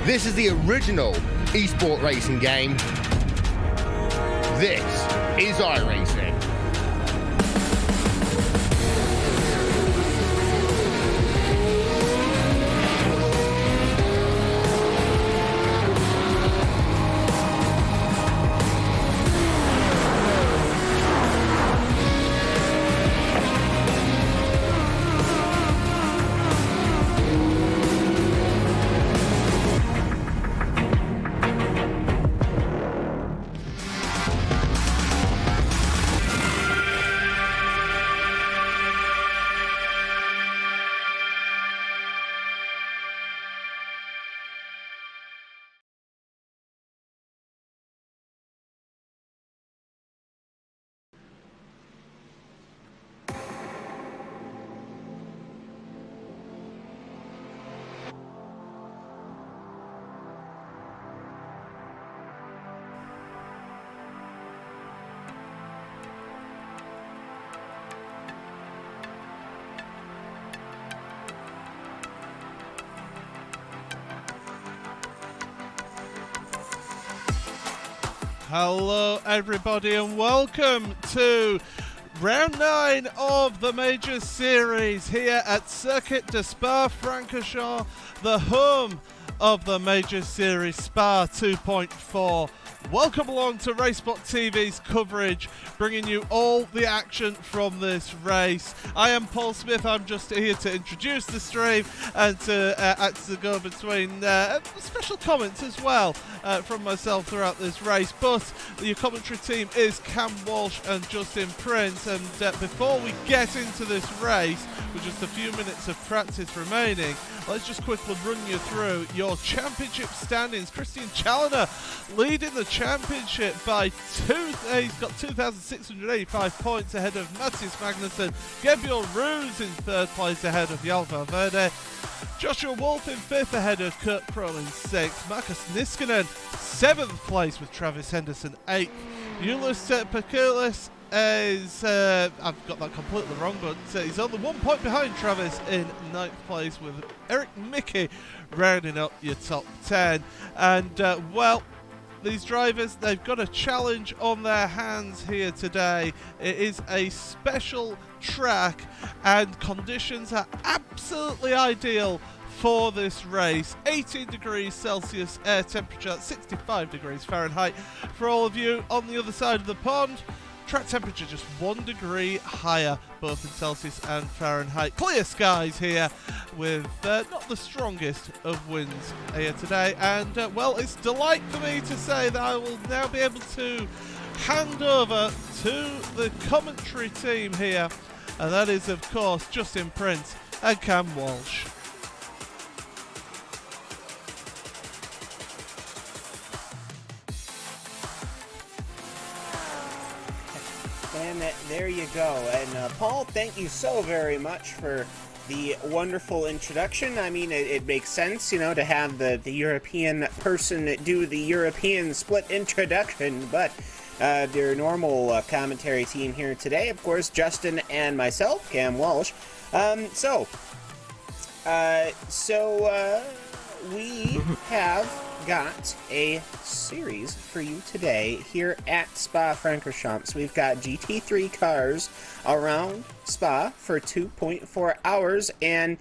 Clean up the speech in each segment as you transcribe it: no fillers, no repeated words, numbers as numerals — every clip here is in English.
This is the original esport racing game. This is iRacing. Hello everybody and welcome to round 9 of the Major Series here at Circuit de Spa-Francorchamps, the home of the Major Series Spa 2.4. Welcome along to RaceSpot TV's coverage, bringing you all the action from this race. I am Paul Smith. I'm just here to introduce the stream and to act as a go-between. Special comments as well from myself throughout this race. But your commentary team is Cam Walsh and Justin Prince. And before we get into this race, with just a few minutes of practice remaining, let's just quickly run you through your championship standings. Christian Challoner leading the championship by he's got 2,685 points ahead of Matthias Magnussen. Gabriel Ruse in third place ahead of Jan Valverde. Joshua Wolf in fifth ahead of Kurt Kroll in sixth. Marcus Niskanen seventh place with Travis Henderson eighth. Ulysses Pekulis is, I've got that completely wrong, but he's only 1 point behind Travis in ninth place, with Eric Mickey rounding up your top 10. And, well, these drivers, they've got a challenge on their hands here today. It is a special track and conditions are absolutely ideal for this race. 18 degrees Celsius air temperature, 65 degrees Fahrenheit. For all of you on the other side of the pond, track temperature just 1 degree higher, both in Celsius and Fahrenheit. Clear skies here with not the strongest of winds here today. And, well, it's a delight for me to say that I will now be able to hand over to the commentary team here. And that is, of course, Justin Prince and Cam Walsh. And there you go. And Paul, thank you so very much for the wonderful introduction. I mean, it makes sense, you know, to have the European person do the European split introduction, but their normal commentary team here today, of course, Justin and myself, Cam Walsh. We have got a series for you today here at Spa-Francorchamps. We've got GT3 cars around Spa for 2.4 hours, and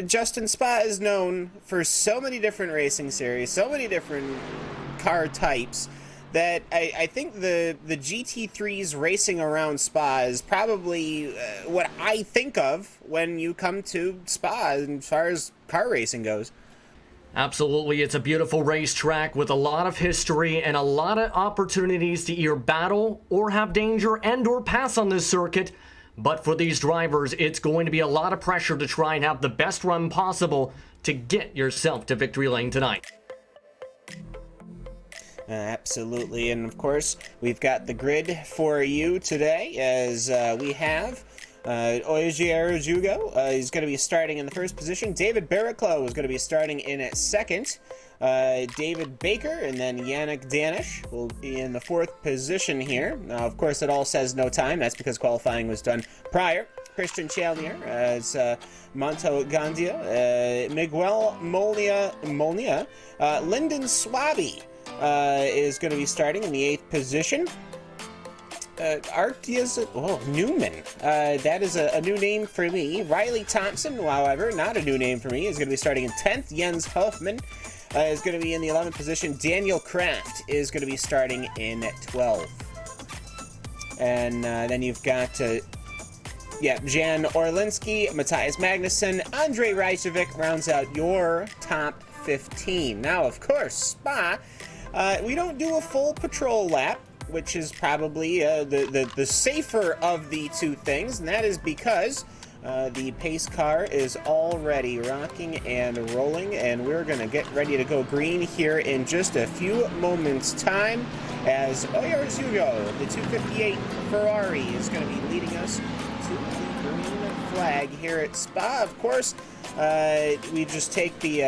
Justin, Spa is known for so many different racing series, so many different car types, that I think the GT3's racing around Spa is probably what I think of when you come to Spa as far as car racing goes. Absolutely, it's a beautiful racetrack with a lot of history and a lot of opportunities to either battle or have danger and or pass on this circuit. But for these drivers, it's going to be a lot of pressure to try and have the best run possible to get yourself to victory lane tonight. Absolutely, and of course, we've got the grid for you today, as we have Ogier Jugo is going to be starting in the first position. David Barraclough is going to be starting in at second. David Baker and then Yannick Danish will be in the fourth position here. Now, of course, it all says no time. That's because qualifying was done prior. Christian Chalnier as Monto Gandia, Miguel Molnia, Lyndon Swaby is going to be starting in the 8th position. Newman. That is a new name for me. Riley Thompson, however, not a new name for me, is going to be starting in 10th. Jens Hoffman is going to be in the 11th position. Daniel Kraft is going to be starting in 12th. And then you've got, Jan Orlinski, Matthias Magnussen, Andre Reisevic rounds out your top 15. Now, of course, Spa, we don't do a full patrol lap, which is probably the safer of the two things, and that is because the pace car is already rocking and rolling, and we're going to get ready to go green here in just a few moments' time as Oyarzugo, the 258 Ferrari, is going to be leading us to the green flag here at Spa. Of course, we just take the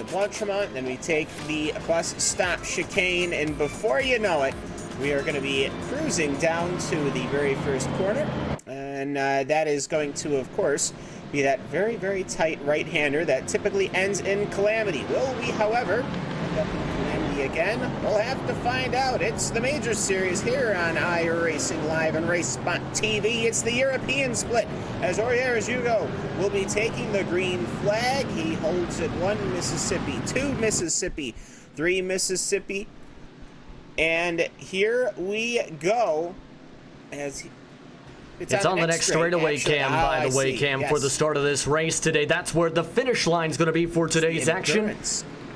Blanchemont, then we take the bus stop chicane, and before you know it, we are going to be cruising down to the very first corner, and that is going to, of course, be that very, very tight right-hander that typically ends in calamity. Will we, however, end up in calamity again? We'll have to find out. It's the Major Series here on iRacing Live and Race Spot TV. It's the European split as Oyarzugo will be taking the green flag. He holds it 1 Mississippi, 2 Mississippi, 3 Mississippi. And here we go. As it's on the next straightaway, Cam, by the way, Cam, for the start of this race today. That's where the finish line is going to be for today's action.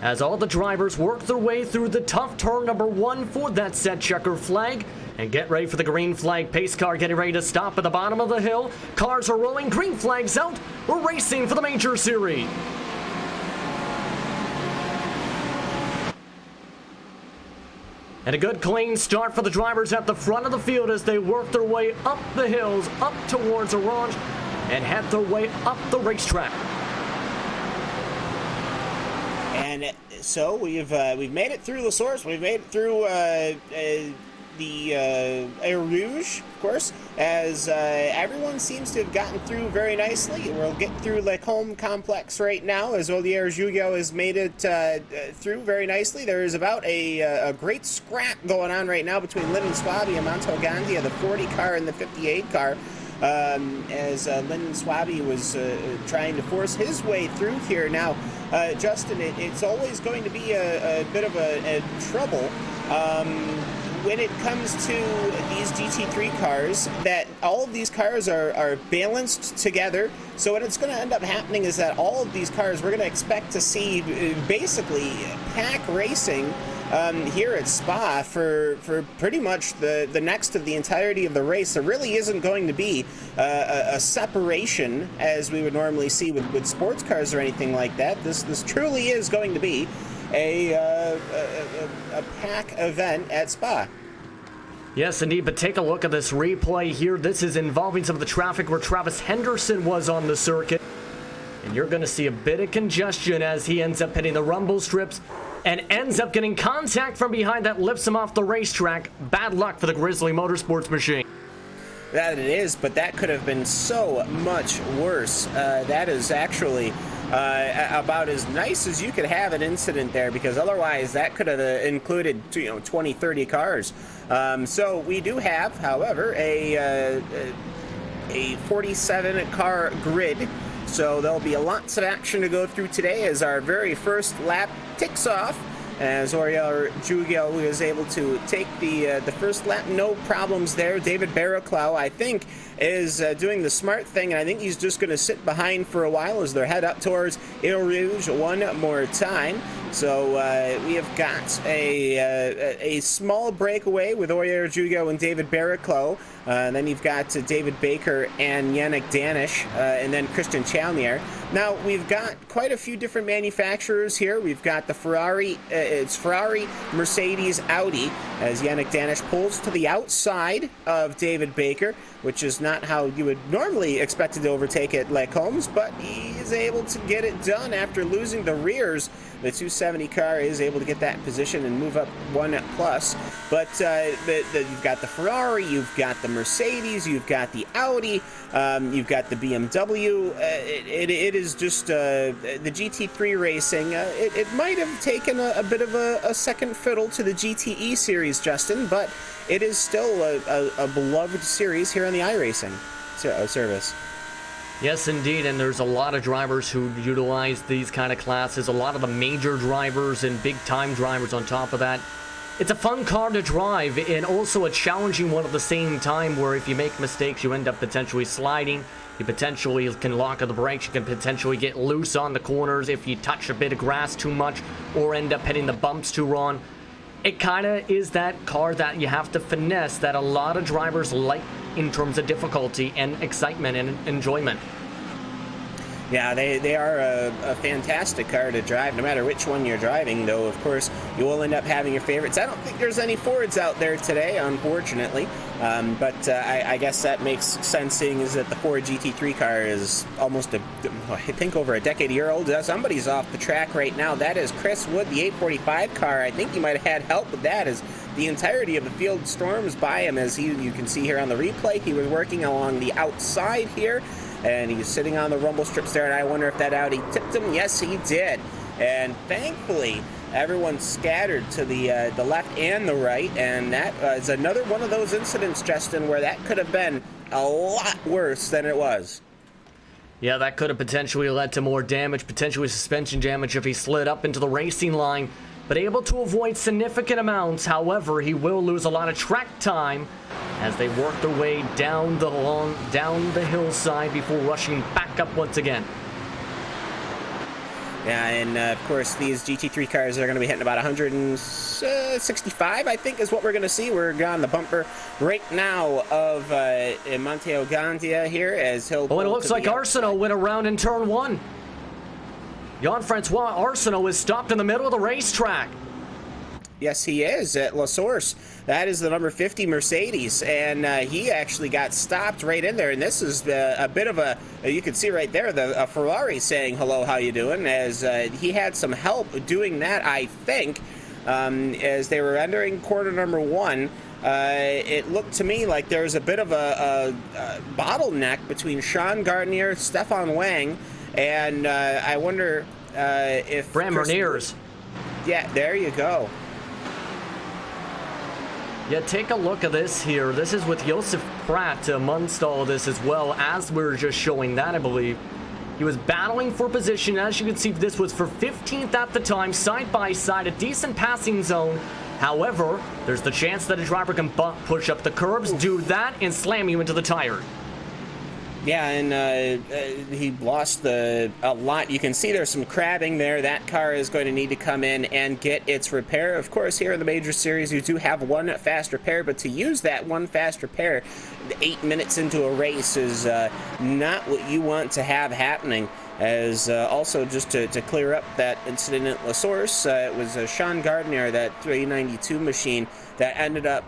As all the drivers work their way through the tough turn number 1 for that set checker flag. And get ready for the green flag. Pace car getting ready to stop at the bottom of the hill. Cars are rolling. Green flags out. We're racing for the Major Series. And a good clean start for the drivers at the front of the field as they work their way up the hills, up towards Orange, and head their way up the racetrack. And so we've made it through La Source. We've made it through the Air Rouge, of course, as everyone seems to have gotten through very nicely. We'll get through Lacombe Complex right now as Oyarzugo has made it through very nicely. There is about a great scrap going on right now between Lyndon Swaby and Monto Gandia, the 40 car and the 58 car. As Lyndon Swaby was trying to force his way through here. Now, Justin, it's always going to be a bit of a trouble when it comes to these GT3 cars, that all of these cars are balanced together. So what it's going to end up happening is that all of these cars, we're going to expect to see basically pack racing here at Spa for pretty much the next of the entirety of the race. There really isn't going to be a separation as we would normally see with sports cars or anything like that. This truly is going to be a pack event at Spa. Yes, indeed, but take a look at this replay here. This is involving some of the traffic where Travis Henderson was on the circuit. And you're going to see a bit of congestion as he ends up hitting the rumble strips and ends up getting contact from behind that lifts him off the racetrack. Bad luck for the Grizzly Motorsports machine. That it is, but that could have been so much worse. That is actually about as nice as you could have an incident there, because otherwise that could have included 20, 30 cars. So we do have, however, a 47 car grid. So there'll be lots of action to go through today as our very first lap ticks off. As Oyarzugo is able to take the first lap, no problems there. David Barraclough, I think, is doing the smart thing, and I think he's just going to sit behind for a while as they head up towards Eau Rouge one more time. So we have got a small breakaway with Oyarzugo and David Barraclough. Then you've got David Baker and Yannick Danish, and then Christian Chalnier. Now, we've got quite a few different manufacturers here. We've got the Ferrari, it's Ferrari, Mercedes, Audi, as Yannick Danish pulls to the outside of David Baker, which is not how you would normally expect to overtake at Lacombe, but he is able to get it done after losing the rears The 270 car is able to get that position and move up 1+. But you've got the Ferrari, you've got the Mercedes, you've got the Audi, you've got the BMW. It is just the GT3 racing. It might have taken a bit of a second fiddle to the GTE series, Justin, but it is still a beloved series here on the iRacing service. Yes, indeed, and there's a lot of drivers who utilize these kind of classes, a lot of the major drivers and big-time drivers on top of that. It's a fun car to drive and also a challenging one at the same time, where if you make mistakes, you end up potentially sliding. You potentially can lock on the brakes. You can potentially get loose on the corners if you touch a bit of grass too much or end up hitting the bumps too wrong. It kind of is that car that you have to finesse that a lot of drivers like in terms of difficulty and excitement and enjoyment. Yeah, they are a fantastic car to drive, no matter which one you're driving, though, of course, you will end up having your favorites. I don't think there's any Fords out there today, unfortunately, but I guess that makes sense, seeing is that the Ford GT3 car is almost, I think, over a decade-year old. Somebody's off the track right now. That is Chris Wood, the 845 car. I think he might have had help with that, as the entirety of the field storms by him, as you can see here on the replay. He was working along the outside here, and he's sitting on the rumble strips there, and I wonder if that Audi tipped him. Yes, he did. And thankfully, everyone scattered to the left and the right, and that is another one of those incidents, Justin, where that could have been a lot worse than it was. Yeah, that could have potentially led to more damage, potentially suspension damage if he slid up into the racing line, but able to avoid significant amounts. However, he will lose a lot of track time as they work their way down the hillside before rushing back up once again. Yeah, and of course, these GT3 cars are going to be hitting about 165, I think, is what we're going to see. We're on the bumper right now of Matteo Gandia here, as he'll... Oh, and it looks like Arsenault went around in turn 1. Jean-Francois Arsenault is stopped in the middle of the racetrack. Yes, he is, at La Source. That is the number 50 Mercedes, and he actually got stopped right in there. And this is a bit of a, you can see right there, a Ferrari saying, hello, how you doing? As he had some help doing that, I think, as they were entering quarter number 1. It looked to me like there was a bit of a bottleneck between Sean Gardner, Stefan Wang, and I wonder if... Bram Berniers. Yeah, there you go. Yeah, take a look at this here. This is with Josef Pratt amongst all this as well, as we were just showing that, I believe. He was battling for position. As you can see, this was for 15th at the time, side by side, a decent passing zone. However, there's the chance that a driver can push up the curbs, do that, and slam you into the tire. Yeah, and he lost a lot. You can see there's some crabbing there. That car is going to need to come in and get its repair. Of course, here in the Major Series, you do have one fast repair, but to use that one fast repair 8 minutes into a race is not what you want to have happening. As also, just to clear up that incident at La Source, it was Sean Gardner, that 392 machine, that ended up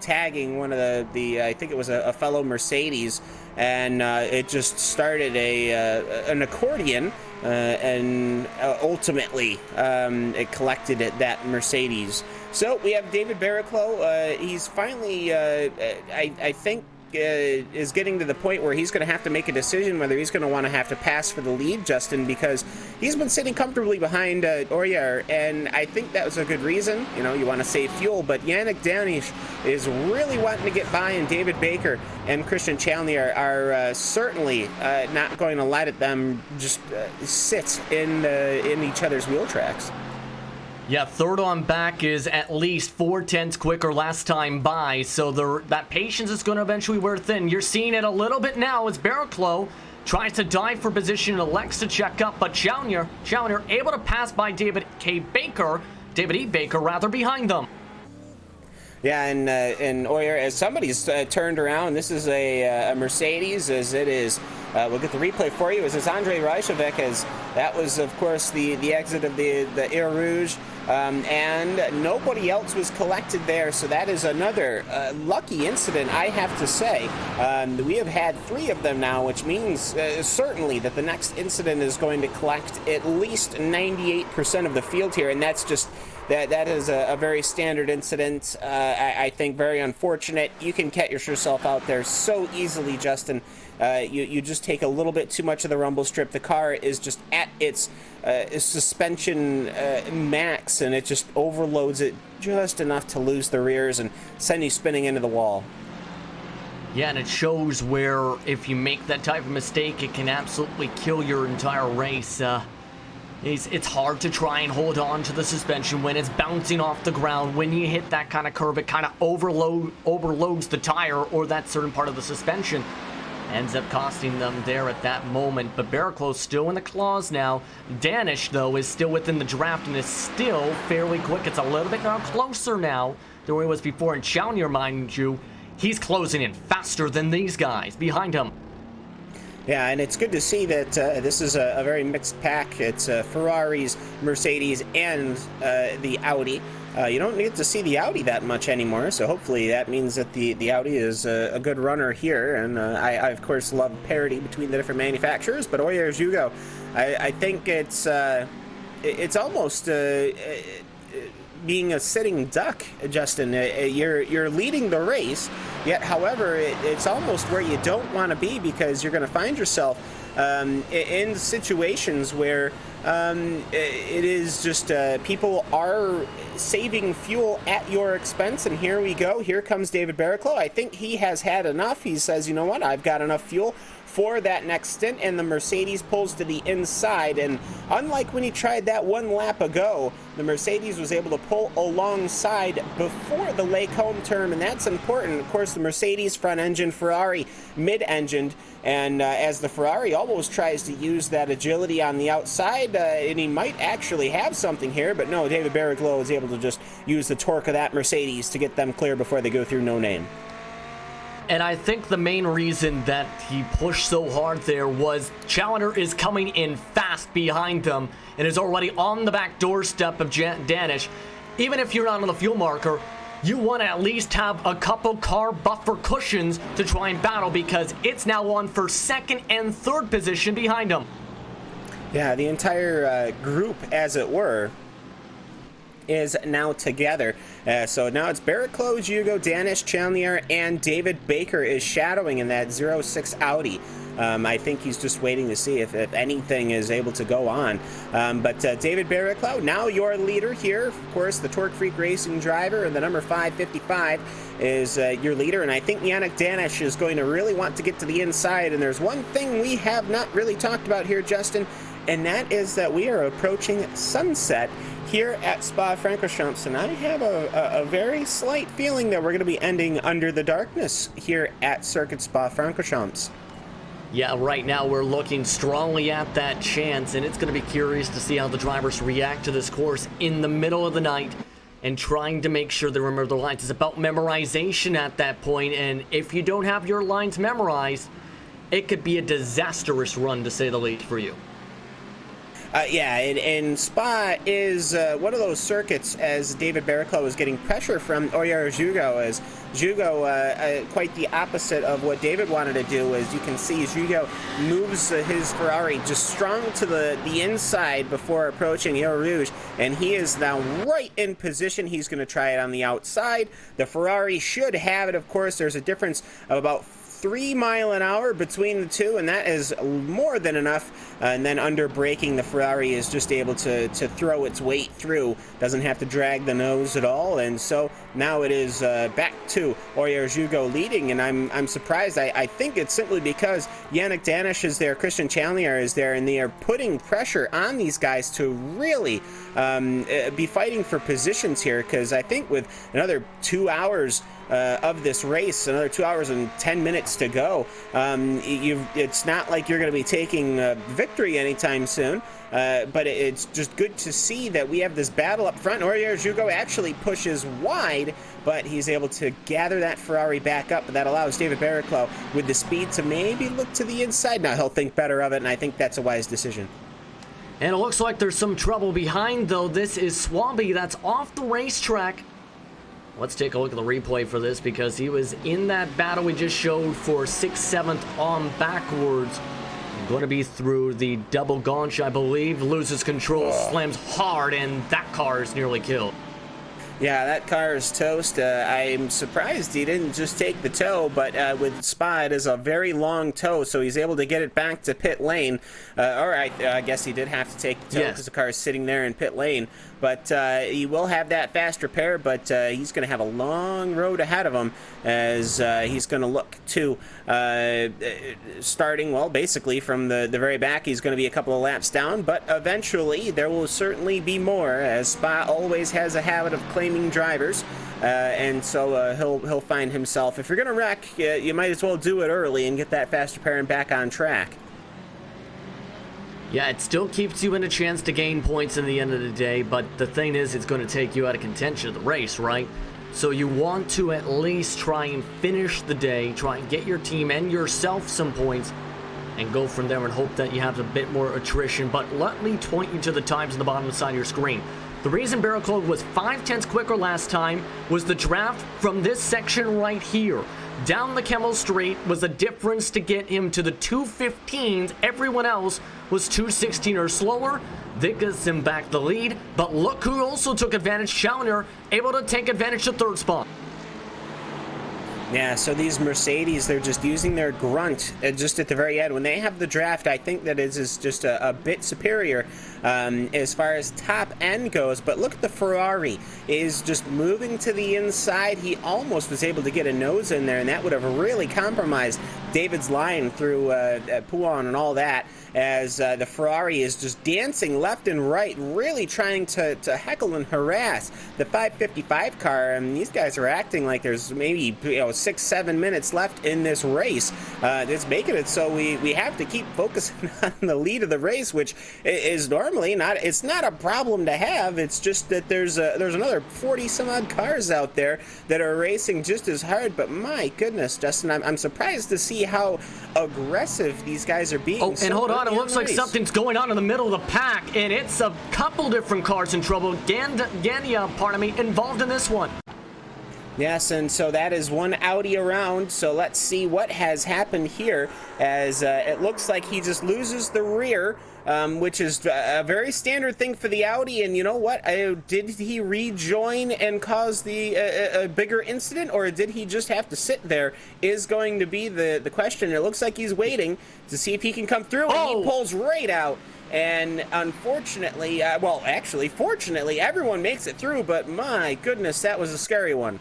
tagging one of the I think it was a fellow Mercedes, and it just started an accordion, and ultimately it collected at that Mercedes. So we have David Barriclough. He's finally, I think, is getting to the point where he's going to have to make a decision whether he's going to want to have to pass for the lead, Justin, because he's been sitting comfortably behind Oyer, and I think that was a good reason. You know, you want to save fuel, but Yannick Danish is really wanting to get by, and David Baker and Christian Chalnier are certainly not going to let them just sit in each other's wheel tracks. Yeah, third on back is at least 4/10 quicker last time by, so that patience is going to eventually wear thin. You're seeing it a little bit now as Barriclough tries to dive for position and elects to check up, but Chalnier able to pass by David E. Baker behind them. Yeah, and Oyer, as somebody's turned around, this is a Mercedes, as it is. We'll get the replay for you. As it's Andre Reichevec, as that was, of course, the exit of the Air Rouge, and nobody else was collected there, so that is another lucky incident, I have to say. We have had 3 of them now, which means certainly that the next incident is going to collect at least 98% of the field here, and that's just that is a very standard incident. I think very unfortunate. You can catch yourself out there so easily, Justin. You just take a little bit too much of the rumble strip. The car is just at its suspension max, and it just overloads it just enough to lose the rears and send you spinning into the wall. Yeah, and it shows where if you make that type of mistake, it can absolutely kill your entire race. It's hard to try and hold on to the suspension when it's bouncing off the ground. When you hit that kind of curve, it kind of overloads the tire or that certain part of the suspension. Ends up costing them there at that moment. But Barraclough's still in the claws now. Danish, though, is still within the draft and is still fairly quick. It's a little bit closer now than where he was before. And Chalnier, mind you, he's closing in faster than these guys behind him. Yeah, and it's good to see that this is a very mixed pack. It's Ferraris, Mercedes, and the Audi. You don't get to see the Audi that much anymore, so hopefully that means that the Audi is a good runner here. And I of course, love parity between the different manufacturers, but Oyer Jugo, I think it's almost being a sitting duck, Justin. You're leading the race, yet, however, it's almost where you don't want to be, because you're going to find yourself in situations where it is just people are saving fuel at your expense. And here we go. Here comes David Barraclough. I think he has had enough. He says, you know what, I've got enough fuel for that next stint, and the Mercedes pulls to the inside. And unlike when he tried that one lap ago, the Mercedes was able to pull alongside before the Lake Home turn, and that's important. Of course, the Mercedes front engine, Ferrari mid-engined, and as the Ferrari almost tries to use that agility on the outside, and he might actually have something here, but no, David Barraclough is able to just use the torque of that Mercedes to get them clear before they go through No Name. And I think the main reason that he pushed so hard there was Challenger is coming in fast behind them and is already on the back doorstep of Danish. Even if you're not on the fuel marker, you want to at least have a couple car buffer cushions to try and battle, because it's now on for second and third position behind him. Yeah, the entire group, as it were, is now together. So now it's Barraclough, Jugo, Danish, Chalnier, and David Baker is shadowing in that 06 Audi. I think he's just waiting to see if anything is able to go on. But David Barraclough, now your leader here. Of course, the Torque Freak Racing driver, and the number 555 is your leader. And I think Yannick Danish is going to really want to get to the inside. And there's one thing we have not really talked about here, Justin, and that is that we are approaching sunset here at Spa-Francorchamps, and I have a very slight feeling that we're going to be ending under the darkness here at Circuit Spa-Francorchamps. Yeah, right now we're looking strongly at that chance, and it's going to be curious to see how the drivers react to this course in the middle of the night and trying to make sure they remember the lines. It's about memorization at that point, and if you don't have your lines memorized, it could be a disastrous run, to say the least, for you. Yeah, and Spa is one of those circuits, as David Barraclough is getting pressure from Oyer Jugo, as Jugo, quite the opposite of what David wanted to do. As you can see, Jugo moves his Ferrari just strong to the inside before approaching Eau Rouge, and he is now right in position. He's going to try it on the outside. The Ferrari should have it. Of course, there's a difference of about 3 miles an hour between the two, and that is more than enough. And then under braking, the Ferrari is just able to throw its weight through, doesn't have to drag the nose at all. And so now it is back to Oyer Jugo leading, and I'm surprised. I think it's simply because Yannick Danish is there, Christian Chalnier is there, and they are putting pressure on these guys to really be fighting for positions here, because I think with another 2 hours of this race, another 2 hours and 10 minutes to go, it's not like you're going to be taking victory anytime soon, but it's just good to see that we have this battle up front. Oyer Jugo actually pushes wide, but he's able to gather that Ferrari back up, but that allows David Barraclough with the speed to maybe look to the inside. Now he'll think better of it, and I think that's a wise decision. And it looks like there's some trouble behind, though. This is Swabby. That's off the racetrack. Let's take a look at the replay for this, because he was in that battle we just showed for 6th, 7th on backwards. Going to be through the double gaunch, I believe. Loses control, slams hard, and that car is nearly killed. Yeah, that car is toast. I'm surprised he didn't just take the tow, but with Spa, it is a very long tow, so he's able to get it back to pit lane. All right, I guess he did have to take the tow because the car is sitting there in pit lane. But he will have that fast repair, but he's going to have a long road ahead of him as he's going to look to starting, well, basically from the very back. He's going to be a couple of laps down, but eventually there will certainly be more, as Spa always has a habit of claiming drivers. And so he'll find himself. If you're going to wreck, you might as well do it early and get that fast repair and back on track. Yeah, it still keeps you in a chance to gain points in the end of the day, but the thing is, it's going to take you out of contention of the race, right? So you want to at least try and finish the day, try and get your team and yourself some points, and go from there and hope that you have a bit more attrition. But let me point you to the times on the bottom side of your screen. The reason Barrel Code was 5/10 quicker last time was the draft from this section right here. Down the Camel Street was a difference to get him to the 2:15s. Everyone else was 2:16 or slower. That gives him back the lead. But look who also took advantage. Challenger able to take advantage to third spot. Yeah, so these Mercedes, they're just using their grunt just at the very end. When they have the draft, I think that it is just a bit superior as far as top end goes. But look at the Ferrari. It is just moving to the inside. He almost was able to get a nose in there, and that would have really compromised David's line through Pouan and all that, as the Ferrari is just dancing left and right, really trying to heckle and harass the 555 car. And these guys are acting like there's maybe 6-7 minutes left in this race. It's making it so we have to keep focusing on the lead of the race, which is normally not. It's not a problem to have. It's just that there's another 40 some odd cars out there that are racing just as hard. But my goodness, Justin, I'm surprised to see how aggressive these guys are being. Oh, and hold on, it looks like something's going on in the middle of the pack, and it's a couple different cars in trouble. Gania, involved in this one. Yes, and so that is one Audi around, so let's see what has happened here, as it looks like he just loses the rear, which is a very standard thing for the Audi. And you know what? Did he rejoin and cause a bigger incident, or did he just have to sit there, is going to be the question. It looks like he's waiting to see if he can come through, and he pulls right out. And unfortunately, fortunately, everyone makes it through, but my goodness, that was a scary one.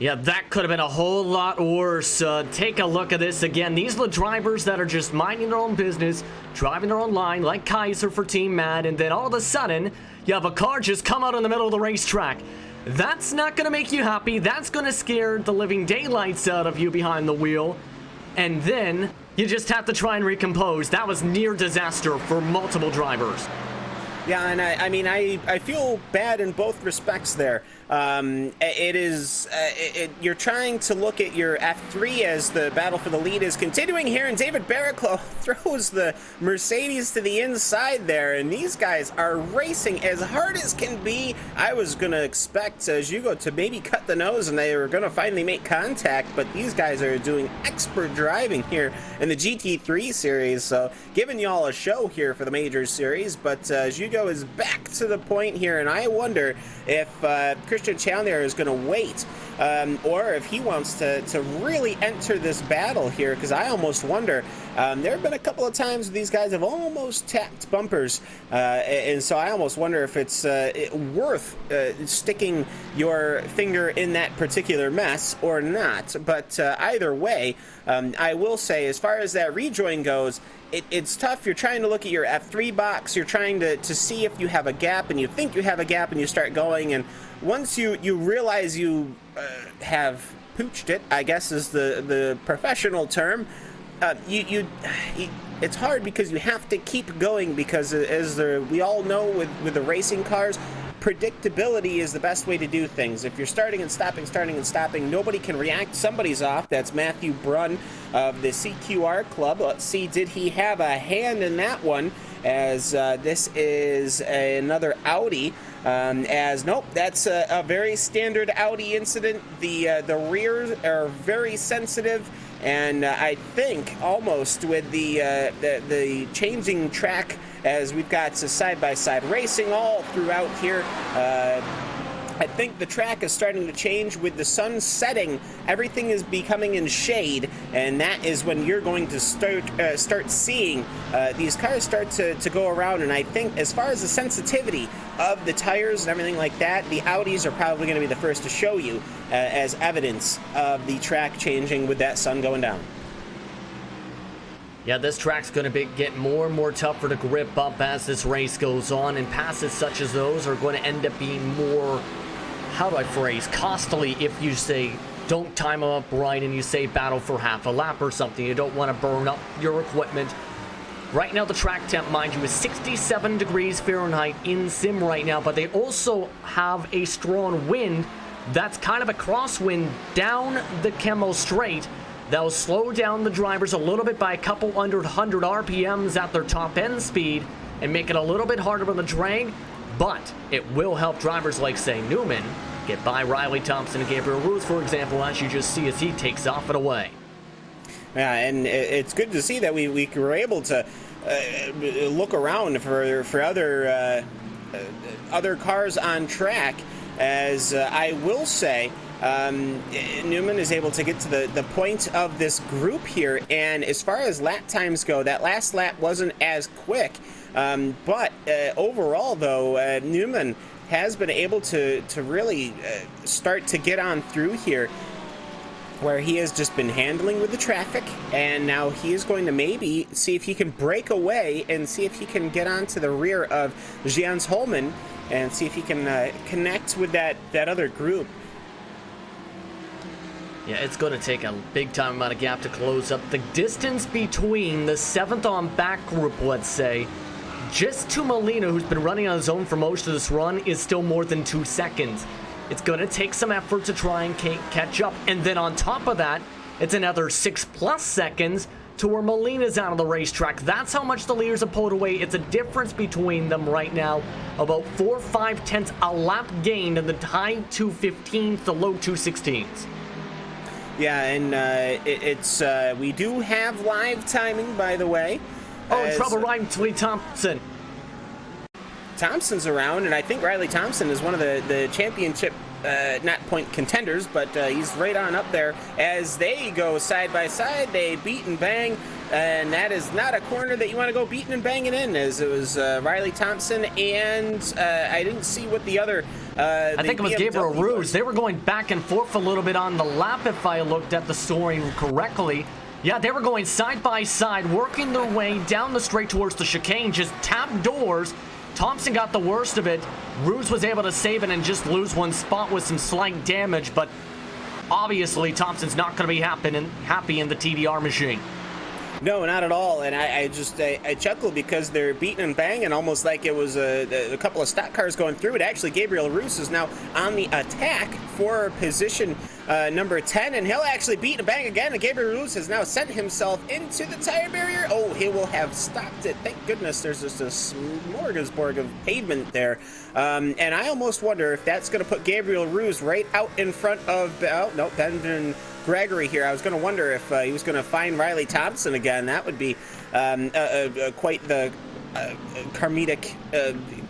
Yeah, that could have been a whole lot worse. Take a look at this again. These are the drivers that are just minding their own business, driving their own line, like Kaiser for Team Mad, and then all of a sudden, you have a car just come out in the middle of the racetrack. That's not going to make you happy. That's going to scare the living daylights out of you behind the wheel. And then, you just have to try and recompose. That was near disaster for multiple drivers. Yeah, and I mean, I feel bad in both respects there. You're trying to look at your F3 as the battle for the lead is continuing here, and David Barriclough throws the Mercedes to the inside there, and these guys are racing as hard as can be. I was going to expect Hugo to maybe cut the nose, and they were going to finally make contact, but these guys are doing expert driving here in the GT3 series, so giving y'all a show here for the Major Series. But Hugo is back to the point here, and I wonder if Christian Challenger is going to wait, or if he wants to really enter this battle here, because I almost wonder, there have been a couple of times these guys have almost tapped bumpers, and so I almost wonder if it's worth sticking your finger in that particular mess or not. But either way, I will say, as far as that rejoin goes, it's tough. You're trying to look at your F3 box, you're trying to see if you have a gap, and you think you have a gap, and you start going, and once you realize you have pooched it, I guess is the professional term, it's hard because you have to keep going, because we all know with the racing cars, predictability is the best way to do things. If you're starting and stopping, nobody can react. Somebody's off. That's Matthew Brunn of the CQR Club. Let's see, did he have a hand in that one? as this is another Audi. Nope, that's a very standard Audi incident. The rears are very sensitive, and I think almost with the changing track, as we've got side-by-side racing all throughout here. I think the track is starting to change with the sun setting. Everything is becoming in shade, and that is when you're going to start seeing these cars start to go around. And I think as far as the sensitivity of the tires and everything like that, the Audis are probably going to be the first to show you as evidence of the track changing with that sun going down. Yeah, this track's going to get more and more tougher to grip up as this race goes on, and passes such as those are going to end up being more, how do I phrase, costly if you say don't time them up right and you say battle for half a lap or something. You don't want to burn up your equipment. Right now the track temp, mind you, is 67 degrees Fahrenheit in sim right now, but they also have a strong wind that's kind of a crosswind down the Chemo Straight. That'll slow down the drivers a little bit by a couple hundred RPMs at their top end speed and make it a little bit harder on the drag, but it will help drivers like, say, Newman get by Riley Thompson and Gabriel Ruth, for example, as you just see as he takes off and away. Yeah, and it's good to see that we were able to look around for other cars on track, as I will say, Newman is able to get to the point of this group here, and as far as lap times go, that last lap wasn't as quick, but overall though, Newman has been able to really start to get on through here, where he has just been handling with the traffic, and now he is going to maybe see if he can break away and see if he can get onto the rear of Jens Holman and see if he can connect with that other group. Yeah, it's going to take a big time amount of gap to close up. The distance between the 7th on back group, let's say, just to Molina, who's been running on his own for most of this run, is still more than 2 seconds. It's going to take some effort to try and catch up. And then on top of that, it's another 6+ seconds to where Molina's out of the racetrack. That's how much the leaders have pulled away. It's a difference between them right now, about 4 or 5 tenths a lap gained in the high 215s to low 216s. Yeah, and we do have live timing, by the way. Oh, trouble Riley Thompson. Thompson's around, and I think Riley Thompson is one of the championship, not point contenders, but he's right on up there as they go side by side. They beat and bang, and that is not a corner that you want to go beating and banging in, as it was Riley Thompson, and I didn't see what the other... I think it was Gabriel Ruth. They were going back and forth a little bit on the lap, if I looked at the story correctly. Yeah, they were going side by side, working their way down the straight towards the chicane, just tap doors. Thompson got the worst of it. Ruth was able to save it and just lose one spot with some slight damage, but obviously Thompson's not going to be happy in the TDR machine. No, not at all, and I chuckled because they're beating and banging almost like it was a couple of stock cars going through it. Actually, Gabriel Ruth is now on the attack for position number 10, and he'll actually beat and bang again, and Gabriel Ruth has now sent himself into the tire barrier. Oh, he will have stopped it. Thank goodness there's just a smorgasbord of pavement there, and I almost wonder if that's going to put Gabriel Ruth right out in front of, oh, no, Benjamin Gregory here. I was going to wonder if he was going to find Riley Thompson again. That would be quite the karmic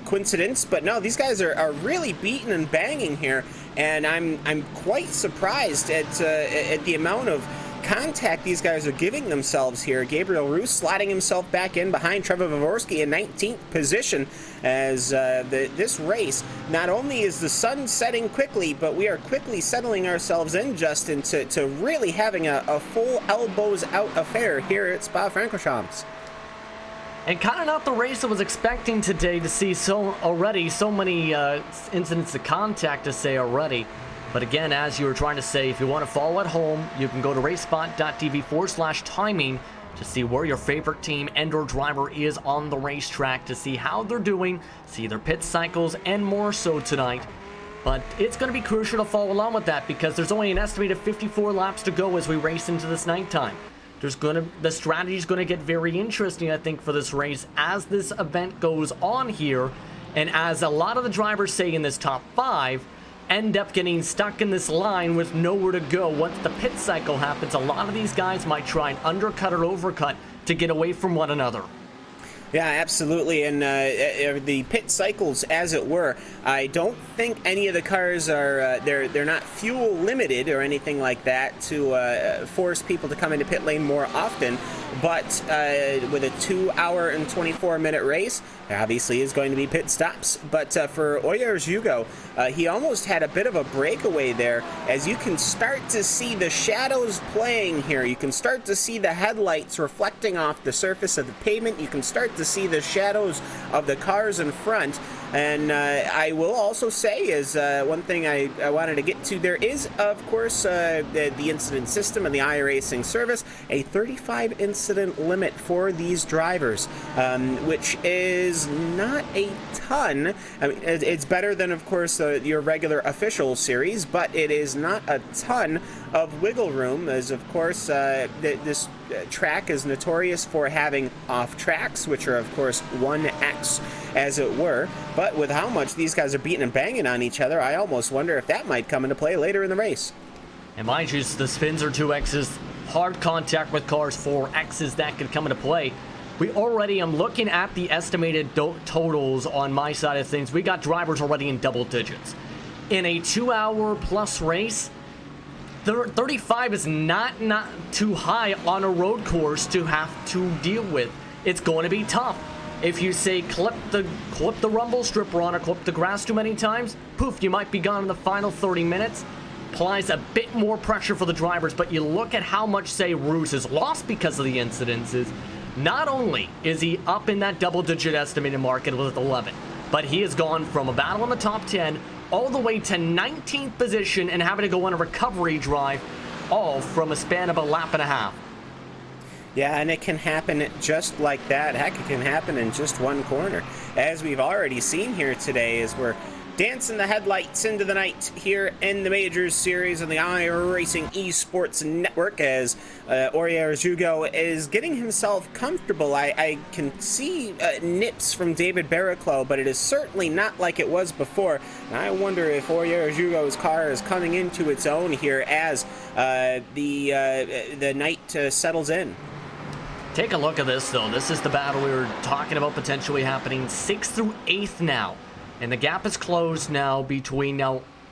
coincidence. But no, these guys are really beating and banging here, and I'm quite surprised at the amount of contact these guys are giving themselves here. Gabriel Ruth slotting himself back in behind Trevor Vavorsky in 19th position, as this race, not only is the sun setting quickly, but we are quickly settling ourselves in, Justin, to really having a full elbows out affair here at Spa-Francorchamps. And kind of not the race I was expecting today to see so many incidents of contact to say already. But again, as you were trying to say, if you want to follow at home, you can go to racespot.tv/timing to see where your favorite team and or driver is on the racetrack, to see how they're doing, see their pit cycles, and more so tonight. But it's going to be crucial to follow along with that, because there's only an estimated 54 laps to go as we race into this nighttime. the strategy's gonna get very interesting, I think, for this race as this event goes on here, and as a lot of the drivers say in this top 5 end up getting stuck in this line with nowhere to go. Once the pit cycle happens, a lot of these guys might try and undercut or overcut to get away from one another. Yeah, absolutely, and the pit cycles, as it were, I don't think any of the cars are, they're not fuel limited or anything like that to force people to come into pit lane more often, but with a 2-hour and 24-minute race, there obviously is going to be pit stops. But for Oyers Hugo, he almost had a bit of a breakaway there, as you can start to see the shadows playing here. You can start to see the headlights reflecting off the surface of the pavement. You can start to see the shadows of the cars in front. And I will also say is one thing I wanted to get to. There is, of course, the incident system and the iRacing service, a 35 incident limit for these drivers, which is not a ton. I mean, it's better than, of course, your regular official series, but it is not a ton of wiggle room, as, of course, this track is notorious for having off tracks, which are, of course, 1x, as it were. But with how much these guys are beating and banging on each other, I almost wonder if that might come into play later in the race. And mind you, the spins are 2x's, hard contact with cars 4x's, that could come into play. I'm looking at the estimated totals on my side of things. We got drivers already in double digits. In a 2-hour plus race, 35 is not too high on a road course to have to deal with. It's going to be tough. If you say clip the rumble stripper on or clip the grass too many times, poof, you might be gone in the final 30 minutes. Applies a bit more pressure for the drivers, but you look at how much, say, Roos has lost because of the incidences. Not only is he up in that double-digit estimated market with 11, but he has gone from a battle in the top 10 all the way to 19th position and having to go on a recovery drive, all from a span of a lap and a half. Yeah, and it can happen just like that. Heck, it can happen in just one corner. As we've already seen here today, as we're dancing the headlights into the night here in the Majors Series on the iRacing Esports Network, as Oyers Hugo is getting himself comfortable. I can see nips from David Barraclough, but it is certainly not like it was before. And I wonder if Oyers Hugo's car is coming into its own here as the night settles in. Take a look at this, though. This is the battle we were talking about potentially happening 6th through 8th now. And the gap is closed now between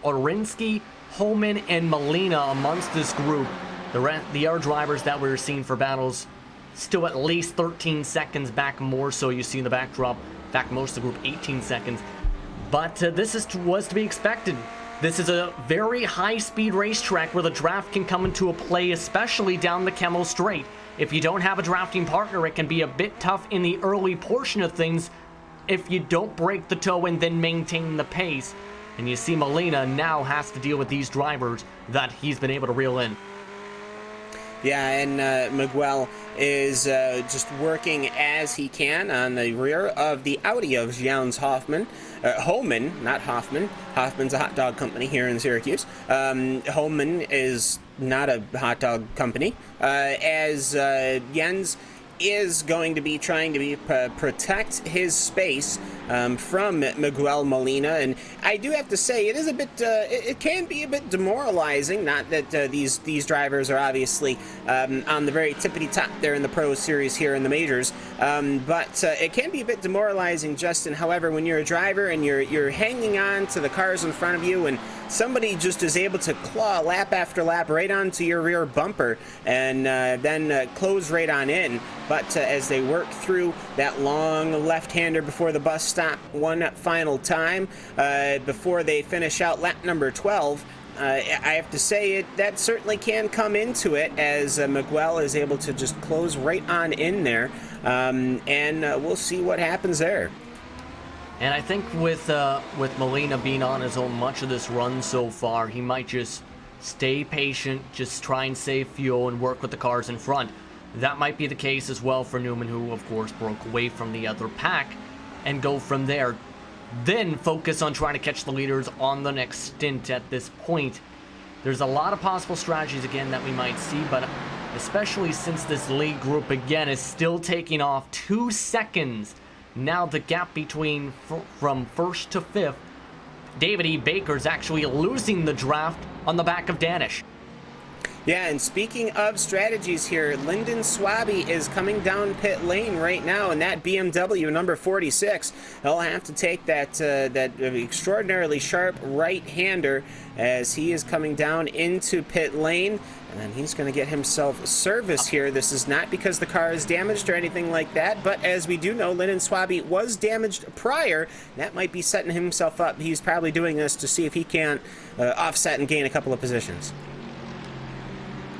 Orinsky, Holman, and Molina amongst this group. The other drivers that we were seeing for battles still at least 13 seconds back, more so you see in the backdrop. In fact, most of the group 18 seconds. But this was to be expected. This is a very high-speed racetrack where the draft can come into a play, especially down the Kemmel Straight. If you don't have a drafting partner, it can be a bit tough in the early portion of things if you don't break the toe and then maintain the pace. And you see Molina now has to deal with these drivers that he's been able to reel in. Yeah, and Miguel is just working as he can on the rear of the Audi of Jans Holman, not Hoffman. Hoffman's a hot dog company here in Syracuse. Holman is not a hot dog company. As Jens is going to be trying to protect his space from Miguel Molina, and I do have to say it is a bit it can be a bit demoralizing. Not that these drivers are obviously on the very tippity top there in the Pro Series here in the majors, but it can be a bit demoralizing, Justin. However, when you're a driver and you're hanging on to the cars in front of you, and somebody just is able to claw lap after lap right onto your rear bumper and then close right on in. But as they work through that long left-hander before the bus stop one final time, before they finish out lap number 12, I have to say that certainly can come into it, as Miguel is able to just close right on in there, and we'll see what happens there. And I think with Molina being on his own much of this run so far, he might just stay patient, just try and save fuel and work with the cars in front. That might be the case as well for Newman, who of course broke away from the other pack, and go from there. Then focus on trying to catch the leaders on the next stint at this point. There's a lot of possible strategies again that we might see, but especially since this lead group again is still taking off 2 seconds. Now the gap between from first to fifth, David E. Baker is actually losing the draft on the back of Danish. Yeah, and speaking of strategies here, Lyndon Swaby is coming down pit lane right now, and that BMW number 46, he'll have to take that extraordinarily sharp right-hander as he is coming down into pit lane, and then he's going to get himself service here. This is not because the car is damaged or anything like that, but as we do know, Lyndon Swaby was damaged prior. That might be setting himself up. He's probably doing this to see if he can't offset and gain a couple of positions.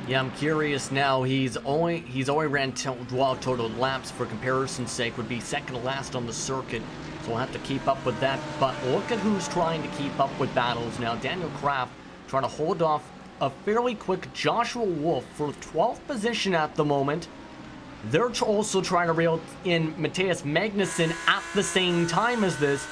Yeah, I'm curious now. He's only ran 12 total laps. For comparison's sake, would be second to last on the circuit, so we'll have to keep up with that. But look at who's trying to keep up with battles now. Daniel Kraft trying to hold off a fairly quick Joshua Wolf for 12th position at the moment. They're also trying to reel in Matthias Magnussen at the same time as this.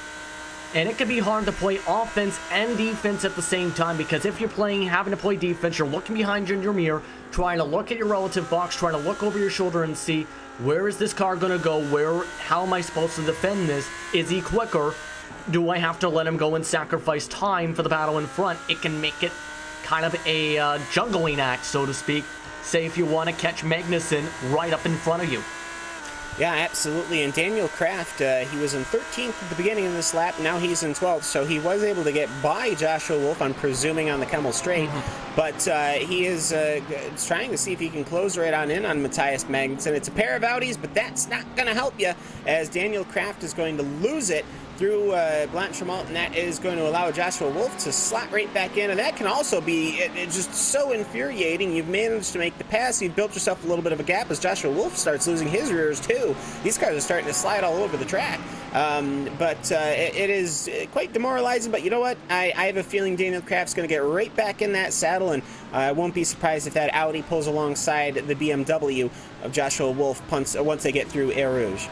And it can be hard to play offense and defense at the same time, because if you're having to play defense, you're looking behind you in your mirror, trying to look at your relative box, trying to look over your shoulder and see, where is this car going to go? How am I supposed to defend this? Is he quicker? Do I have to let him go and sacrifice time for the battle in front? It can make it kind of a jungling act, so to speak. Say if you want to catch Magnussen right up in front of you. Yeah, absolutely. And Daniel Kraft, he was in 13th at the beginning of this lap. Now he's in 12th, so he was able to get by Joshua Wolf, I'm presuming, on the Kemmel Straight. But he is trying to see if he can close right on in on Matthias Magnussen. It's a pair of Audis, but that's not going to help you, as Daniel Kraft is going to lose it through Blanchimont, and that is going to allow Joshua Wolf to slot right back in, and that can also be just so infuriating. You've managed to make the pass, you've built yourself a little bit of a gap as Joshua Wolf starts losing his rears too. These cars are starting to slide all over the track, but it is quite demoralizing. But you know what? I have a feeling Daniel Kraft's going to get right back in that saddle, and I won't be surprised if that Audi pulls alongside the BMW of Joshua Wolf once they get through Air Rouge.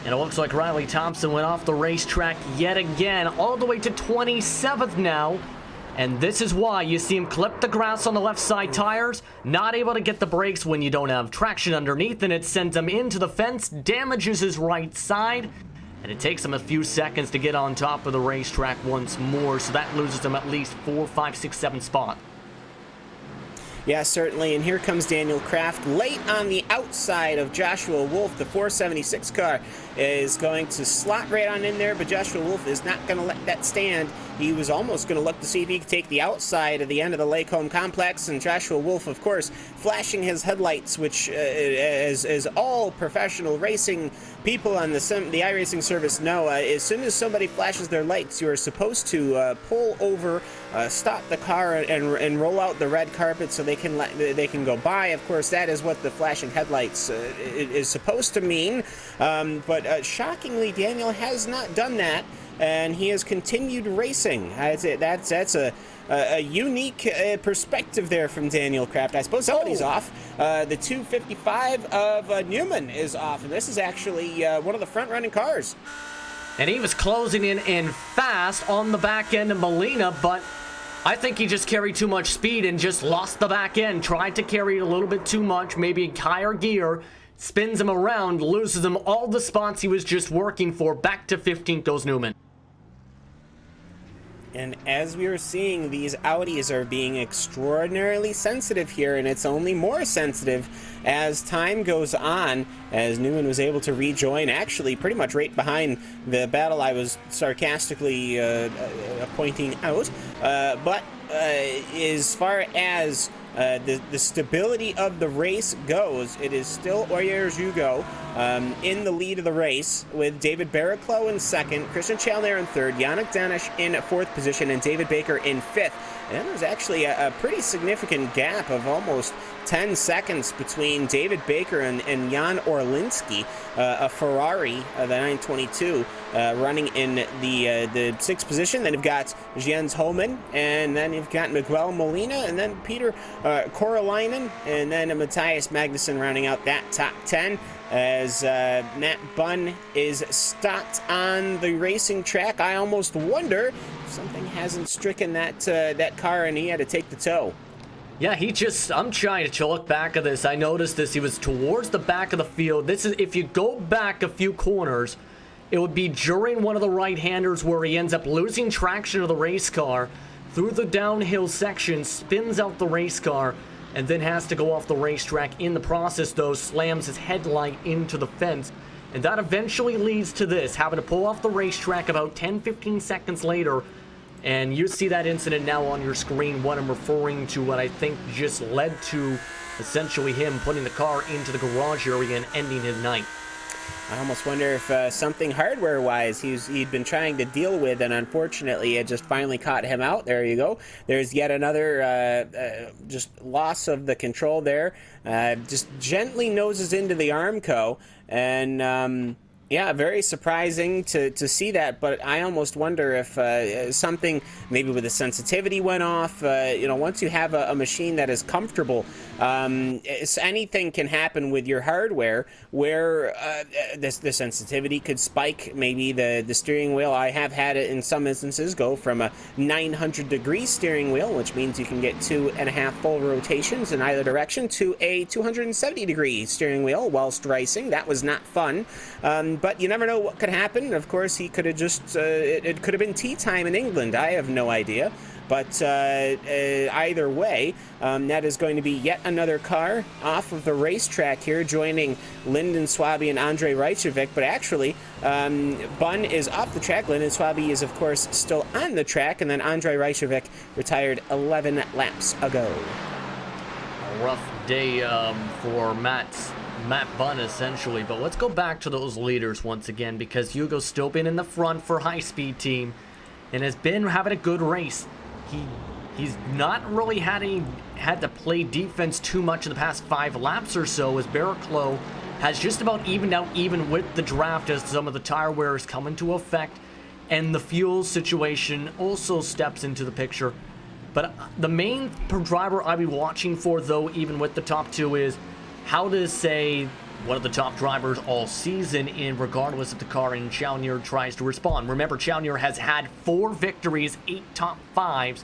And it looks like Riley Thompson went off the racetrack yet again, all the way to 27th now. And this is why you see him clip the grass on the left side tires, not able to get the brakes when you don't have traction underneath, and it sends him into the fence, damages his right side, and it takes him a few seconds to get on top of the racetrack once more, so that loses him at least 4, 5, 6, 7 spots. Yeah, certainly, and here comes Daniel Kraft late on the outside of Joshua Wolf. The 476 car is going to slot right on in there, but Joshua Wolf is not going to let that stand. He was almost going to look to see if he could take the outside of the end of the Lake Home Complex, and Joshua Wolf, of course, flashing his headlights, which, as all professional racing people on the iRacing service know, as soon as somebody flashes their lights, you are supposed to pull over, stop the car, and roll out the red carpet so they can go by. Of course, that is what the flashing headlights is supposed to mean. But shockingly, Daniel has not done that, and he has continued racing. That's a unique perspective there from Daniel Kraft. I suppose somebody's off. The 255 of Newman is off, and this is actually one of the front-running cars. And he was closing in fast on the back end of Molina, but I think he just carried too much speed and just lost the back end. Tried to carry it a little bit too much, maybe higher gear, spins him around, loses him all the spots he was just working for. Back to 15th goes Newman. And as we are seeing, these Audis are being extraordinarily sensitive here, and it's only more sensitive as time goes on, as Newman was able to rejoin, actually pretty much right behind the battle I was sarcastically pointing out. But as far as the stability of the race goes, it is still Oyer Jugo in the lead of the race, with David Barraclough in second, Christian Chalner in third, Yannick Danish in fourth position, and David Baker in fifth. And there's actually a pretty significant gap of almost 10 seconds between David Baker and Jan Orlinski, a Ferrari, the 922, running in the sixth position. Then you've got Jens Holman, and then you've got Miguel Molina, and then Peter Korolainen, and then Matthias Magnussen rounding out that top 10. As Matt Bunn is stopped on the racing track. I almost wonder if something hasn't stricken that car and he had to take the tow. Yeah, I'm trying to look back at this. I noticed this. He was towards the back of the field. This is, if you go back a few corners, it would be during one of the right-handers where he ends up losing traction of the race car through the downhill section, spins out the race car, and then has to go off the racetrack. In the process, though, slams his headlight into the fence. And that eventually leads to this, having to pull off the racetrack about 10-15 seconds later. And you see that incident now on your screen, what I'm referring to, what I think just led to essentially him putting the car into the garage area and ending his night. I almost wonder if something hardware-wise he'd been trying to deal with, and unfortunately it just finally caught him out. There you go. There's yet another just loss of the control there. Just gently noses into the Armco, and yeah, very surprising to see that, but I almost wonder if something maybe with the sensitivity went off. Once you have a machine that is comfortable, anything can happen with your hardware where the sensitivity could spike. Maybe the steering wheel, I have had it in some instances go from a 900-degree steering wheel, which means you can get 2.5 full rotations in either direction, to a 270-degree steering wheel whilst racing. That was not fun. But you never know what could happen. Of course, he could have just, it could have been tea time in England. I have no idea. But either way, that is going to be yet another car off of the racetrack here, joining Lyndon Swaby and Andrei Reichovic. But actually, Bunn is off the track. Lyndon Swaby is, of course, still on the track. And then Andrei Reichovic retired 11 laps ago. A rough day for Matt Bunn, essentially. But let's go back to those leaders once again, because Hugo's still been in the front for High Speed Team and has been having a good race. He's not really had to play defense too much in the past 5 laps or so, as Barrichello has just about evened out even with the draft, as some of the tire wear is coming to effect, and the fuel situation also steps into the picture. But the main driver I'd be watching for, though, even with the top 2, is how to say one of the top drivers all season, in regardless if the car in Chalnier tries to respond. Remember, Chalnier has had 4 victories, 8 top 5s,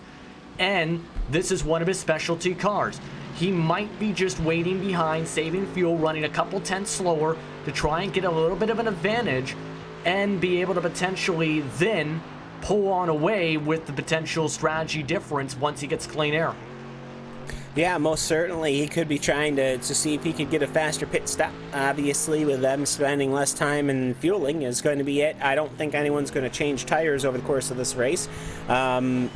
and this is one of his specialty cars. He might be just waiting behind, saving fuel, running a couple tenths slower to try and get a little bit of an advantage and be able to potentially then pull on away with the potential strategy difference once he gets clean air. Yeah, most certainly. He could be trying to see if he could get a faster pit stop. Obviously, with them spending less time in fueling is going to be it. I don't think anyone's going to change tires over the course of this race. But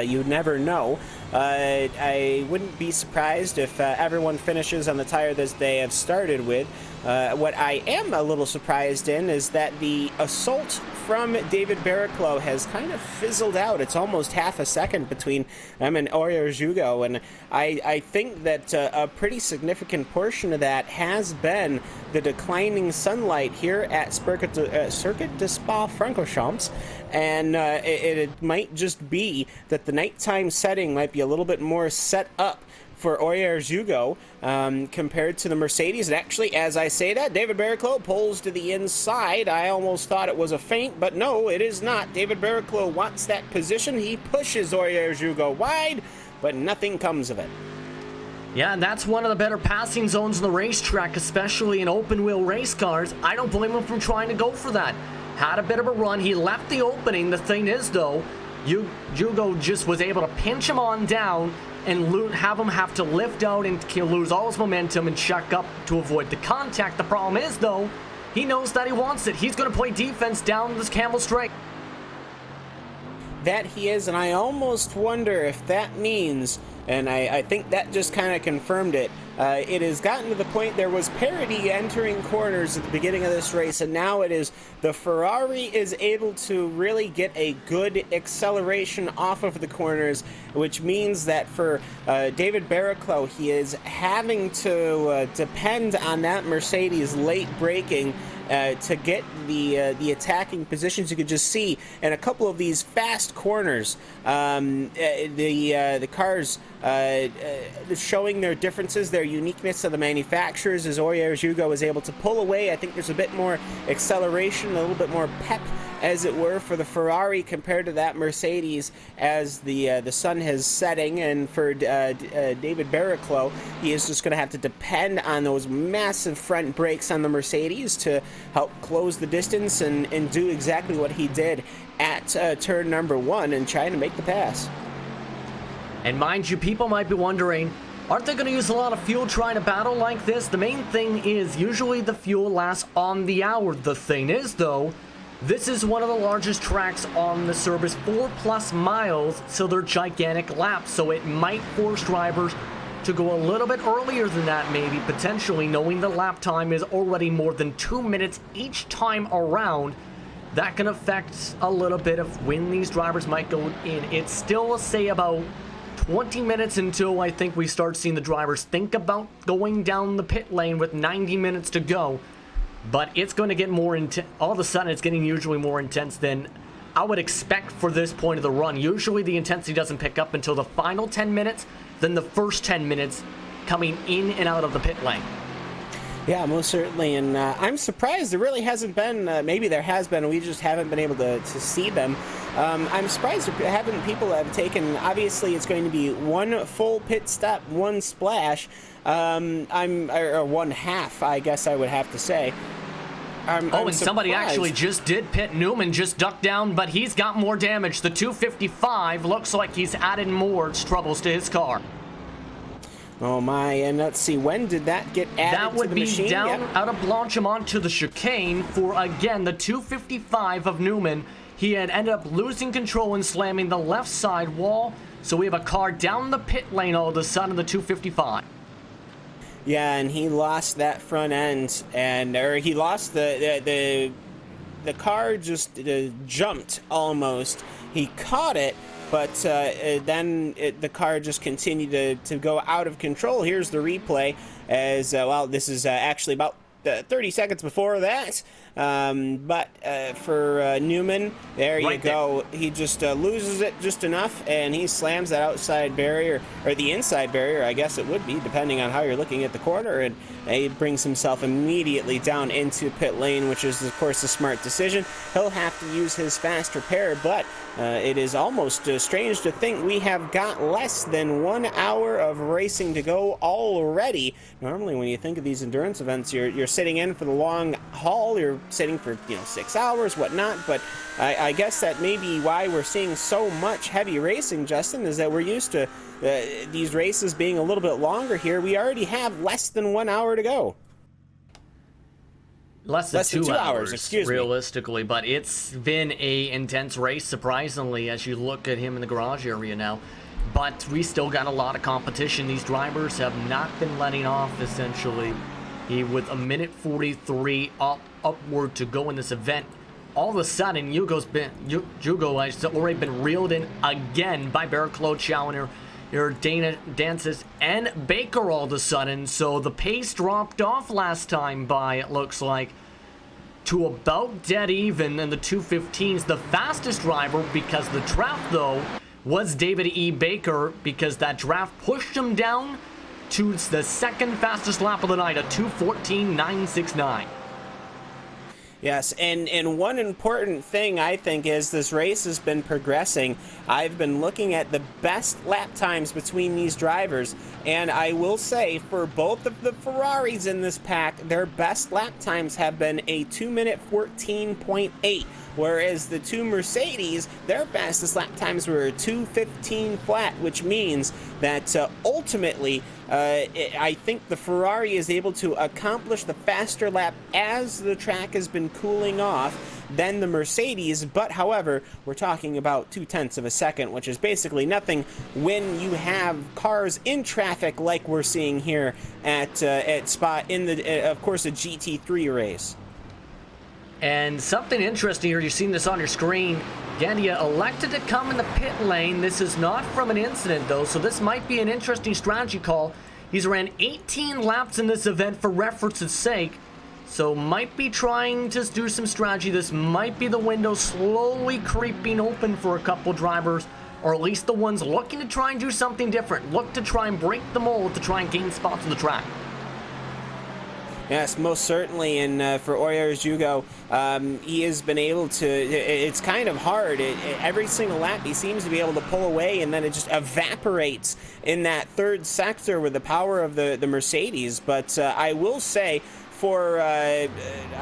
you never know. I wouldn't be surprised if everyone finishes on the tire that they have started with. What I am a little surprised in is that the assault from David Barrichello has kind of fizzled out. It's almost half a second between him and Oyer-Jugo, and I think that a pretty significant portion of that has been the declining sunlight here at Circuit de Spa-Francorchamps, and it might just be that the nighttime setting might be a little bit more set up for Oyer-Jugo compared to the Mercedes. And actually, as I say that, David Barrichello pulls to the inside. I almost thought it was a feint, but no, it is not. David Barrichello wants that position. He pushes Oyer-Jugo wide, but nothing comes of it. Yeah, and that's one of the better passing zones on the racetrack, especially in open-wheel race cars. I don't blame him for trying to go for that. Had a bit of a run. He left the opening. The thing is, though, Jugo just was able to pinch him on down and have him have to lift out and lose all his momentum and check up to avoid the contact. The problem is, though, he knows that he wants it. He's going to play defense down this Camel Straight. That he is, and I almost wonder if that means, and I think that just kind of confirmed it, it has gotten to the point there was parity entering corners at the beginning of this race, and now it is the Ferrari is able to really get a good acceleration off of the corners, which means that for David Barrichello, he is having to depend on that Mercedes late braking to get the attacking positions. You could just see in a couple of these fast corners, the cars showing their differences, their uniqueness of the manufacturers, as Oyer-Jugo is able to pull away. I think there's a bit more acceleration, a little bit more pep as it were, for the Ferrari compared to that Mercedes as the sun is setting. And for David Barrichello, he is just going to have to depend on those massive front brakes on the Mercedes to help close the distance and do exactly what he did at turn number 1 and trying to make the pass. And mind you, people might be wondering, aren't they going to use a lot of fuel trying to battle like this? The main thing is usually the fuel lasts on the hour. The thing is, though, this is one of the largest tracks on the service, 4+ miles, so they're gigantic laps. So it might force drivers to go a little bit earlier than that, maybe, potentially, knowing the lap time is already more than 2 minutes each time around. That can affect a little bit of when these drivers might go in. It's still, say, about 20 minutes until I think we start seeing the drivers think about going down the pit lane with 90 minutes to go. But it's going to get more intense. All of a sudden, it's getting usually more intense than I would expect for this point of the run. Usually, the intensity doesn't pick up until the final 10 minutes, then the first 10 minutes coming in and out of the pit lane. Yeah, most certainly, and I'm surprised there really hasn't been, maybe there has been, we just haven't been able to see them. I'm surprised people have taken, obviously it's going to be one full pit stop, one splash, or one half, I guess I would have to say. And somebody actually just did pit. Newman just ducked down, but he's got more damage. The 255 looks like he's added more troubles to his car. Oh my, and let's see, when did that get added to the machine? That would be down out of Blanchimont to the chicane for, again, the 255 of Newman. He had ended up losing control and slamming the left side wall. So we have a car down the pit lane all of a sudden, the 255. Yeah, and he lost that front end, or he lost the car just jumped almost. He caught it, but then the car just continued to go out of control. Here's the replay as, well, this is actually about 30 seconds before that. But for Newman, there you go. He just loses it just enough, and he slams that outside barrier, or the inside barrier, I guess it would be, depending on how you're looking at the corner, and he brings himself immediately down into pit lane, which is, of course, a smart decision. He'll have to use his fast repair, but it is almost strange to think we have got less than 1 hour of racing to go already. Normally, when you think of these endurance events, you're sitting in for the long haul, you're sitting for 6 hours, whatnot, but I guess that may be why we're seeing so much heavy racing, Justin, is that we're used to these races being a little bit longer here. We already have less than 1 hour to go. Less than two hours, excuse me. Realistically, but it's been a intense race, surprisingly, as you look at him in the garage area now. But we still got a lot of competition. These drivers have not been letting off, essentially. With a minute 43 upward to go in this event, all of a sudden, Hugo has already been reeled in again by Barrichello, Challoner, Dana Dances, and Baker all of a sudden. So the pace dropped off last time by, it looks like, to about dead even in the 215s. The fastest driver, because the draft, though, was David E. Baker, because that draft pushed him down to the second fastest lap of the night, a 2:14.969. Yes, and one important thing I think is this race has been progressing. I've been looking at the best lap times between these drivers, and I will say for both of the Ferraris in this pack, their best lap times have been a 2-minute 14.8. Whereas the two Mercedes, their fastest lap times were a 2:15 flat, which means that ultimately, I think the Ferrari is able to accomplish the faster lap as the track has been cooling off than the Mercedes. But however, we're talking about 0.2 of a second, which is basically nothing when you have cars in traffic like we're seeing here at Spa in the, of course, a GT3 race. And something interesting here, you've seen this on your screen. Gandia elected to come in the pit lane. This is not from an incident, though, so this might be an interesting strategy call. He's ran 18 laps in this event for reference's sake, so might be trying to do some strategy. This might be the window slowly creeping open for a couple drivers, or at least the ones looking to try and do something different. Look to try and break the mold to try and gain spots on the track. Yes, most certainly. And for Oyars Jugo, he has been able to, it's kind of hard. Every single lap, he seems to be able to pull away, and then it just evaporates in that third sector with the power of the Mercedes. But I will say, for, I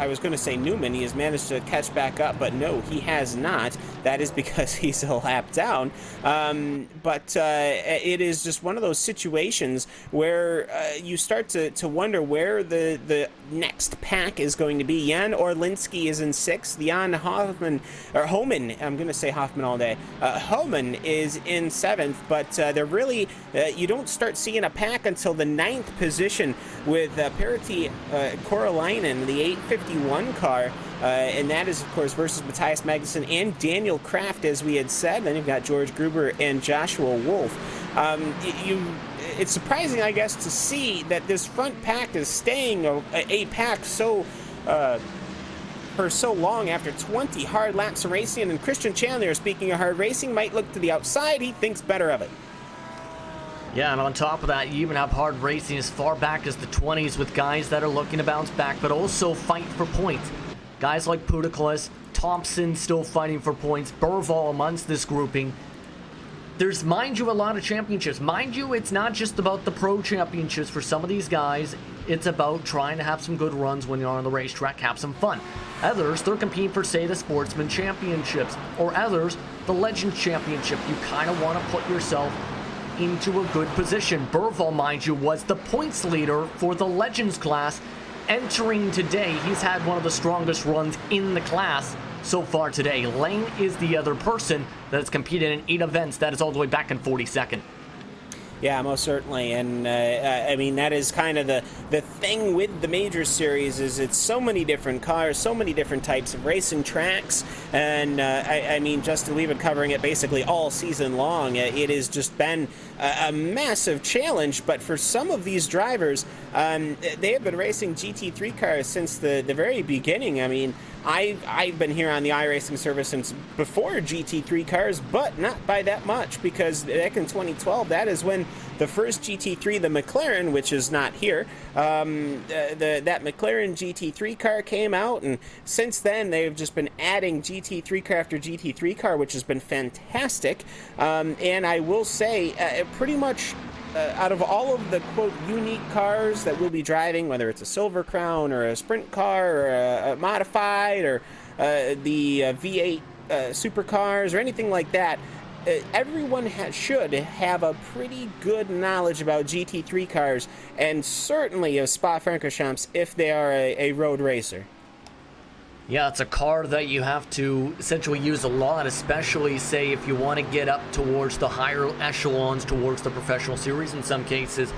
was going to say Newman, he has managed to catch back up, but no, he has not. That is because he's a lap down. But it is just one of those situations where you start to wonder where the next pack is going to be. Jan Orlinski is in 6th. Jan Hoffman, or Homan, I'm going to say Hoffman all day. Homan is in 7th, but they're really, you don't start seeing a pack until the 9th position with Pertti Koralainen, the 851 car. And that is, of course, versus Matthias Magnussen and Daniel Kraft, as we had said. Then you've got George Gruber and Joshua Wolf. It's surprising, I guess, to see that this front pack is staying a pack so for so long after 20 hard laps of racing. And Christian Chandler, speaking of hard racing, might look to the outside. He thinks better of it. Yeah, and on top of that, you even have hard racing as far back as the 20s with guys that are looking to bounce back, but also fight for points. Guys like Pudiklis, Thompson still fighting for points, Burval amongst this grouping. There's, mind you, a lot of championships. Mind you, it's not just about the pro championships for some of these guys. It's about trying to have some good runs when you're on the racetrack, have some fun. Others, they're competing for, say, the Sportsman Championships, or others, the Legends Championship. You kind of want to put yourself into a good position. Burval, mind you, was the points leader for the Legends class. Entering today, he's had one of the strongest runs in the class so far today. Lane is the other person that has competed in 8 events. That is all the way back in 42nd. Yeah, most certainly. And I mean, that is kind of the thing with the Major Series, is it's so many different cars, so many different types of racing tracks. And I mean, Justin, we've been covering it basically all season long. It has just been a massive challenge. But for some of these drivers, they have been racing GT3 cars since the very beginning. I mean, I've been here on the iRacing service since before GT3 cars, but not by that much, because back in 2012, that is when the first GT3, the McLaren, which is not here, that McLaren GT3 car came out, and since then they've just been adding GT3 car after GT3 car, which has been fantastic. And I will say, pretty much out of all of the, quote, unique cars that we'll be driving, whether it's a Silver Crown or a sprint car or a modified or the V8 supercars or anything like that, everyone should have a pretty good knowledge about GT3 cars, and certainly of Spa-Francorchamps if they are a road racer. Yeah, it's a car that you have to essentially use a lot, especially, say, if you want to get up towards the higher echelons, towards the professional series in some cases.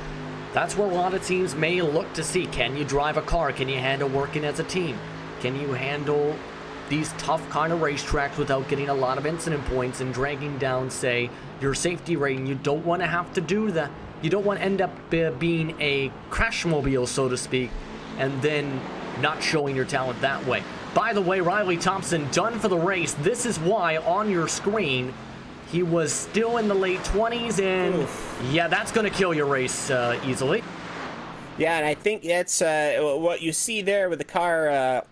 That's where a lot of teams may look to see, can you drive a car? Can you handle working as a team? Can you handle these tough kind of racetracks without getting a lot of incident points and dragging down, say, your safety rating? You don't want to have to do that. You don't want to end up being a crashmobile, so to speak, and then not showing your talent that way. By the way, Riley Thompson done for the race. This is why on your screen he was still in the late 20s, and yeah, that's going to kill your race easily. Yeah, and I think that's what you see there with the car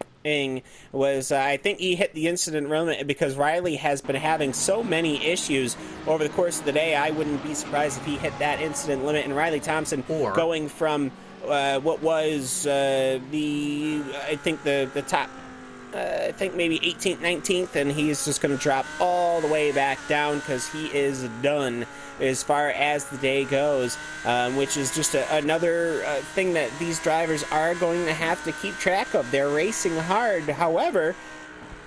was I think he hit the incident limit because Riley has been having so many issues over the course of the day. I wouldn't be surprised if he hit that incident limit, and Riley Thompson going from what was I think the top, I think maybe 18th, 19th, and he's just going to drop all the way back down because he is done as far as the day goes, which is just another thing that these drivers are going to have to keep track of. They're racing hard. However,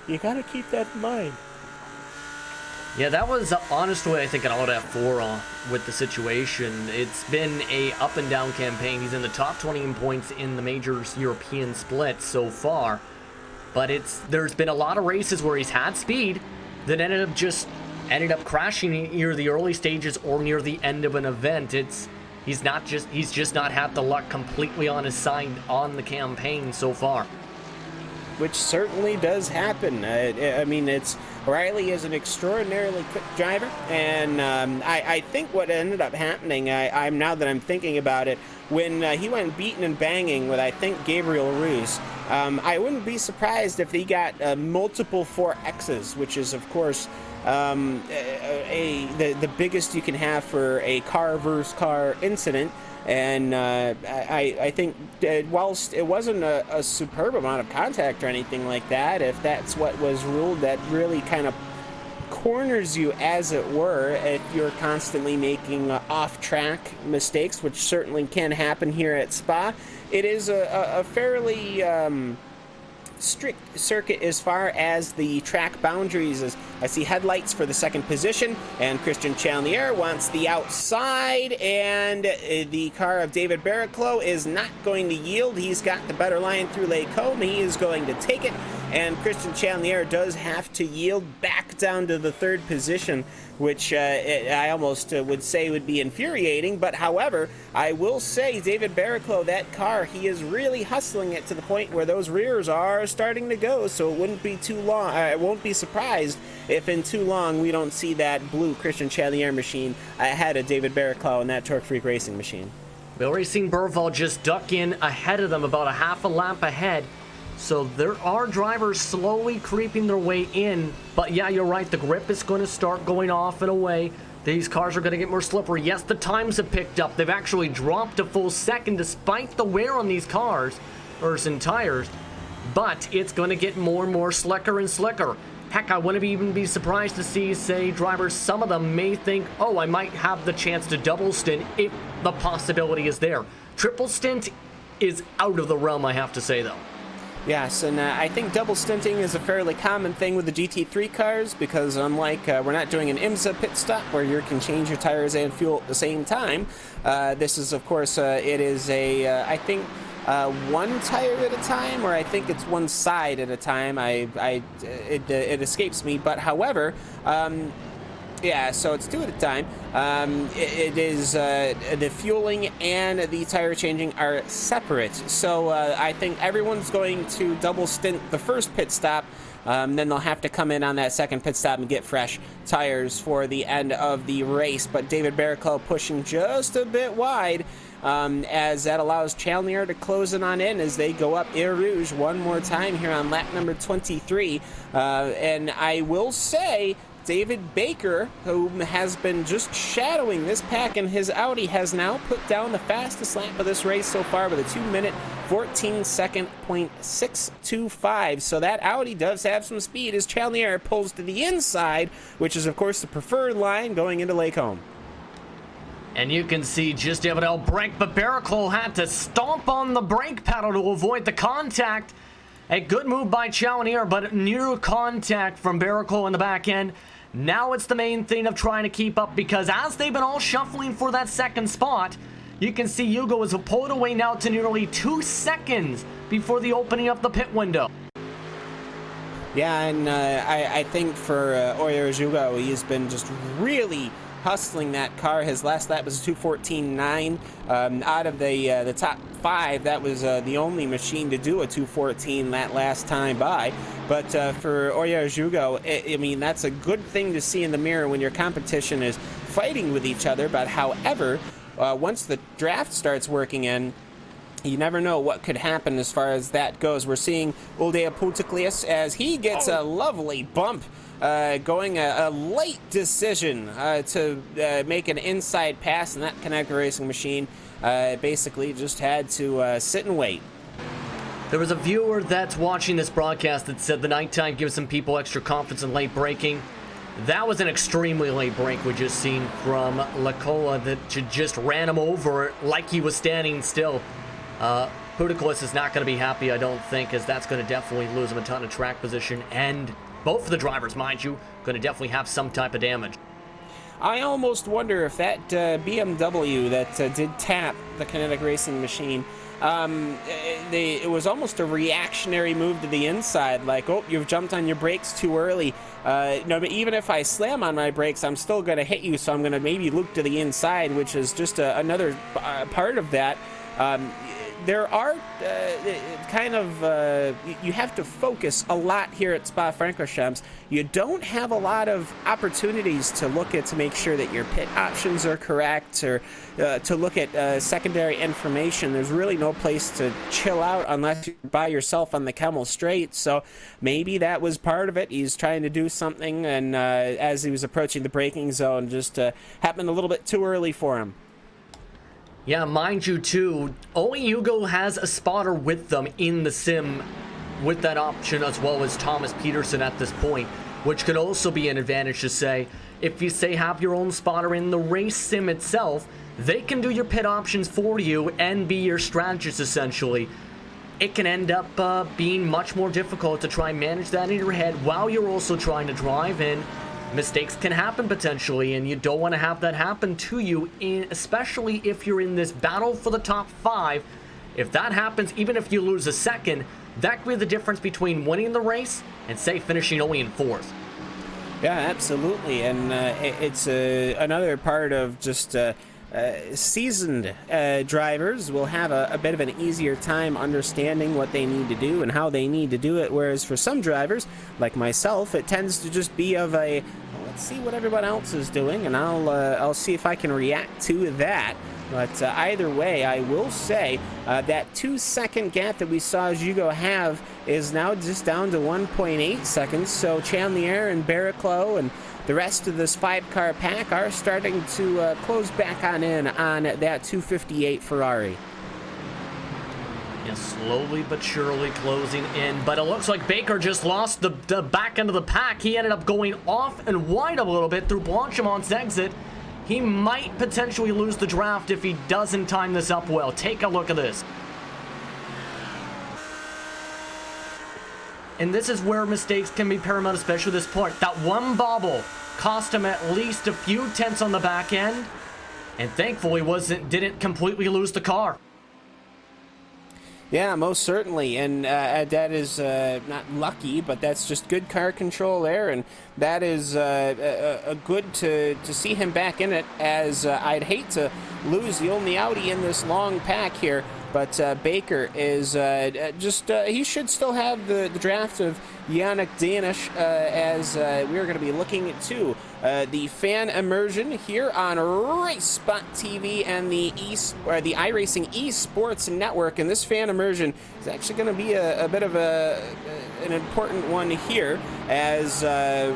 you got to keep that in mind. Yeah, that was honestly, I think, an out F4 with the situation. It's been a up and down campaign. He's in the top 20 in points in the Majors European split so far. But there's been a lot of races where he's had speed that ended up crashing near the early stages or near the end of an event. He's just not had the luck completely on his side on the campaign so far. Which certainly does happen. I mean, it's Riley is an extraordinarily quick driver, and I think what ended up happening, I'm now that I'm thinking about it, when he went beating and banging with, I think, Gabriel Roos, I wouldn't be surprised if he got multiple 4Xs, which is, of course, the biggest you can have for a car versus car incident. And I think whilst it wasn't a superb amount of contact or anything like that, if that's what was ruled, that really kind of corners you, as it were, if you're constantly making off-track mistakes, which certainly can happen here at Spa. It is a fairly strict circuit as far as the track boundaries. As I see headlights for the second position, and Christian Chalnier wants the outside, and the car of David Barriclough is not going to yield. He's got the better line through Les Cônes. He is going to take it, and Christian Chalnier does have to yield back down to the third position, which I almost would say would be infuriating. But however, I will say David Barriclough, that car, he is really hustling it to the point where those rears are starting to go, so it wouldn't be too long. I won't be surprised if in too long we don't see that blue Christian Chalnier machine ahead of David Barriclough in that Torque Freak Racing machine. We've already seen Burval just duck in ahead of them, about a half a lap ahead. So there are drivers slowly creeping their way in. But yeah, you're right, the grip is going to start going off and away. These cars are going to get more slippery. Yes, the times have picked up. They've actually dropped a full second despite the wear on these cars, or some tires. But it's going to get more and more slicker and slicker. Heck, I wouldn't even be surprised to see, say, drivers, some of them may think, oh, I might have the chance to double stint if the possibility is there. Triple stint is out of the realm, I have to say, though. Yes, and I think double stinting is a fairly common thing with the GT3 cars, because unlike we're not doing an IMSA pit stop where you can change your tires and fuel at the same time, this is, of course, it is I think one tire at a time, or I think it's one side at a time. It escapes me, but however, yeah, so it's two at a time. It is the fueling and the tire changing are separate. So I think everyone's going to double stint the first pit stop. Then they'll have to come in on that second pit stop and get fresh tires for the end of the race. But David Barriclough pushing just a bit wide, as that allows Chalnier to close it on in as they go up Air Rouge one more time here on lap number 23. And I will say, David Baker, who has been just shadowing this pack in his Audi, has now put down the fastest lap of this race so far with a 2-minute 14-second .625. So that Audi does have some speed as Chalnier pulls to the inside, which is, of course, the preferred line going into Les Cônes. And you can see just able to brake, but Barriclough had to stomp on the brake pedal to avoid the contact. A good move by Chalnier, but near contact from Barriclough in the back end. Now it's the main thing of trying to keep up, because as they've been all shuffling for that second spot, you can see Hugo is pulled away now to nearly 2 seconds before the opening of the pit window. Yeah, and I think for Oyer Hugo, he's been just really hustling that car. His last lap was 2:14.9. Out of the top 5, that was the only machine to do a 2:14 that last time by. But for Oyer Hugo, I mean, that's a good thing to see in the mirror when your competition is fighting with each other. But however, once the draft starts working in, you never know what could happen as far as that goes. We're seeing Uldea Putiklias as he gets a lovely bump, going a late decision to make an inside pass, and that Connect Racing machine basically just had to sit and wait. There was a viewer that's watching this broadcast that said the nighttime gives some people extra confidence in late braking. That was an extremely late break we just seen from Lacola that just ran him over like he was standing still. Putiklis is not going to be happy, I don't think, as that's going to definitely lose him a ton of track position, and both of the drivers, mind you, going to definitely have some type of damage. I almost wonder if that BMW that did tap the Kinetic Racing machine, it was almost a reactionary move to the inside, like, oh, you've jumped on your brakes too early. No, but even if I slam on my brakes, I'm still going to hit you, so I'm going to maybe loop to the inside, which is just another part of that. there are you have to focus a lot here at Spa-Francorchamps. You don't have a lot of opportunities to look at to make sure that your pit options are correct, or to look at secondary information. There's really no place to chill out unless you're by yourself on the Kemmel Straight. So maybe that was part of it. He's trying to do something, and as he was approaching the braking zone, just happened a little bit too early for him. Yeah, mind you too, only Hugo has a spotter with them in the sim with that option, as well as Thomas Peterson at this point, which could also be an advantage to say. If you say have your own spotter in the race sim itself, they can do your pit options for you and be your strategist essentially. It can end up being much more difficult to try and manage that in your head while you're also trying to drive, and mistakes can happen potentially, and you don't want to have that happen to you, especially if you're in this battle for the top 5. If that happens, even if you lose a second, that could be the difference between winning the race and, say, finishing only in 4th. Yeah, absolutely, and it's another part of just seasoned drivers will have a bit of an easier time understanding what they need to do and how they need to do it, whereas for some drivers, like myself, it tends to just be of a, let's see what everyone else is doing, and I'll see if I can react to that. But either way, I will say that 2-second gap that we saw Hugo have is now just down to 1.8 seconds. So Chandelier and Barriclow and the rest of this 5-car pack are starting to close back on in on that 258 Ferrari. Yeah, slowly but surely closing in, but it looks like Baker just lost the back end of the pack. He ended up going off and wide a little bit through Blanchemont's exit. He might potentially lose the draft if he doesn't time this up well. Take a look at this. And this is where mistakes can be paramount, especially this point. That one bobble cost him at least a few tenths on the back end, and thankfully didn't completely lose the car. Yeah, most certainly, and that is not lucky, but that's just good car control there, and that is a good to see him back in it, as I'd hate to lose the only Audi in this long pack here, but Baker is he should still have the draft of Yannick Danish, as we're going to be looking to the fan immersion here on Race Spot TV and the iRacing Esports Network. And this fan immersion is actually going to be a bit of an important one here, as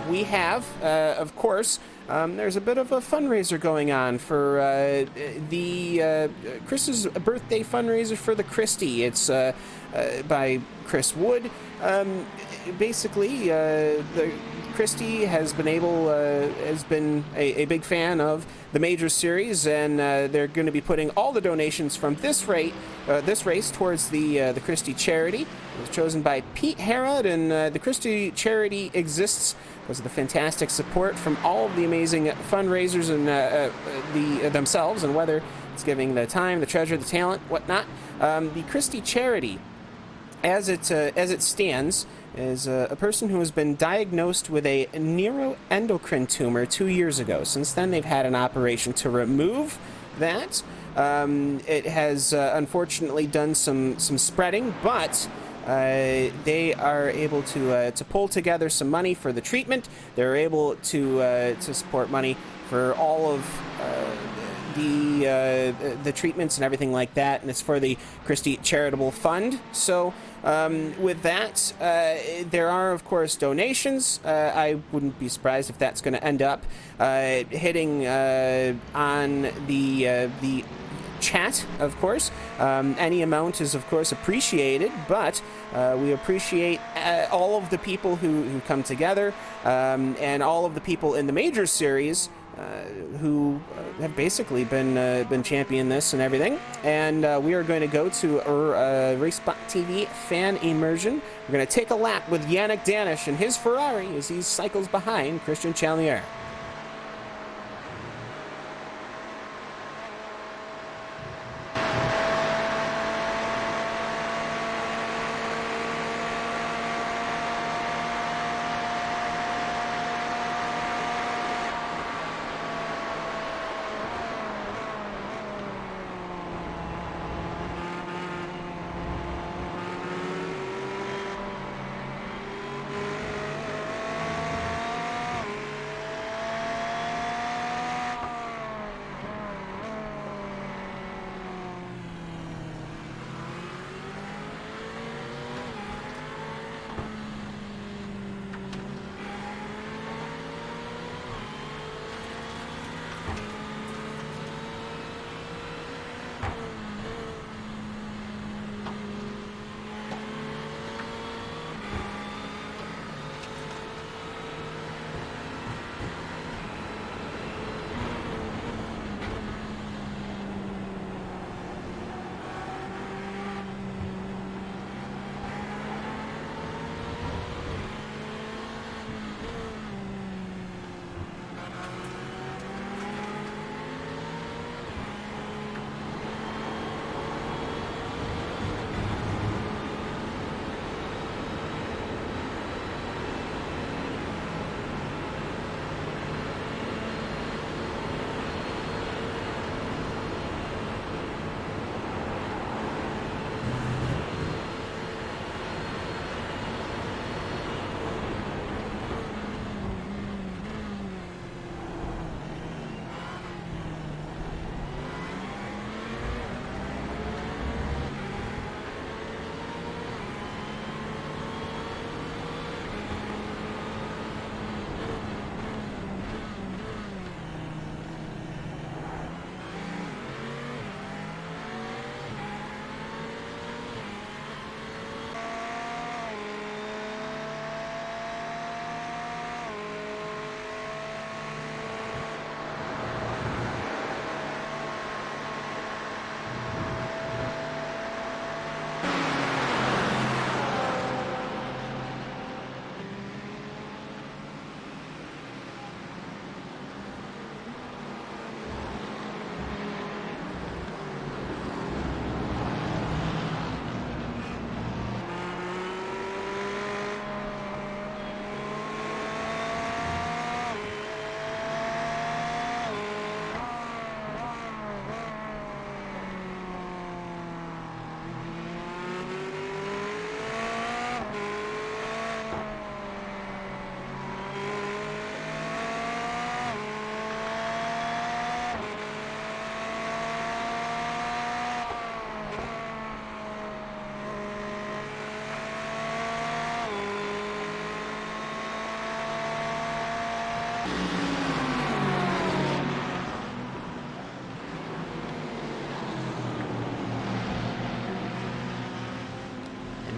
we have, of course, there's a bit of a fundraiser going on for Chris's birthday fundraiser for the Christie. It's by Chris Wood. Basically, the Christie has been a big fan of the Major Series, and they're going to be putting all the donations from this race towards the Christie charity. It was chosen by Pete Harrod, and the Christie charity exists because of the fantastic support from all of the amazing fundraisers and themselves, and whether it's giving the time, the treasure, the talent, whatnot. The Christie charity, as it stands, is a person who has been diagnosed with a neuroendocrine tumor 2 years ago. Since then, they've had an operation to remove that. It has unfortunately done some spreading, but they are able to pull together some money for the treatment. They're able to support money for all of the treatments and everything like that, and it's for the Christie Charitable Fund. So with that, there are, of course, donations. I wouldn't be surprised if that's going to end up hitting on the chat, of course. Any amount is, of course, appreciated, but we appreciate all of the people who come together, and all of the people in the Major Series who have basically been championing this and everything. And we are going to go to our Race Spot TV fan immersion. We're going to take a lap with Yannick Danish and his Ferrari as he cycles behind Christian Chandelier.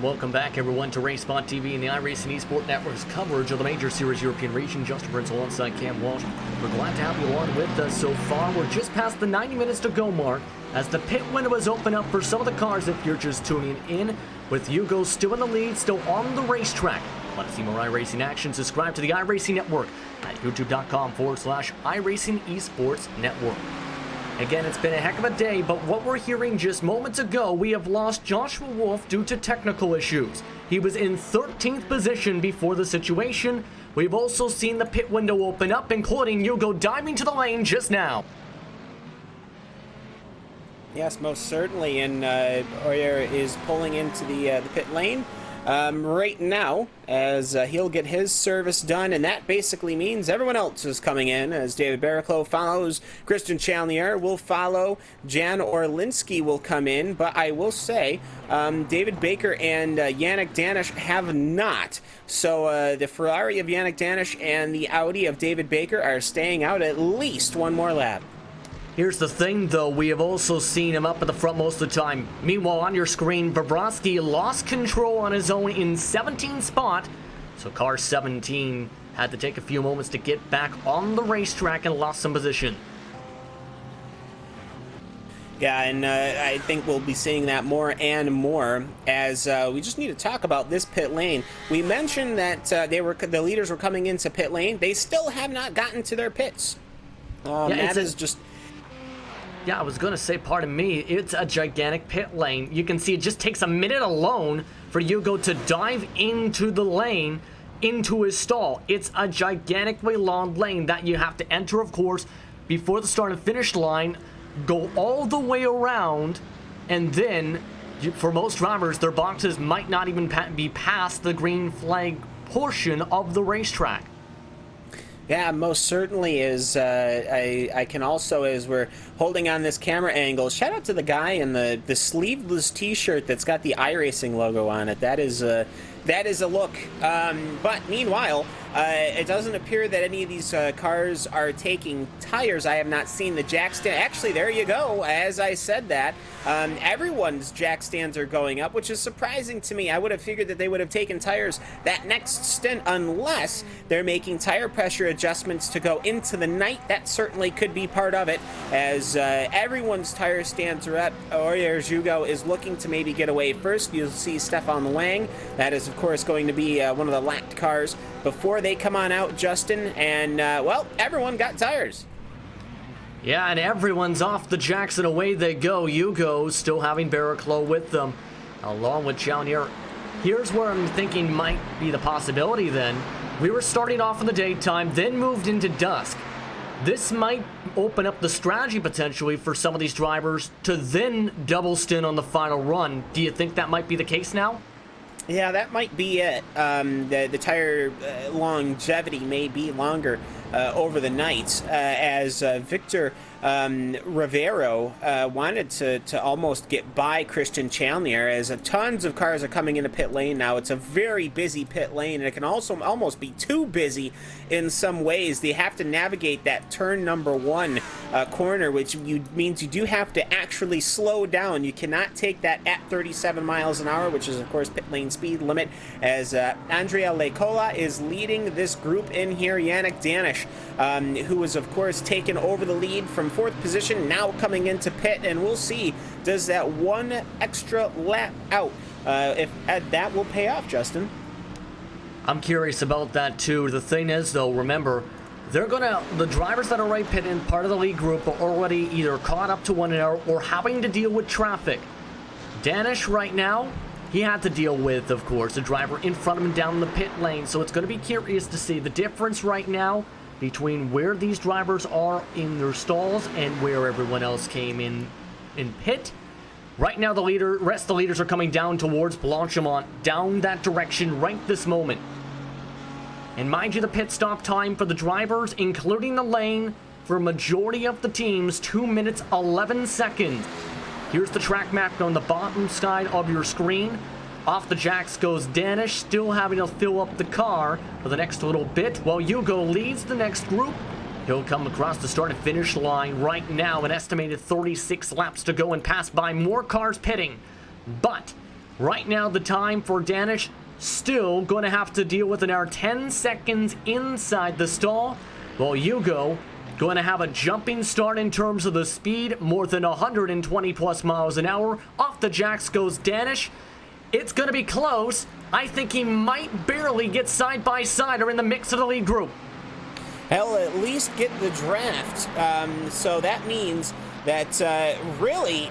Welcome back, everyone, to RaceSpot TV and the iRacing Esport Network's coverage of the Major Series European Racing. Justin Prince alongside Cam Walsh. We're glad to have you along with us so far. We're just past the 90 minutes to go mark as the pit window is open up for some of the cars if you're just tuning in. With Hugo still in the lead, still on the racetrack. Want to see more iRacing action? Subscribe to the iRacing Network at youtube.com/iRacing Esports Network. Again, it's been a heck of a day, but what we're hearing just moments ago, we have lost Joshua Wolf due to technical issues. He was in 13th position before the situation. We've also seen the pit window open up, including Hugo diving to the lane just now. Yes, most certainly, and Oyer is pulling into the pit lane right now as he'll get his service done, and that basically means everyone else is coming in as David Barraclough follows. Christian Chalnier will follow. Jan Orlinski will come in, but I will say David Baker and Yannick Danish have not. So the Ferrari of Yannick Danish and the Audi of David Baker are staying out at least one more lap. Here's the thing, though. We have also seen him up at the front most of the time. Meanwhile, on your screen, Bobrovsky lost control on his own in 17th spot. So car 17 had to take a few moments to get back on the racetrack and lost some position. Yeah, and I think we'll be seeing that more and more as we just need to talk about this pit lane. We mentioned that the leaders were coming into pit lane. They still have not gotten to their pits. That is just... Yeah, I was going to say, pardon me, it's a gigantic pit lane. You can see it just takes a minute alone for Hugo to dive into the lane, into his stall. It's a gigantically long lane that you have to enter, of course, before the start and finish line, go all the way around, and then, for most drivers, their boxes might not even be past the green flag portion of the racetrack. Yeah, most certainly is. I can also, as we're holding on this camera angle, shout out to the guy in the sleeveless T-shirt that's got the iRacing logo on it. That is a look. But meanwhile, it doesn't appear that any of these cars are taking tires. I have not seen the jack stand. Actually, there you go. As I said that, everyone's jack stands are going up, which is surprising to me. I would have figured that they would have taken tires that next stint unless they're making tire pressure adjustments to go into the night. That certainly could be part of it, as everyone's tire stands are up. Oyer Hugo is looking to maybe get away first. You'll see Stefan Wang. That is, of course, going to be one of the lapped cars before they come on out, Justin, and well, everyone got tires. Yeah, and everyone's off the jacks and away they go. Hugo still having Barraclough with them, along with Chalnier. Here's where I'm thinking might be the possibility then. We were starting off in the daytime, then moved into dusk. This might open up the strategy potentially for some of these drivers to then double stint on the final run. Do you think that might be the case now? Yeah, that might be it. The tire longevity may be longer over the night, as Victor Rivero wanted to almost get by Christian Chalnier, as tons of cars are coming into pit lane now. It's a very busy pit lane, and it can also almost be too busy in some ways. They have to navigate that turn number 1 corner, which means you do have to actually slow down. You cannot take that at 37 miles an hour, which is, of course, pit lane speed limit, as Andrea Lecola is leading this group in here. Yannick Danish, who was, of course, taken over the lead from 4th position, now coming into pit, and we'll see, does that one extra lap out, if that will pay off, Justin? I'm curious about that too. The thing is, though, remember, the drivers that are right pit in part of the lead group are already either caught up to 1 hour or having to deal with traffic. Danish right now, he had to deal with, of course, the driver in front of him down the pit lane, so it's going to be curious to see the difference right now between where these drivers are in their stalls and where everyone else came in pit. Right now, the rest of the leaders are coming down towards Blanchimont, down that direction right this moment. And mind you, the pit stop time for the drivers, including the lane, for a majority of the teams, 2 minutes, 11 seconds. Here's the track map on the bottom side of your screen. Off the jacks goes Danish, still having to fill up the car for the next little bit, while Hugo leads the next group. He'll come across the start and finish line right now, an estimated 36 laps to go and pass by more cars pitting. But Right now, the time for Danish still going to have to deal with an hour 10 seconds inside the stall, while Hugo going to have a jumping start in terms of the speed, more than 120 plus miles an hour. Off the jacks goes Danish. It's going to be close. I think he might barely get side by side or in the mix of the lead group. He'll at least get the draft. So that means that really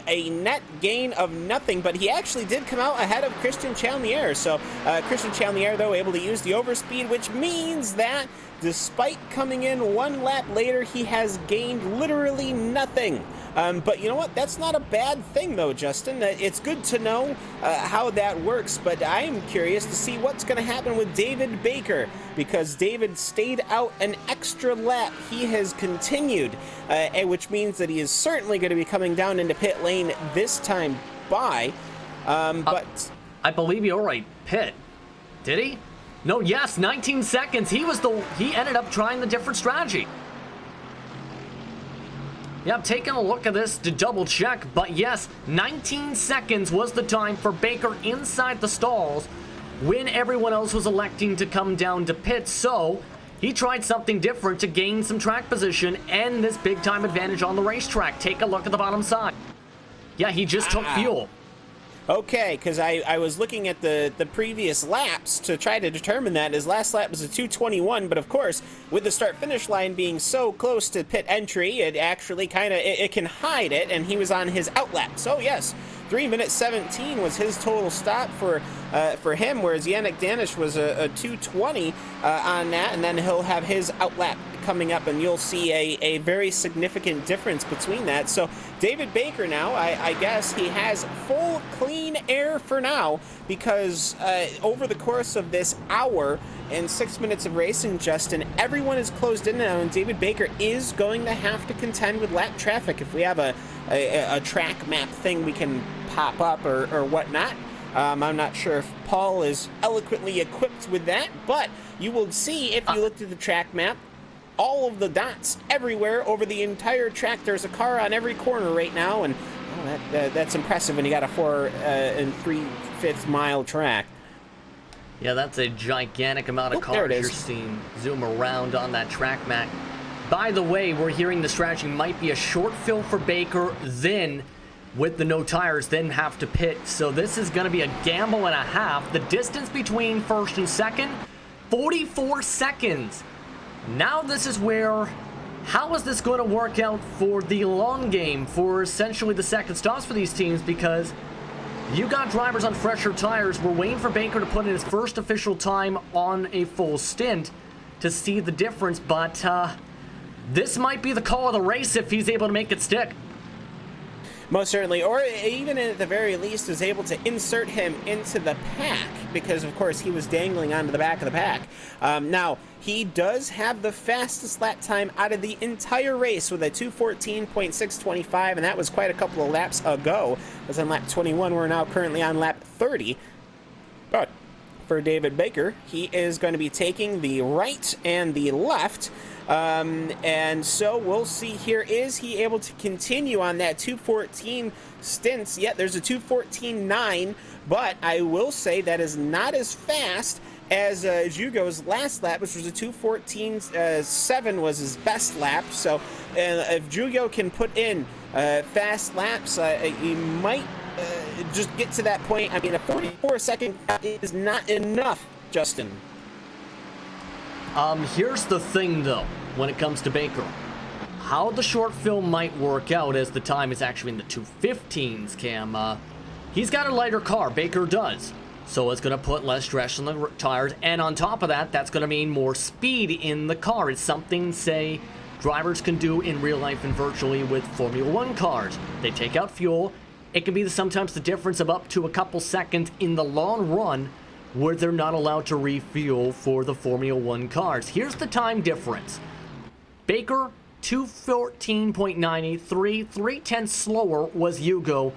a net gain of nothing, but he actually did come out ahead of Christian Chalmier. So Christian Chalmier, though, able to use the overspeed, which means that despite coming in one lap later, he has gained literally nothing. But you know what? That's not a bad thing, though, Justin. It's good to know how that works, but I am curious to see what's going to happen with David Baker, because David stayed out an extra lap. He has continued, which means that he is certainly going to be coming down into pit lane this time by. But I believe you're right. Pit. Did he? No, yes, 19 seconds. He ended up trying the different strategy. Yeah, I'm taking a look at this to double check, but yes, 19 seconds was the time for Baker inside the stalls when everyone else was electing to come down to pit. So he tried something different to gain some track position and this big time advantage on the racetrack. Take a look at the bottom side. Yeah, he just took fuel. Okay, because I was looking at the previous laps to try to determine that. His last lap was a 2:21, but of course, with the start-finish line being so close to pit entry, it actually kind of, it can hide it, and he was on his out lap. So yes, 3 minutes 17 was his total stop for him, whereas Yannick Danish was a 2:20 on that, and then he'll have his out lap coming up, and you'll see a very significant difference between that. So David Baker now, I guess he has full clean air for now, because over the course of this hour and 6 minutes of racing, Justin, everyone is closed in now, and David Baker is going to have to contend with lap traffic. If we have a track map thing we can pop up or whatnot. I'm not sure if Paul is eloquently equipped with that, but you will see if you looked at the track map, all of the dots everywhere over the entire track. There's a car on every corner right now, and that's impressive when you got a 4 and 3/5 mile track. Yeah, that's a gigantic amount of cars you're seeing zoom around on that track map. By the way, we're hearing the strategy might be a short fill for Baker, then with the no tires, then have to pit. So this is going to be a gamble and a half. The distance between first and second, 44 seconds. Now this is where, how is this going to work out for the long game, for essentially the second stops for these teams? Because you got drivers on fresher tires. We're waiting for Baker to put in his first official time on a full stint to see the difference. But this might be the call of the race if he's able to make it stick. Most certainly, or even at the very least is able to insert him into the pack, because of course he was dangling onto the back of the pack. Now, he does have the fastest lap time out of the entire race with a 2:14.625, and that was quite a couple of laps ago. It was on lap 21. We're now currently on lap 30. But for David Baker, he is going to be taking the right and the left. And so we'll see here, is he able to continue on that 2:14 stints? Yeah, there's a 2:14.9, but I will say that is not as fast as Jugo's last lap, which was a 2:14.7 was his best lap. So if Jugo can put in fast laps, he might just get to that point. I mean, a 44-second is not enough, Justin. Here's the thing, though, when it comes to Baker. How the short film might work out, as the time is actually in the 2:15s, Cam. He's got a lighter car, Baker does. So it's going to put less stress on the tires. And on top of that, that's going to mean more speed in the car. It's something, say, drivers can do in real life and virtually with Formula 1 cars. They take out fuel. It can be sometimes the difference of up to a couple seconds in the long run where they're not allowed to refuel for the Formula 1 cars. Here's the time difference. Baker, 2:14.93, 3/10 slower was Hugo.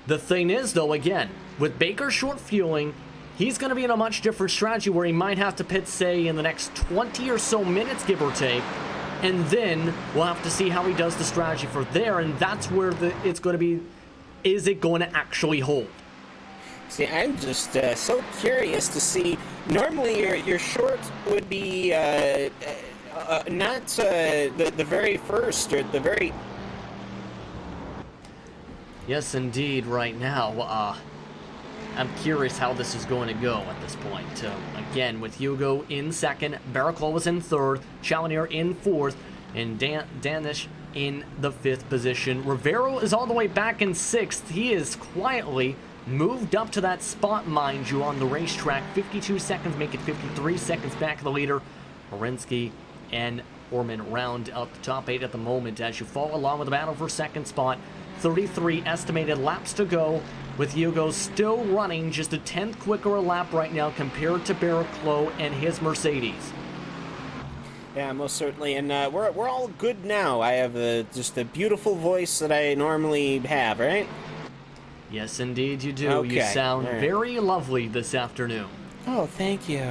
The thing is, though, again, with Baker short fueling, he's going to be in a much different strategy where he might have to pit, say, in the next 20 or so minutes, give or take, and then we'll have to see how he does the strategy for there, and that's where it's going to be, is it going to actually hold? See, I'm just so curious to see. Normally, your short would be not the very first or the very. Yes, indeed. Right now, I'm curious how this is going to go at this point. Again, with Hugo in second, Barraclough was in third, Challenger in fourth, and Danish in the fifth position. Rivero is all the way back in sixth. He is quietly moved up to that spot, mind you, on the racetrack. 52 seconds, make it 53 seconds back of the leader. Orensky and Orman round out the top 8 at the moment as you follow along with the battle for second spot. 33 estimated laps to go, with Hugo still running just a 10th quicker a lap right now compared to Barraclough and his Mercedes. Yeah, most certainly, and we're all good now. I have just a beautiful voice that I normally have, right? Yes, indeed you do. Okay. You sound Right. Very lovely this afternoon. Oh, thank you.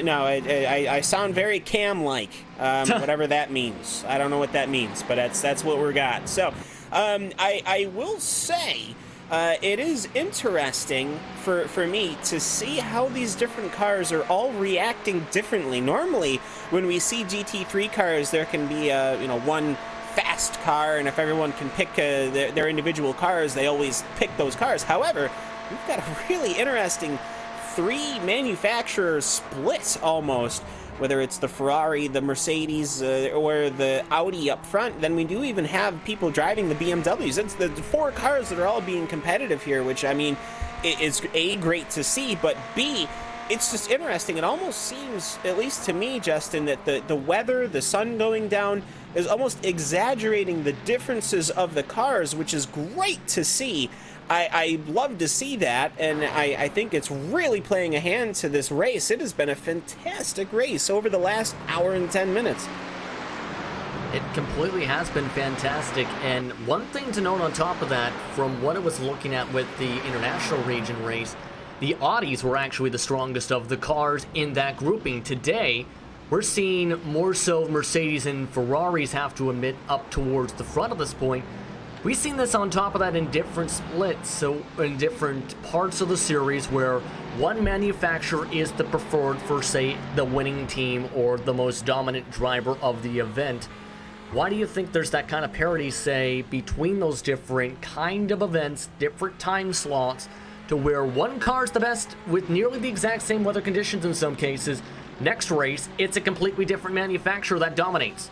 No, I sound very Cam-like, whatever that means. I don't know what that means, but that's what we got. So, I will say, it is interesting for me to see how these different cars are all reacting differently. Normally, when we see GT3 cars, there can be one fast car, and if everyone can pick their individual cars, they always pick those cars. However, we've got a really interesting 3 manufacturer split almost, whether it's the Ferrari, the Mercedes, or the Audi up front. Then we do even have people driving the BMWs. It's the 4 cars that are all being competitive here, which, I mean, is A, great to see, but B, it's just interesting. It almost seems, at least to me, Justin, that the weather, the sun going down, is almost exaggerating the differences of the cars, which is great to see. I love to see that, and I think it's really playing a hand to this race. It has been a fantastic race over the last hour and 10 minutes. It completely has been fantastic, and one thing to note on top of that, from what I was looking at with the International Region race, the Audis were actually the strongest of the cars in that grouping. Today, we're seeing more so Mercedes and Ferraris have to admit up towards the front of this point. We've seen this on top of that in different splits, so in different parts of the series where one manufacturer is the preferred for, say, the winning team or the most dominant driver of the event. Why do you think there's that kind of parity, say, between those different kind of events, different time slots, to where one car's the best with nearly the exact same weather conditions in some cases, next race, it's a completely different manufacturer that dominates?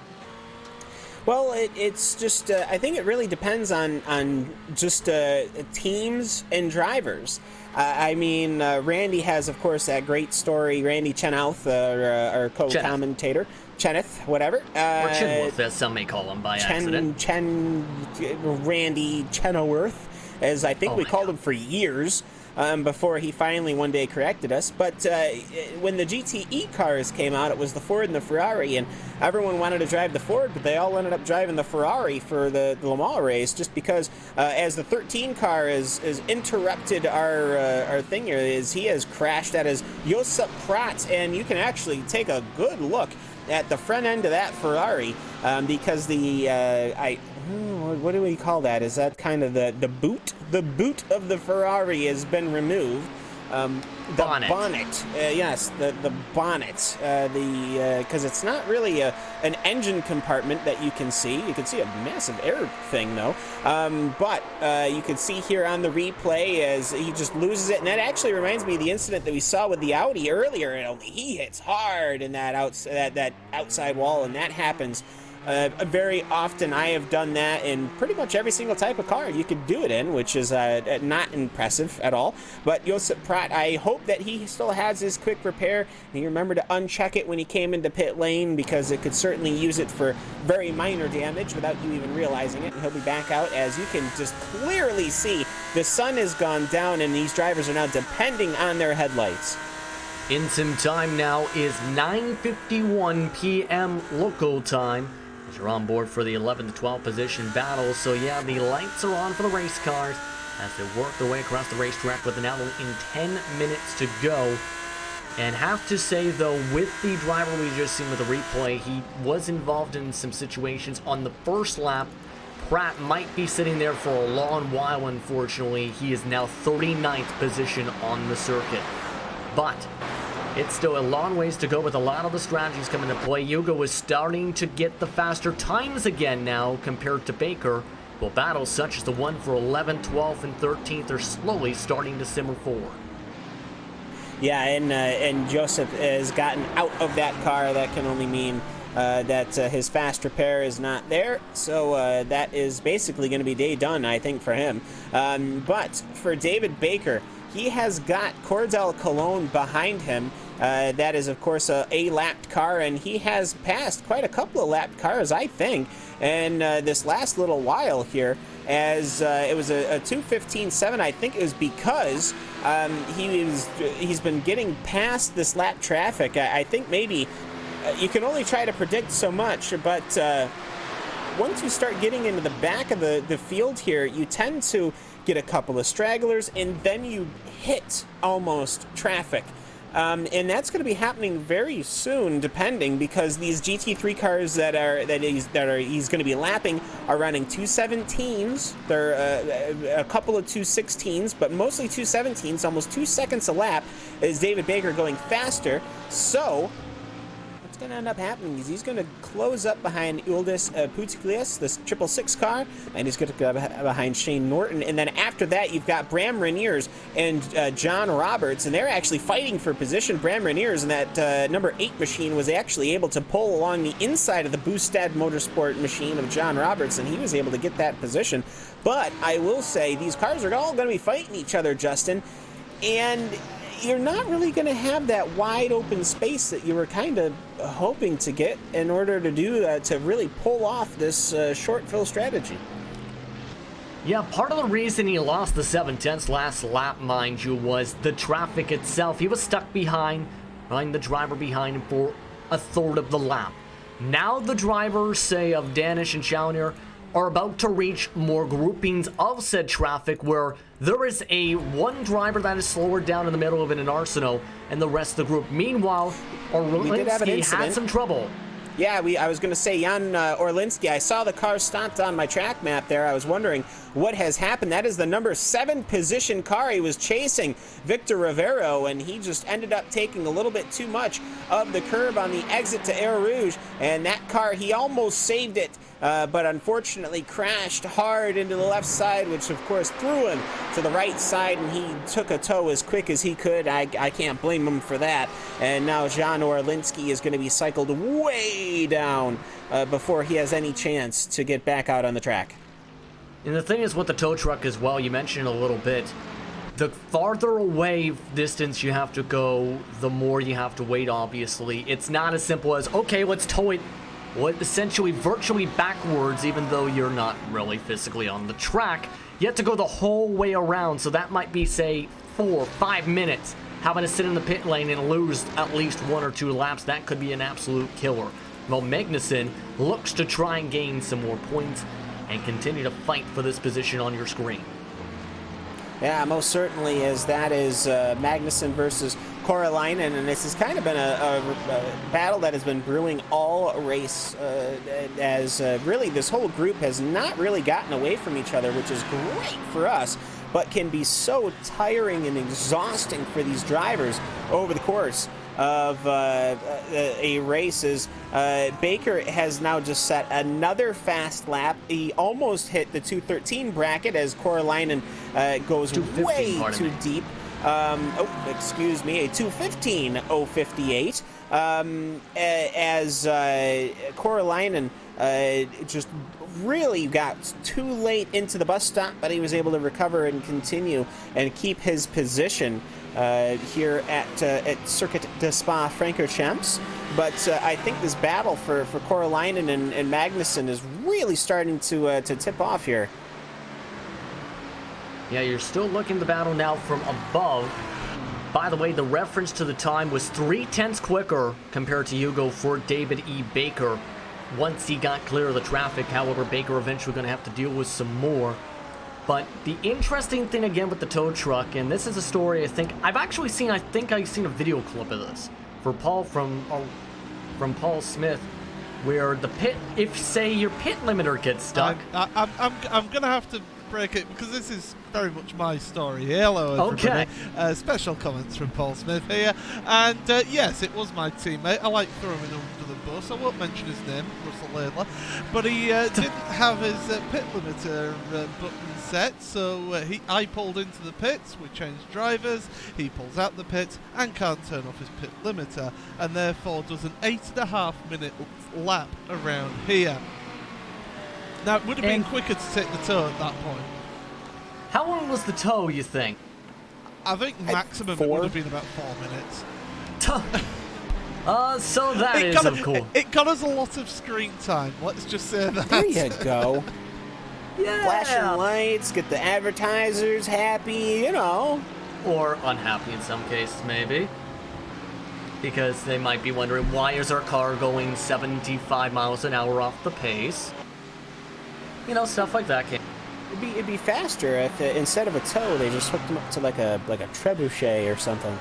Well, it's just, I think it really depends on just teams and drivers. I mean, Randy has, of course, that great story, Randy Chenoweth, our co-commentator. Cheneth, whatever. Or Chenworth, as some may call him by accident. Randy Chenoweth, as I think we called him for years. Before he finally one day corrected us. But when the GTE cars came out, it was the Ford and the Ferrari, and everyone wanted to drive the Ford, but they all ended up driving the Ferrari for the Le Mans race, just because as the 13 car is interrupted our thing here, is he has crashed at his Josep Prat, and you can actually take a good look at the front end of that Ferrari, because the what do we call that? Is that kind of the boot? The boot of the Ferrari has been removed. The bonnet. Yes, the bonnet. Because it's not really an engine compartment that you can see. You can see a massive air thing, though. But you can see here on the replay as he just loses it. And that actually reminds me of the incident that we saw with the Audi earlier. And only he hits hard in that outside wall, and that happens very often. I have done that in pretty much every single type of car you could do it in, which is not impressive at all. But Josep Prat, I hope that he still has his quick repair, and he remembered to uncheck it when he came into pit lane, because it could certainly use it for very minor damage without you even realizing it. And he'll be back out. As you can just clearly see, the sun has gone down, and these drivers are now depending on their headlights. In-sim time now is 9:51 p.m. local time. You're on board for the 11 to 12 position battle, so yeah, the lights are on for the race cars as they work their way across the racetrack with an hour in 10 minutes to go. And have to say, though, with the driver we just seen with the replay, he was involved in some situations on the first lap, Pratt might be sitting there for a long while, unfortunately. He is now 39th position on the circuit. But it's still a long ways to go with a lot of the strategies coming into play. Hugo is starting to get the faster times again now compared to Baker. Well, battles such as the one for 11th, 12th, and 13th are slowly starting to simmer forward. Yeah, and Joseph has gotten out of that car. That can only mean that his fast repair is not there. So that is basically going to be day done, I think, for him. But for David Baker, he has got Cordell Cologne behind him. That is, of course, a lapped car, and he has passed quite a couple of lapped cars, I think, in this last little while here, as it was a 2:15.7. I think it was because he's been getting past this lap traffic. I think maybe you can only try to predict so much, but once you start getting into the back of the field here, you tend to get a couple of stragglers, and then you hit almost traffic. And that's going to be happening very soon, depending, because these GT3 cars that he's going to be lapping are running 217s. They're a couple of 216s, but mostly 217s, almost 2 seconds a lap. Is David Baker going faster? So what's going to end up happening is he's going to close up behind Uldis Putiklias, this 666 car, and he's going to go behind Shane Norton. And then after that, you've got Bram Reniers and John Roberts, and they're actually fighting for position. Bram Reniers and that number 8 machine was actually able to pull along the inside of the Boostad Motorsport machine of John Roberts, and he was able to get that position. But I will say, these cars are all going to be fighting each other, Justin, and you're not really going to have that wide open space that you were kind of hoping to get in order to do to really pull off this short fill strategy. Yeah, part of the reason he lost the 7/10 last lap, mind you, was the traffic itself. He was stuck behind the driver behind him for a third of the lap. Now the drivers, say, of Danish and Challenger, are about to reach more groupings of said traffic where there is a one driver that is slower down in the middle of an Arsenal and the rest of the group. Meanwhile, Orlinski had some trouble. Yeah, I was going to say, Jan Orlinski, I saw the car stopped on my track map there. I was wondering what has happened. That is the number 7 position car. He was chasing Victor Rivero, and he just ended up taking a little bit too much of the curb on the exit to Air Rouge. And that car, he almost saved it, but unfortunately crashed hard into the left side, which of course threw him to the right side, and he took a tow as quick as he could. I can't blame him for that. And now Jan Orlinski is going to be cycled way down before he has any chance to get back out on the track. And the thing is with the tow truck as well, you mentioned a little bit, the farther away distance you have to go, the more you have to wait, obviously. It's not as simple as, okay, let's tow it, essentially virtually backwards, even though you're not really physically on the track. You have to go the whole way around, so that might be, say, 4 or 5 minutes. Having to sit in the pit lane and lose at least 1 or 2 laps, that could be an absolute killer. Well, Magnussen looks to try and gain some more points and continue to fight for this position on your screen. Yeah, most certainly, as that is Magnussen versus Koralainen, and this has kind of been a battle that has been brewing all race, as really this whole group has not really gotten away from each other, which is great for us, but can be so tiring and exhausting for these drivers over the course of a race. As Baker has now just set another fast lap. He almost hit the 213 bracket as Koralainen goes way too deep. Excuse me, a 2:15.058. As Koralainen just really got too late into the bus stop, but he was able to recover and continue and keep his position here at Circuit de Spa-Francorchamps. But I think this battle for Koralainen and Magnussen is really starting to tip off here. Yeah, you're still looking the battle now from above. By the way, the reference to the time was 3/10 quicker compared to Hugo for David E. Baker once he got clear of the traffic. However, Baker eventually going to have to deal with some more. But the interesting thing again with the tow truck, and this is a story I think I've seen a video clip of this for Paul from Paul Smith. where the pit, if say your pit limiter gets stuck. I'm gonna have to break it because this is very much my story. Hello, everybody. Okay. Special comments from Paul Smith here, and yes, it was my teammate. I like throwing him under the bus. I won't mention his name, Russell Laidler, but he didn't have his pit limiter button set, so I pulled into the pits. We changed drivers. He pulls out the pits and can't turn off his pit limiter, and therefore does an 8.5-minute lap around here. Now, it would have been quicker to take the tow at that point. How long was the tow, you think? I think maximum it would have been about 4 minutes. So that is of course. It got us a lot of screen time, let's just say that. There you go. Yeah. Flashing lights, get the advertisers happy, you know. Or unhappy in some cases, maybe. Because they might be wondering, why is our car going 75 miles an hour off the pace? You know, stuff like that. It'd be faster if instead of a tow, they just hooked them up to like a trebuchet or something.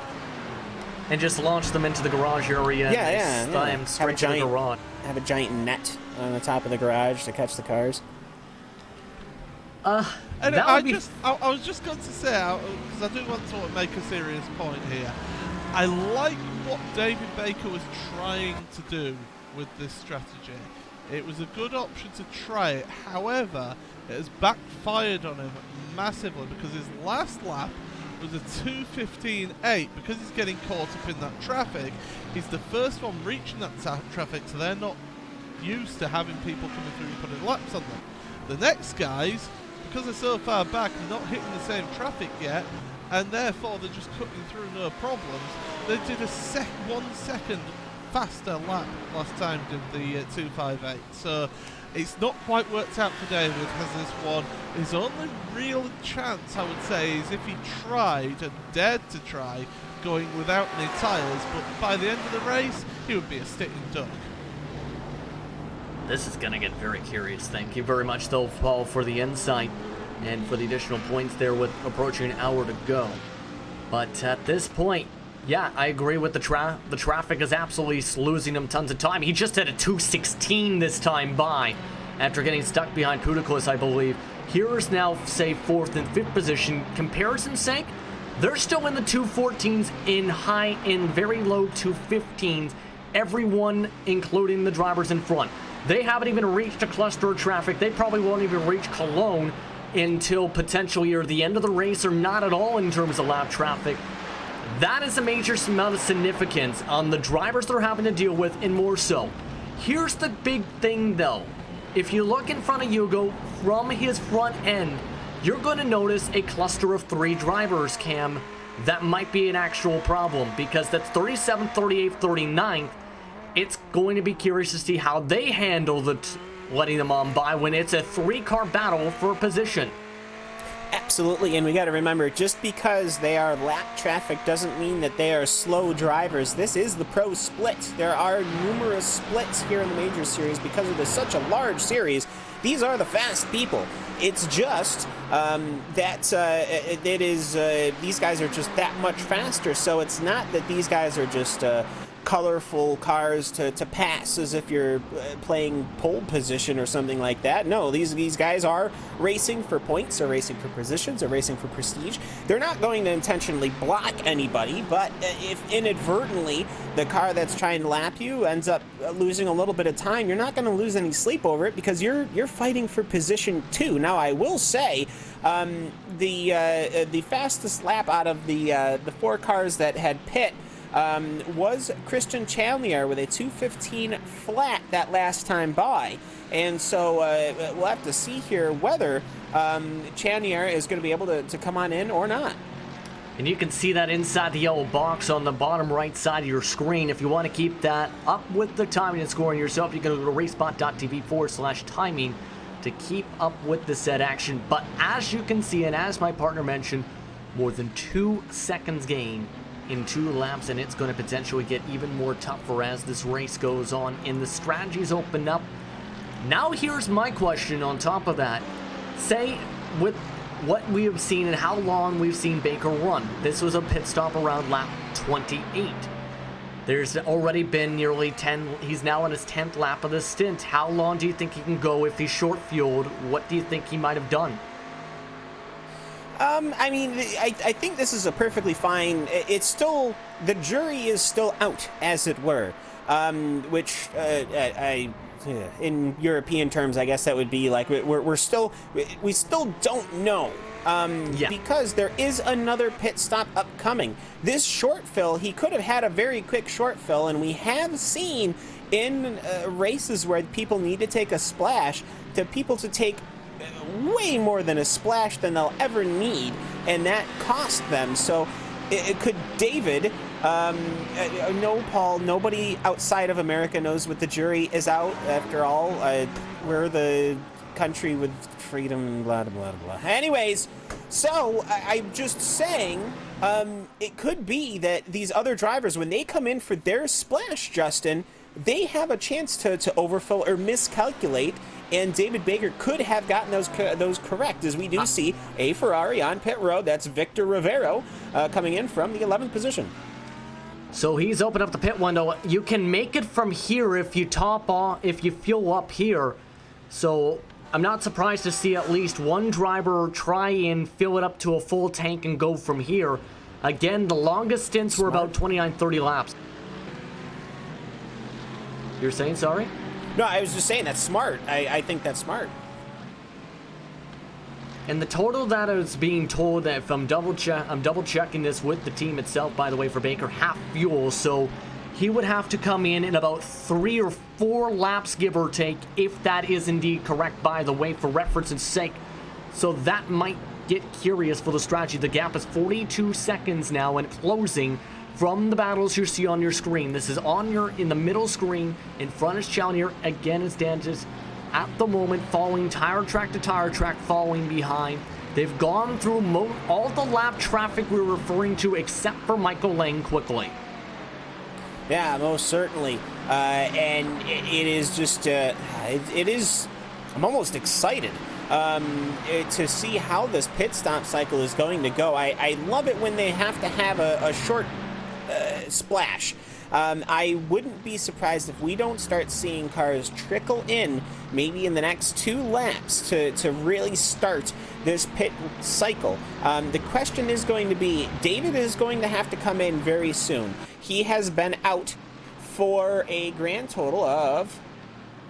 And just launch them into the garage area. Yeah. Straight to the garage. Have a giant net on the top of the garage to catch the cars. And I was just going to say, because I do want to make a serious point here. I like what David Baker was trying to do with this strategy. It was a good option to try it. However, it has backfired on him massively because his last lap was a 2:15.8. Because he's getting caught up in that traffic, he's the first one reaching that traffic, so they're not used to having people coming through and putting laps on them. The next guys, because they're so far back, they're not hitting the same traffic yet, and therefore they're just cutting through no problems. They did a 1 second faster lap last time, did the 2:58. So it's not quite worked out for David, has this one. His only real chance, I would say, is if he tried and dared to try going without any tyres, but by the end of the race he would be a sitting duck. This is going to get very curious. Thank you very much, though, Paul, for the insight and for the additional points there with approaching an hour to go. But at this point, yeah, I agree with the traffic is absolutely losing him tons of time. He just had a 2:16 this time by after getting stuck behind Pudicus, I believe. Here's now, say, 4th and 5th position. Comparison's sake, they're still in the 2:14s, in very low 2:15s. Everyone, including the drivers in front. They haven't even reached a cluster of traffic. They probably won't even reach Cologne until potentially either the end of the race or not at all in terms of lap traffic. That is a major amount of significance on the drivers they're having to deal with, and more so. Here's the big thing, though. If you look in front of Hugo from his front end, you're going to notice a cluster of 3 drivers, Cam. That might be an actual problem, because that's 37th, 38th, 39th. It's going to be curious to see how they handle letting them on by when it's a 3-car battle for a position. Absolutely, and we got to remember, just because they are lap traffic doesn't mean that they are slow drivers. This is the pro split. There are numerous splits here in the Major Series because it is such a large series. These are the fast people. It's just these guys are just that much faster, so it's not that these guys are just colorful cars to pass as if you're playing pole position or something like that. No, these guys are racing for points, they're racing for positions, they're racing for prestige. They're not going to intentionally block anybody, but if inadvertently the car that's trying to lap you ends up losing a little bit of time, you're not going to lose any sleep over it because you're fighting for position 2. Now, I will say the fastest lap out of the 4 cars that had pit was Christian Chalnier with a 2:15 flat that last time by. And so we'll have to see here whether Chalnier is going to be able to come on in or not. And you can see that inside the yellow box on the bottom right side of your screen. If you want to keep that up with the timing and scoring yourself, you can go to racebot.tv/timing to keep up with the set action. But as you can see, and as my partner mentioned, more than 2 seconds gain in 2 laps, and it's going to potentially get even more tougher as this race goes on and the strategies open up. Now here's my question on top of that. Say, with what we have seen and how long we've seen Baker run, this was a pit stop around lap 28. There's already been nearly 10, he's now on his 10th lap of this stint. How long do you think he can go if he's short fueled? What do you think he might have done? I mean, I think this is a perfectly fine, it's still, the jury is still out, as it were, which, in European terms, I guess that would be like, we still don't know. Because there is another pit stop upcoming. This short fill, he could have had a very quick short fill, and we have seen in races where people need to take a splash, to people to take way more than a splash than they'll ever need, and that cost them. So could David, no, Paul, nobody outside of America knows what the jury is out. After all, we're the country with freedom and blah, blah, blah, blah. Anyways, so I'm just saying, it could be that these other drivers, when they come in for their splash, Justin, they have a chance to overfill or miscalculate, and David Baker could have gotten those correct, as we do see a Ferrari on pit road. That's Victor Rivero coming in from the 11th position. So he's opened up the pit window. You can make it from here if you top off, if you fuel up here. So I'm not surprised to see at least one driver try and fill it up to a full tank and go from here. Again, the longest stints were about 29, 30 laps. You're saying, sorry? No, I was just saying that's smart. I think that's smart. And the total that is being told, that if I'm double checking this with the team itself, by the way, for Baker, half fuel, so he would have to come in about 3 or 4 laps, give or take, if that is indeed correct, by the way, for reference's sake. So that might get curious for the strategy. The gap is 42 seconds now and closing from the battles you see on your screen. This is in the middle screen. In front is Challenger. Again, it's Dantas at the moment, following tire track to tire track, following behind. They've gone through all the lap traffic we're referring to, except for Michael Lang quickly. Yeah, most certainly. And it is just, I'm almost excited to see how this pit stop cycle is going to go. I love it when they have to have a short splash. I wouldn't be surprised if we don't start seeing cars trickle in maybe in the next 2 laps to really start this pit cycle. The question is going to be, David is going to have to come in very soon. He has been out for a grand total of,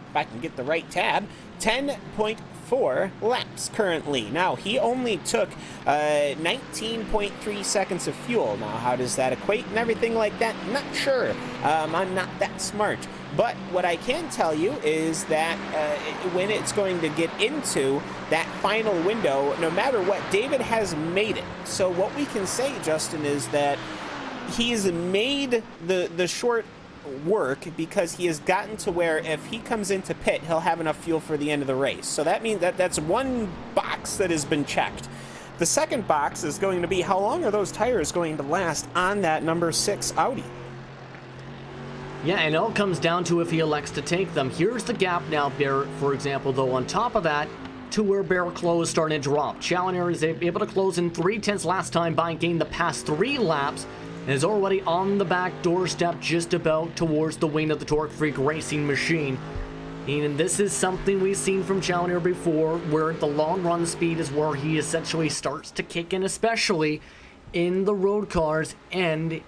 if I can get the right tab, 10.4 laps currently. Now, he only took 19.3 seconds of fuel. Now, how does that equate and everything like that? Not sure. I'm not that smart. But what I can tell you is that when it's going to get into that final window, no matter what, David has made it. So what we can say, Justin, is that he's made the short work, because he has gotten to where if he comes into pit, he'll have enough fuel for the end of the race. So that means that's one box that has been checked. The second box is going to be, how long are those tires going to last on that number 6 Audi? Yeah, and it all comes down to if he elects to take them. Here's the gap now, Bear, for example, though, on top of that, to where Bear close starting to drop. Challenger is able to close in 3/10 last time by gaining the past 3 laps, and is already on the back doorstep, just about towards the wing of the Torque Freak racing machine. And this is something we've seen from Challenger before, where the long run speed is where he essentially starts to kick in, especially in the road cars, and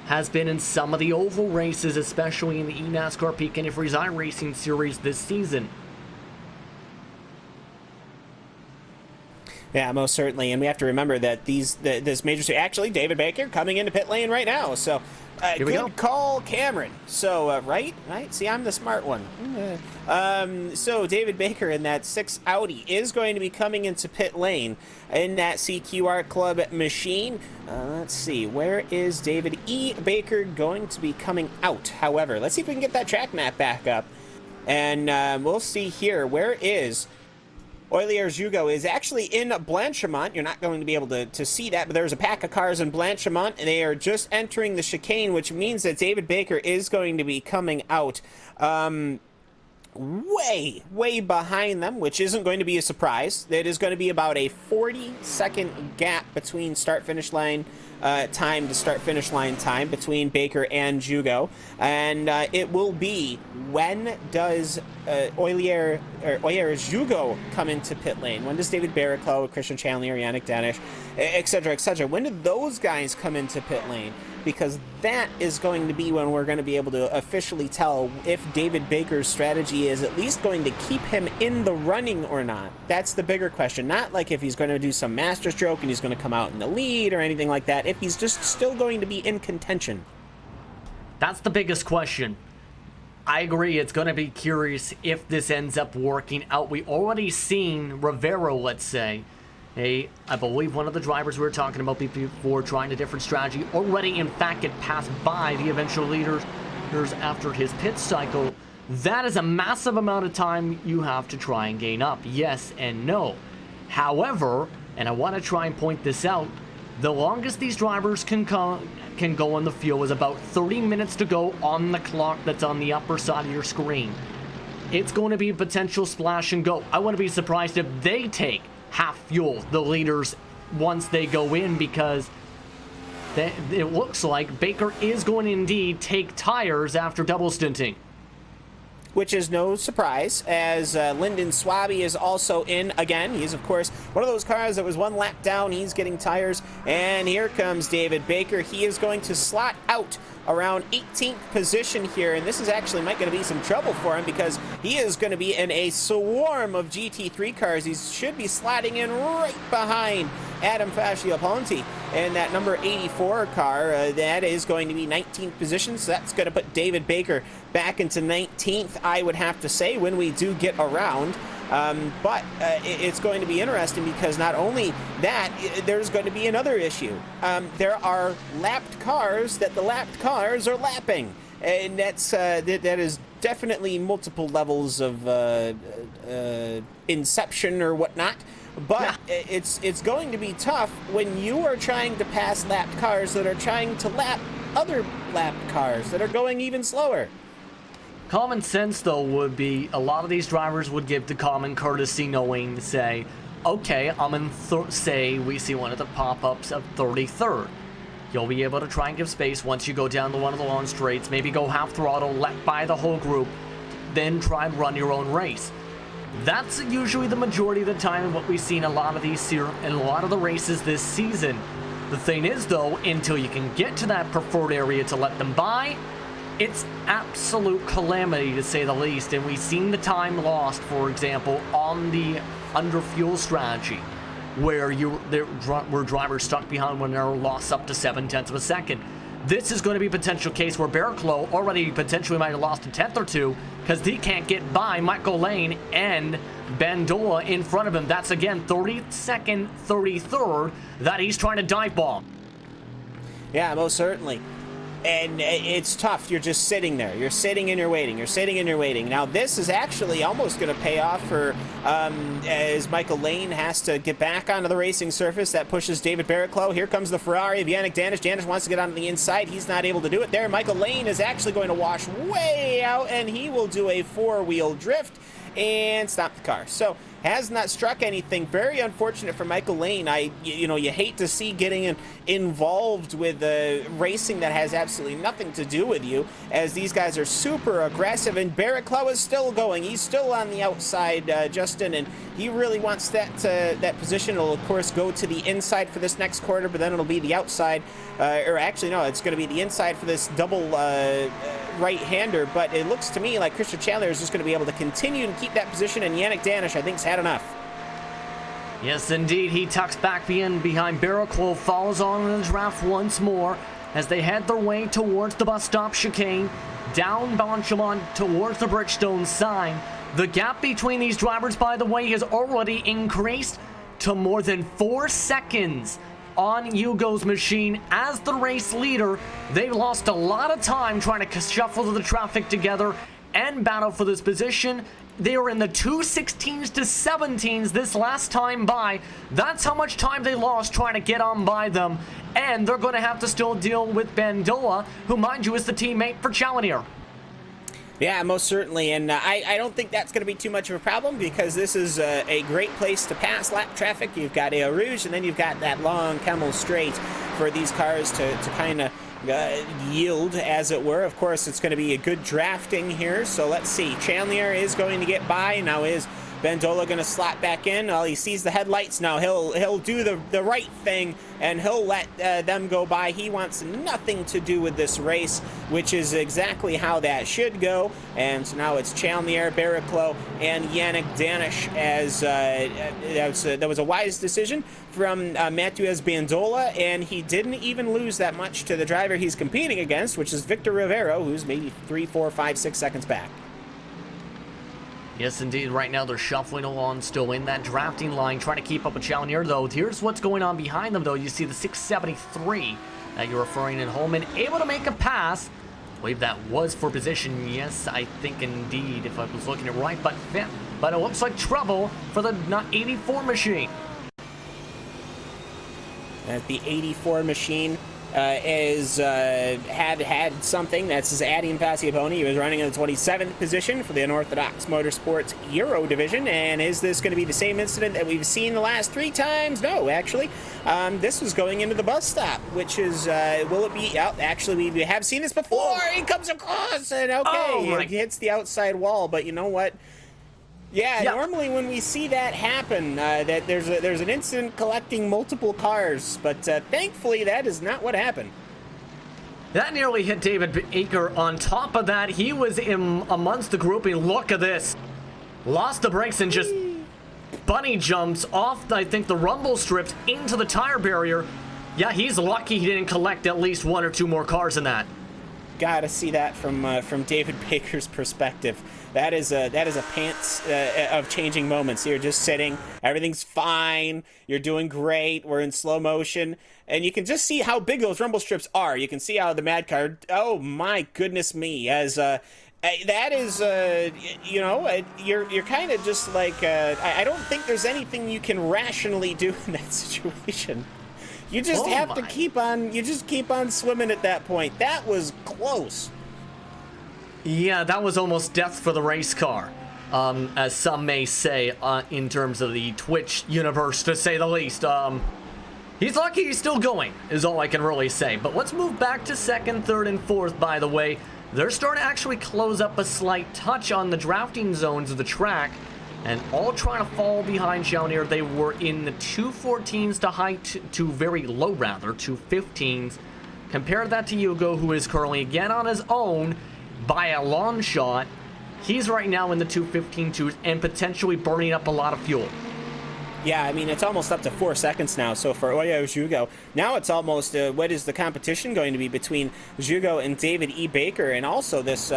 has been in some of the oval races, especially in the eNASCAR Peak Antifreeze iRacing series this season. Yeah, most certainly, and we have to remember that this major, actually David Baker coming into pit lane right now. So good call, Cameron. So right. See, I'm the smart one. So David Baker in that 6 Audi is going to be coming into pit lane in that CQR Club machine. Let's see, where is David E. Baker going to be coming out? However, let's see if we can get that track map back up, and we'll see here. Where is Oilier Jugo? Is actually in Blanchimont. You're not going to be able to see that, but there's a pack of cars in Blanchimont, and they are just entering the chicane, which means that David Baker is going to be coming out way behind them, which isn't going to be a surprise. It is going to be about a 40-second gap between start-finish line time to start finish line time between Baker and Jugo, and it will be, when does Oilier Jugo come into pit lane? When does David Barriclow, Christian Chandler, Yannick Danish, etc., etc.? When do those guys come into pit lane? Because that is going to be when we're going to be able to officially tell if David Baker's strategy is at least going to keep him in the running or not. That's the bigger question. Not like if he's going to do some master stroke and he's going to come out in the lead or anything like that. If he's just still going to be in contention. That's the biggest question. I agree, it's going to be curious if this ends up working out. We already seen Rivero, let's say, I believe one of the drivers we were talking about before trying a different strategy already, in fact, get passed by the eventual leaders after his pit cycle. That is a massive amount of time you have to try and gain up. Yes and no. However, and I want to try and point this out, the longest these drivers can go on the fuel is about 30 minutes to go on the clock that's on the upper side of your screen. It's going to be a potential splash and go. I wouldn't be surprised if they take half fuel, the leaders, once they go in, because it looks like Baker is going to indeed take tires after double stinting. Which is no surprise, as Lyndon Swaby is also in again. He's, of course, one of those cars that was one lap down. He's getting tires, and here comes David Baker. He is going to slot out around 18th position here, and this is actually might going to be some trouble for him because he is going to be in a swarm of GT3 cars. He should be slotting in right behind Adam Fascioponte in that number 84 car. That is going to be 19th position, so that's going to put David Baker back into 19th, I would have to say, when we do get around. But it's going to be interesting because not only that, there's going to be another issue. There are lapped cars that the lapped cars are lapping, and that is definitely multiple levels of inception or whatnot. But it's going to be tough when you are trying to pass lapped cars that are trying to lap other lapped cars that are going even slower. Common sense, though, would be a lot of these drivers would give the common courtesy knowing to say, okay, I'm in, say we see one of the pop-ups of 33rd. You'll be able to try and give space once you go down to one of the long straights, maybe go half throttle, let by the whole group, then try and run your own race. That's usually the majority of the time in what we've seen a lot of these in a lot of the races this season. The thing is, though, until you can get to that preferred area to let them by, it's absolute calamity, to say the least, and we've seen the time lost, for example, on the under fuel strategy, where drivers stuck behind when they're lost up to 0.7 of a second. This is going to be a potential case where Barriclow already potentially might have lost a tenth or two because he can't get by Michael Lane and Bandola in front of him. That's again 32nd, 33rd that he's trying to dive bomb. Yeah, most certainly. And it's tough. You're just sitting there. You're sitting and you're waiting. You're sitting and you're waiting. Now, this is actually almost going to pay off for as Michael Lane has to get back onto the racing surface. That pushes David Barriclow. Here comes the Ferrari of Yannick Danish. Danish wants to get onto the inside. He's not able to do it there. Michael Lane is actually going to wash way out, and he will do a four-wheel drift and stop the car. So, has not struck anything. Very unfortunate for Michael Lane. You hate to see getting involved with racing that has absolutely nothing to do with you, as these guys are super aggressive, and Barriclow is still going. He's still on the outside, Justin, and he really wants that position. It'll, of course, go to the inside for this next quarter, but then it'll be the outside, or actually, no, it's going to be the inside for this double right-hander, but it looks to me like Christian Chandler is just going to be able to continue and keep that position, and Yannick Danish, I think, has had enough. Yes, indeed, he tucks back behind Barriclow, follows on in the draft once more as they head their way towards the bus stop chicane, down Bonchemont towards the Bridgestone sign. The gap between these drivers, by the way, has already increased to more than 4 seconds on Hugo's machine. As the race leader, they lost a lot of time trying to shuffle the traffic together and battle for this position. They were in the 2:16s to 17s this last time by. That's how much time they lost trying to get on by them. And they're going to have to still deal with Bandola, who, mind you, is the teammate for Challenger. Yeah, most certainly, and I don't think that's going to be too much of a problem because this is a great place to pass lap traffic. You've got Eau Rouge, and then you've got that long Camel Straight for these cars to kind of yield, as it were. Of course, it's going to be a good drafting here. So let's see. Chandler is going to get by. Now is Bandola going to slot back in? Well, he sees the headlights now. He'll do the right thing, and he'll let them go by. He wants nothing to do with this race, which is exactly how that should go. And so now it's Chandler, Barriclow, and Yannick Danish. As that was a wise decision from Matias Bandola, and he didn't even lose that much to the driver he's competing against, which is Victor Rivero, who's maybe 3, 4, 5, 6 seconds back. Yes, indeed. Right now, they're shuffling along, still in that drafting line, trying to keep up with Challenger, though. Here's what's going on behind them, though. You see the 673 that you're referring in Holman, able to make a pass. I believe that was for position. Yes, I think indeed, if I was looking at it right. But it looks like trouble for the 84 machine. The 84 machine had something. That's his Adian Passiaponi. He was running in the 27th position for the Unorthodox Motorsports Euro division. And is this going to be the same incident that we've seen the last 3 times? No, actually. This was going into the bus stop, which is, will it be out? Actually, we have seen this before. He comes across, and okay, he hits the outside wall. But you know what? Yeah, normally when we see that happen, that there's an incident collecting multiple cars, but thankfully that is not what happened. That nearly hit David Aker. On top of that, he was in amongst the grouping. Look at this. Lost the brakes and just bunny jumps off, I think, the rumble strips into the tire barrier. Yeah, he's lucky he didn't collect at least 1 or 2 more cars in that. Gotta see that from David Baker's perspective. That is a pants of changing moments. You're just sitting, everything's fine, you're doing great, we're in slow motion, and you can just see how big those rumble strips are. You can see how the mad car, oh my goodness me, as that is, you know, you're kind of just like, I don't think there's anything you can rationally do in that situation. You just have to keep on swimming at that point. That was close. Yeah, that was almost death for the race car, as some may say, in terms of the Twitch universe, to say the least. He's lucky he's still going, is all I can really say. But let's move back to 2nd, 3rd, and 4th, by the way. They're starting to actually close up a slight touch on the drafting zones of the track, and all trying to fall behind Challenger. They were in the 214s to very low, rather, 215s. Compare that to Hugo, who is currently again on his own by a long shot. He's right now in the 215-2s and potentially burning up a lot of fuel. Yeah, I mean, it's almost up to 4 seconds now. So for Oyo Jugo, now it's almost, what is the competition going to be between Jugo and David E. Baker? And also this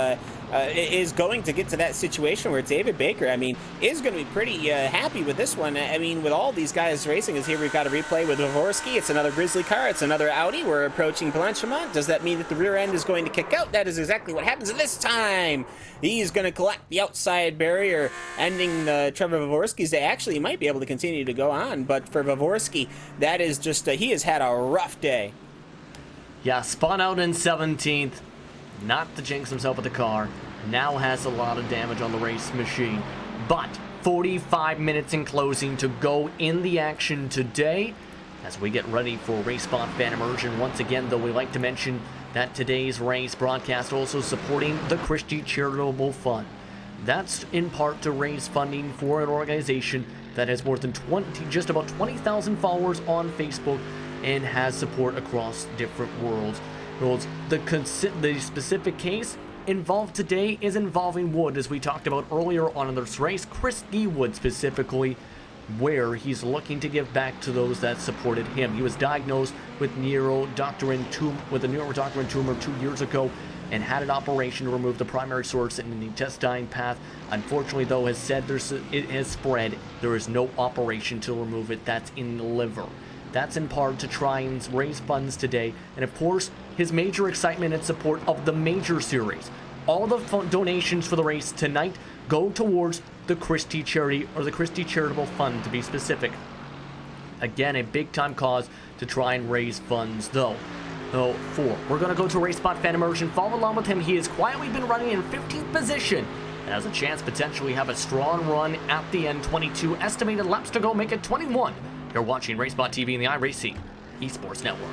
is going to get to that situation where David Baker, I mean, is going to be pretty happy with this one. I mean, with all these guys racing, as here we've got a replay with Vovorski. It's another Grizzly car. It's another Audi. We're approaching Blanchimont. Does that mean that the rear end is going to kick out? That is exactly what happens this time. He's going to collect the outside barrier, ending Trevor Vovorski's day. Actually, he might be able to continue to go on, but for Vovorski, that is just, he has had a rough day. Yeah, spun out in 17th, not to jinx himself with the car, now has a lot of damage on the race machine, but 45 minutes in closing to go in the action today as we get ready for Race Spot Fan Immersion. Once again, though, we like to mention that today's race broadcast also supporting the Christie Charitable Fund. That's in part to raise funding for an organization that has more than just about 20,000 followers on Facebook and has support across different worlds. The specific case involved today is involving Wood, as we talked about earlier on in this race, Chris Wood specifically, where he's looking to give back to those that supported him. He was diagnosed with a neurodoctorine tumor 2 years ago and had an operation to remove the primary source in the intestine path. Unfortunately, though, has said it has spread. There is no operation to remove it. That's in the liver. That's in part to try and raise funds today. And of course, his major excitement and support of the major series. All the donations for the race tonight go towards the Christie Charity, or the Christie Charitable Fund to be specific. Again, a big time cause to try and raise funds, though. We're going to go to Race Spot Fan Immersion. Follow along with him. He has quietly been running in 15th position and has a chance potentially have a strong run at the end. 22 estimated laps to go, make it 21. You're watching Race Spot TV and the iRacing Esports Network.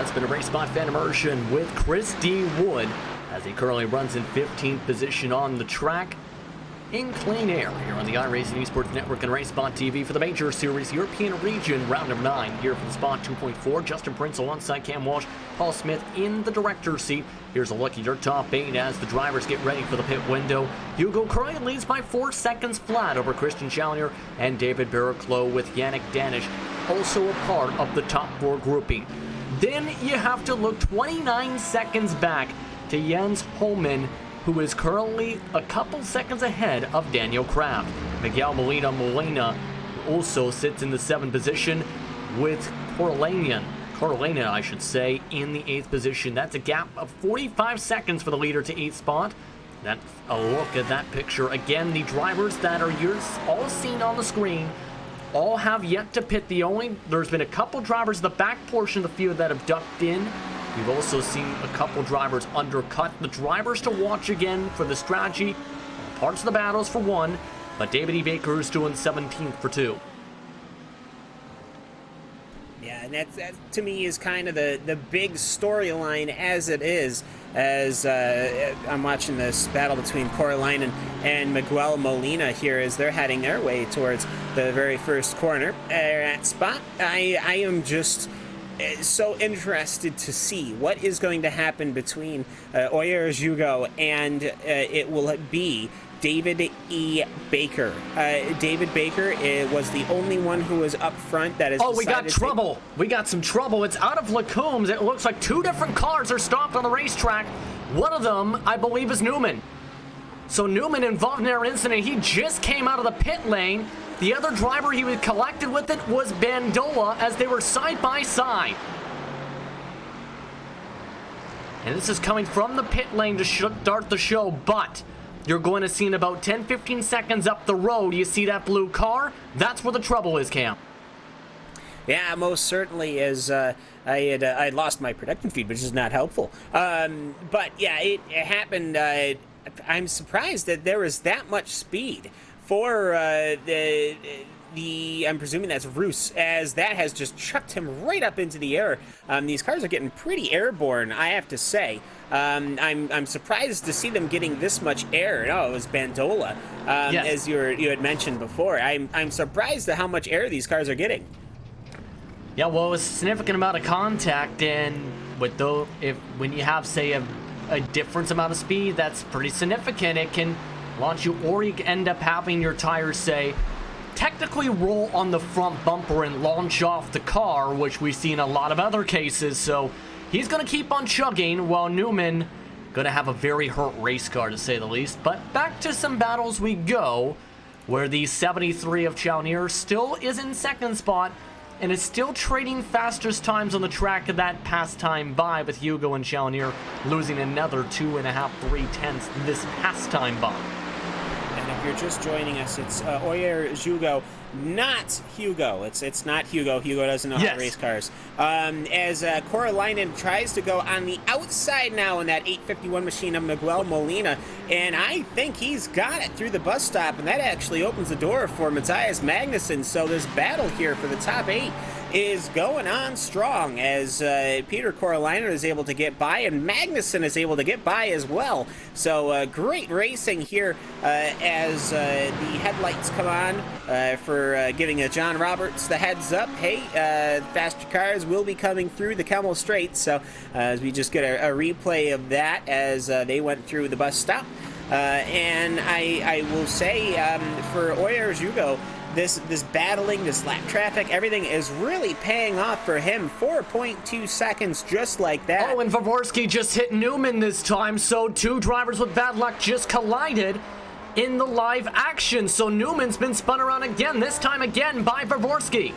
That's been a Race Spot Fan Immersion with Chris D. Wood as he currently runs in 15th position on the track in clean air here on the iRacing Esports Network and Race Spot TV for the Major Series European Region Round number 9 here from Spot 2.4. Justin Prince alongside Cam Walsh, Paul Smith in the director's seat. Here's a look at your top 8 as the drivers get ready for the pit window. Hugo currently leads by 4 seconds flat over Christian Challenger and David Barraclough with Yannick Danish also a part of the top 4 grouping. Then you have to look 29 seconds back to Jens Holman, who is currently a couple seconds ahead of Daniel Kraft. Miguel Molina also sits in the 7th position with Corlanian, I should say, in the 8th position. That's a gap of 45 seconds for the leader to 8th spot. That's a look at that picture. Again, the drivers that are all seen on the screen all have yet to pit. There's been a couple drivers in the back portion of the field that have ducked in. We've also seen a couple drivers undercut. The drivers to watch again for the strategy, parts of the battles for 1, but David E. Baker is doing 17th for 2. Yeah, and that to me is kind of the big storyline as it is, as I'm watching this battle between Corlanian and Miguel Molina here as they're heading their way towards the very first corner at Spot. I am just so interested to see what is going to happen between Oyer Hugo and it will be David E. Baker. David Baker was the only one who was up front. That is. Oh, we got trouble. We got some trouble. It's out of Lacombe's. It looks like 2 different cars are stopped on the racetrack. One of them, I believe, is Newman. So Newman involved in our incident. He just came out of the pit lane. The other driver he was collected with it was Bandola as they were side by side. And this is coming from the pit lane to start the show, but you're going to see in about 10-15 seconds up the road, you see that blue car? That's where the trouble is, Cam. Yeah, most certainly, as I had lost my production feed, which is not helpful. But yeah, it happened. I'm surprised that there was that much speed for I'm presuming that's Roos, as that has just chucked him right up into the air. These cars are getting pretty airborne, I have to say. I'm surprised to see them getting this much air. Oh, it was Bandola, yes. As you had mentioned before. I'm surprised at how much air these cars are getting. Yeah, well, it's a significant amount of contact, and when you have, say, a different amount of speed, that's pretty significant. It can launch you, or you can end up having your tires, say, technically roll on the front bumper and launch off the car, which we see in a lot of other cases. So he's going to keep on chugging, while Newman going to have a very hurt race car, to say the least. But back to some battles we go, where the 73 of Challenger still is in 2nd spot, and is still trading fastest times on the track of that past time by, with Hugo and Challenger losing another 2.5, 3 tenths this past time by. And if you're just joining us, it's Oyer Hugo, not Hugo. It's not Hugo. Hugo doesn't know how to race cars. As Corlanian tries to go on the outside now in that 851 machine of Miguel Molina, and I think he's got it through the bus stop, and that actually opens the door for Matthias Magnussen. So this battle here for the top 8 is going on strong, as Peter Corlanian is able to get by, and Magnussen is able to get by as well. So great racing here as the headlights come on for giving John Roberts the heads up. Hey, faster cars will be coming through the Kemmel Straight. So as we just get a replay of that as they went through the bus stop. And I will say for Oyer Hugo, this battling, this lap traffic, everything is really paying off for him. 4.2 seconds just like that. Oh, and Favorsky just hit Newman this time, so 2 drivers with bad luck just collided in the live action. So Newman's been spun around again, this time again by Favorsky.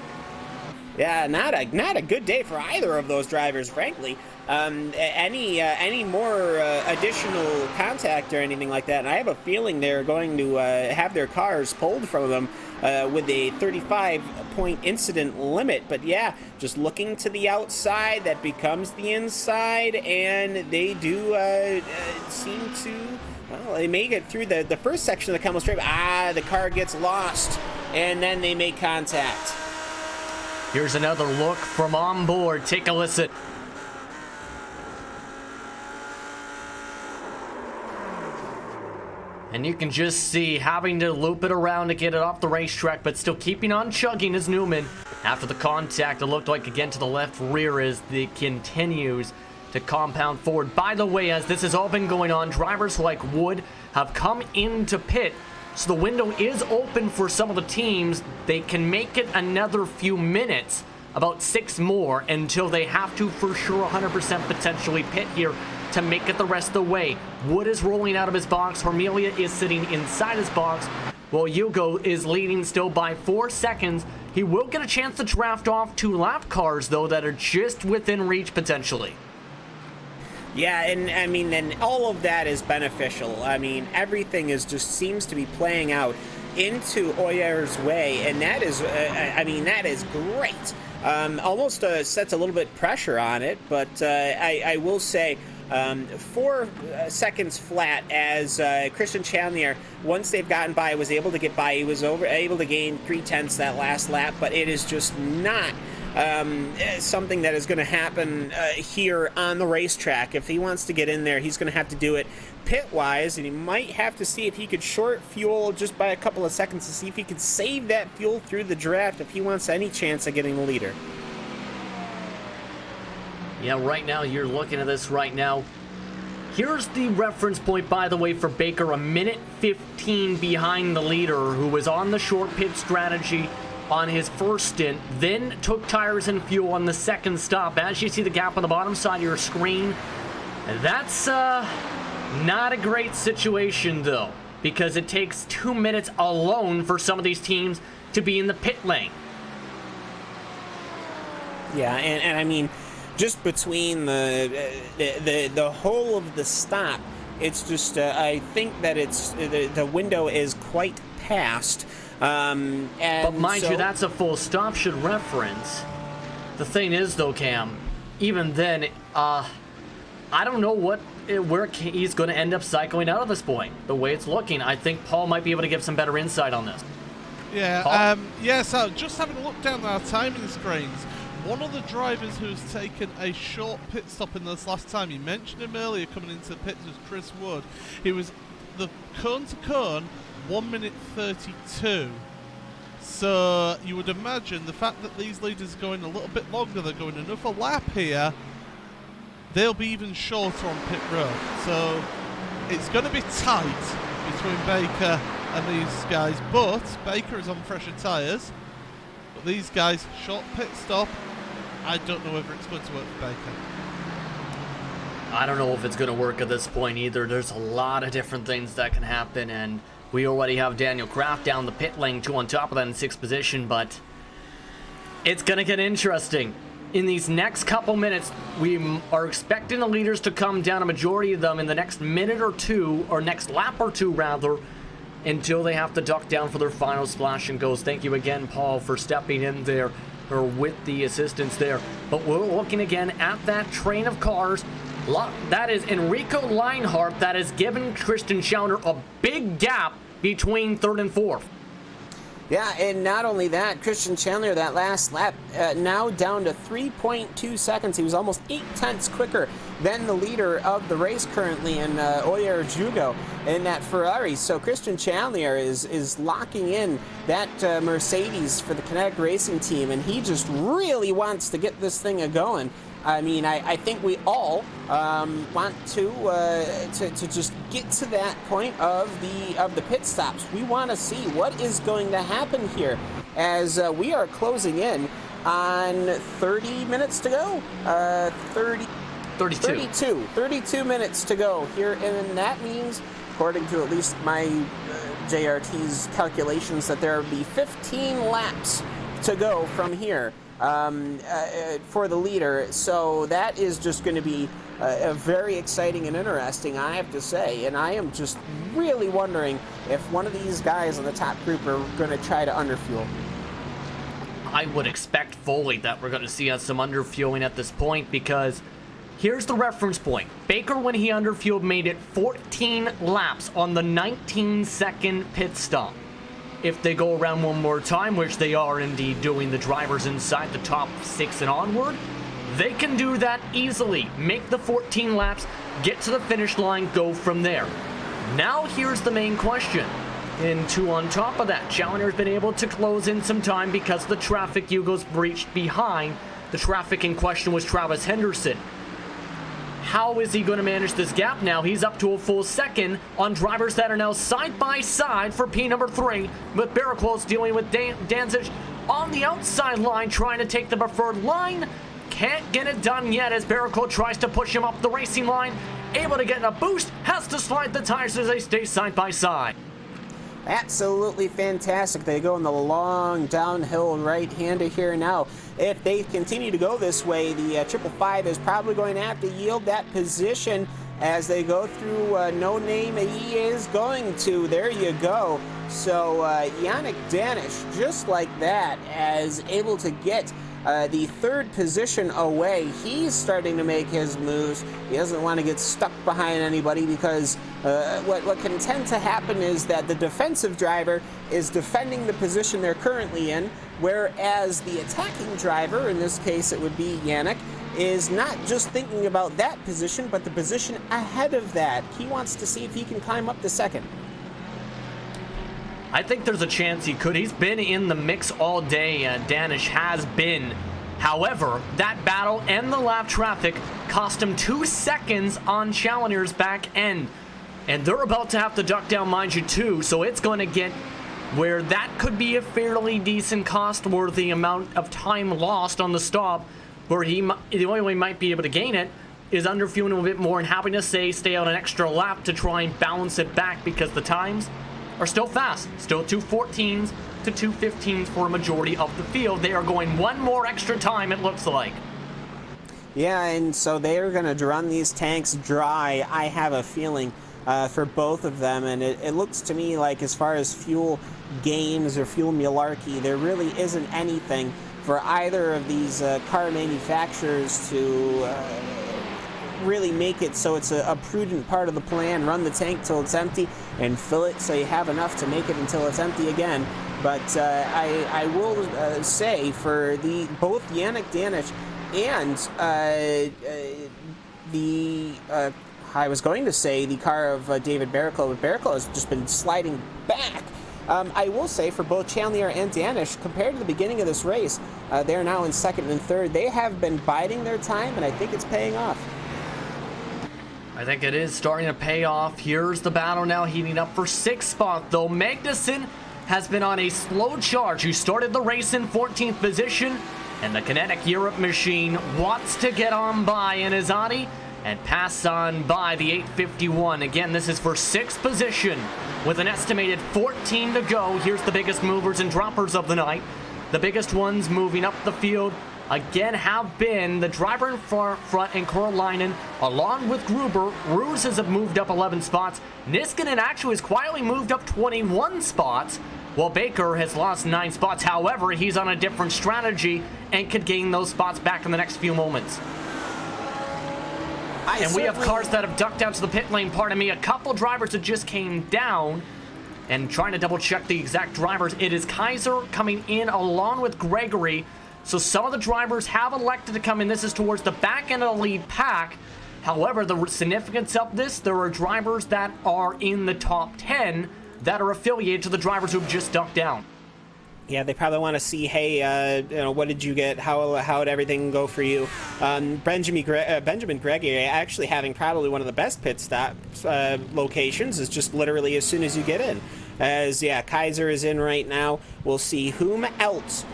Yeah, not a good day for either of those drivers, frankly. Any more additional contact or anything like that, and I have a feeling they're going to have their cars pulled from them with a 35-point incident limit. But yeah, just looking to the outside, that becomes the inside, and they do seem to, well, they make it through the first section of the Kemmel Straight. The car gets lost, and then they make contact. Here's another look from on board. Take a listen. And you can just see having to loop it around to get it off the racetrack, but still keeping on chugging as Newman. After the contact, it looked like again to the left rear as it continues to compound forward. By the way, as this has all been going on, drivers like Wood have come into pit, so the window is open for some of the teams. They can make it another few minutes, about 6 more, until they have to for sure 100% potentially pit here to make it the rest of the way. Wood is rolling out of his box. Hormelia is sitting inside his box, while Hugo is leading still by 4 seconds. He will get a chance to draft off 2 lap cars, though, that are just within reach potentially. Yeah, and I mean, and all of that is beneficial. I mean, everything is just seems to be playing out into Oyer's way, and that is, I mean, that is great. Almost sets a little bit pressure on it, but I will say 4 seconds flat as Christian Chandler, once they've gotten by, was able to get by. He was able to gain 3/10 that last lap, but it is just not something that is going to happen here on the racetrack. If he wants to get in there, he's going to have to do it pit-wise, and he might have to see if he could short fuel just by a couple of seconds to see if he could save that fuel through the draft if he wants any chance of getting the leader. Yeah, right now, you're looking at this right now. Here's the reference point, by the way, for Baker, a minute 15 behind the leader, who was on the short pit strategy on his first stint, then took tires and fuel on the second stop. As you see the gap on the bottom side of your screen, that's not a great situation, though, because it takes 2 minutes alone for some of these teams to be in the pit lane. Yeah, and I mean, just between the whole of the stop, it's just I think that it's the window is quite past. And but mind you, that's a full stop should reference. The thing is, though, Cam, even then, I don't know where he's going to end up cycling out of this point. The way it's looking, I think Paul might be able to give some better insight on this. Yeah, yeah, so just having a look down our timing screens, one of the drivers who's taken a short pit stop in this last time, you mentioned him earlier coming into the pits, was Chris Wood. He was the cone to cone, 1 minute 32. So you would imagine the fact that these leaders are going a little bit longer, they're going another lap here, they'll be even shorter on pit road. So it's going to be tight between Baker and these guys, but Baker is on fresher tyres. But these guys, short pit stop, I don't know whether it's going to work for Baker. I don't know if it's going to work at this point either. There's a lot of different things that can happen, and we already have Daniel Kraft down the pit lane, 2 on top of that in 6th position, but it's going to get interesting. In these next couple minutes, we are expecting the leaders to come down, a majority of them, in the next minute or two, or next lap or two, rather, until they have to duck down for their final splash and goes. Thank you again, Paul, for stepping in there, or with the assistance there. But we're looking again at that train of cars. That is Enrico Leinhardt that has given Christian Schauner a big gap between 3rd and 4th. Yeah, and not only that, Christian Chandler, that last lap, now down to 3.2 seconds. He was almost 0.8 quicker than the leader of the race currently in Oyer Jugo in that Ferrari. So Christian Chandler is locking in that Mercedes for the Kinetic Racing team, and he just really wants to get this thing a-going. I mean, I think we all want to just get to that point of the pit stops. We want to see what is going to happen here as we are closing in on 30 minutes to go. 32 minutes to go here, and that means, according to at least my JRT's calculations, that there will be 15 laps to go from here. For the leader, so that is just going to be very exciting and interesting, I have to say, and I am just really wondering if one of these guys in the top group are going to try to underfuel. I would expect fully that we're going to see some underfueling at this point, because here's the reference point. Baker, when he underfueled, made it 14 laps on the 19-second pit stop. If they go around one more time, which they are indeed doing, the drivers inside the top 6 and onward, they can do that easily. Make the 14 laps, get to the finish line, go from there. Now here's the main question. And two on top of that, Challenger's been able to close in some time because the traffic. Hugo's breached behind. The traffic in question was Travis Henderson. How is he going to manage this gap now? He's up to a full second on drivers that are now side by side for P number 3, with Barraclos dealing with Danzig on the outside line, trying to take the preferred line. Can't get it done yet as Barraclos tries to push him up the racing line. Able to get a boost, has to slide the tires as they stay side by side. Absolutely fantastic. They go in the long downhill right-hander here now. If they continue to go this way, the 555 is probably going to have to yield that position as they go through No Name. He is going to. There you go. So Yannick Danish, just like that, is able to get the third position away. He's starting to make his moves. He doesn't want to get stuck behind anybody because what can tend to happen is that the defensive driver is defending the position they're currently in, whereas the attacking driver, in this case it would be Yannick, is not just thinking about that position, but the position ahead of that. He wants to see if he can climb up to second. I think there's a chance he could. He's been in the mix all day. Danish has been. However, that battle and the lap traffic cost him 2 seconds on Challenger's back end. And they're about to have to duck down, mind you, too. So it's going to get where that could be a fairly decent cost-worthy amount of time lost on the stop, where the only way he might be able to gain it is under fueling a bit more and having to stay out an extra lap to try and balance it back, because the times are still fast. Still 2:14s to 2:15s for a majority of the field. They are going one more extra time, it looks like. Yeah, and so they are going to run these tanks dry, I have a feeling, for both of them. And it looks to me like, as far as fuel games or fuel malarkey, there really isn't anything for either of these car manufacturers to really make it so it's a prudent part of the plan. Run the tank till it's empty and fill it so you have enough to make it until it's empty again. But I will say for both Yannick Danish and I was going to say the car of David Barraclos, but Barraclos has just been sliding back. I will say for both Challenger and Danish, compared to the beginning of this race, they're now in second and third. They have been biding their time, and I think it's paying off. I think it is starting to pay off. Here's the battle now heating up for 6th spot, though. Magnussen has been on a slow charge, who started the race in 14th position, and the Kinetic Europe machine wants to get on by in his Audi and pass on by the 851. Again, this is for 6th position with an estimated 14 to go. Here's the biggest movers and droppers of the night. The biggest ones moving up the field again have been the driver in front and Korolainen, along with Gruber. Roos has moved up 11 spots. Niskanen actually has quietly moved up 21 spots, while Baker has lost 9 spots. However, he's on a different strategy and could gain those spots back in the next few moments. And we have cars that have ducked out to the pit lane, pardon me. A couple drivers that just came down, and trying to double check the exact drivers. It is Kaiser coming in along with Gregory. So some of the drivers have elected to come in. This is towards the back end of the lead pack. However, the significance of this, there are drivers that are in the top 10 that are affiliated to the drivers who've just ducked down. Yeah, they probably want to see, hey, what did you get? How did everything go for you? Benjamin Gregory actually having probably one of the best pit stop locations is just literally as soon as you get in. As, yeah, Kaiser is in right now. We'll see whom else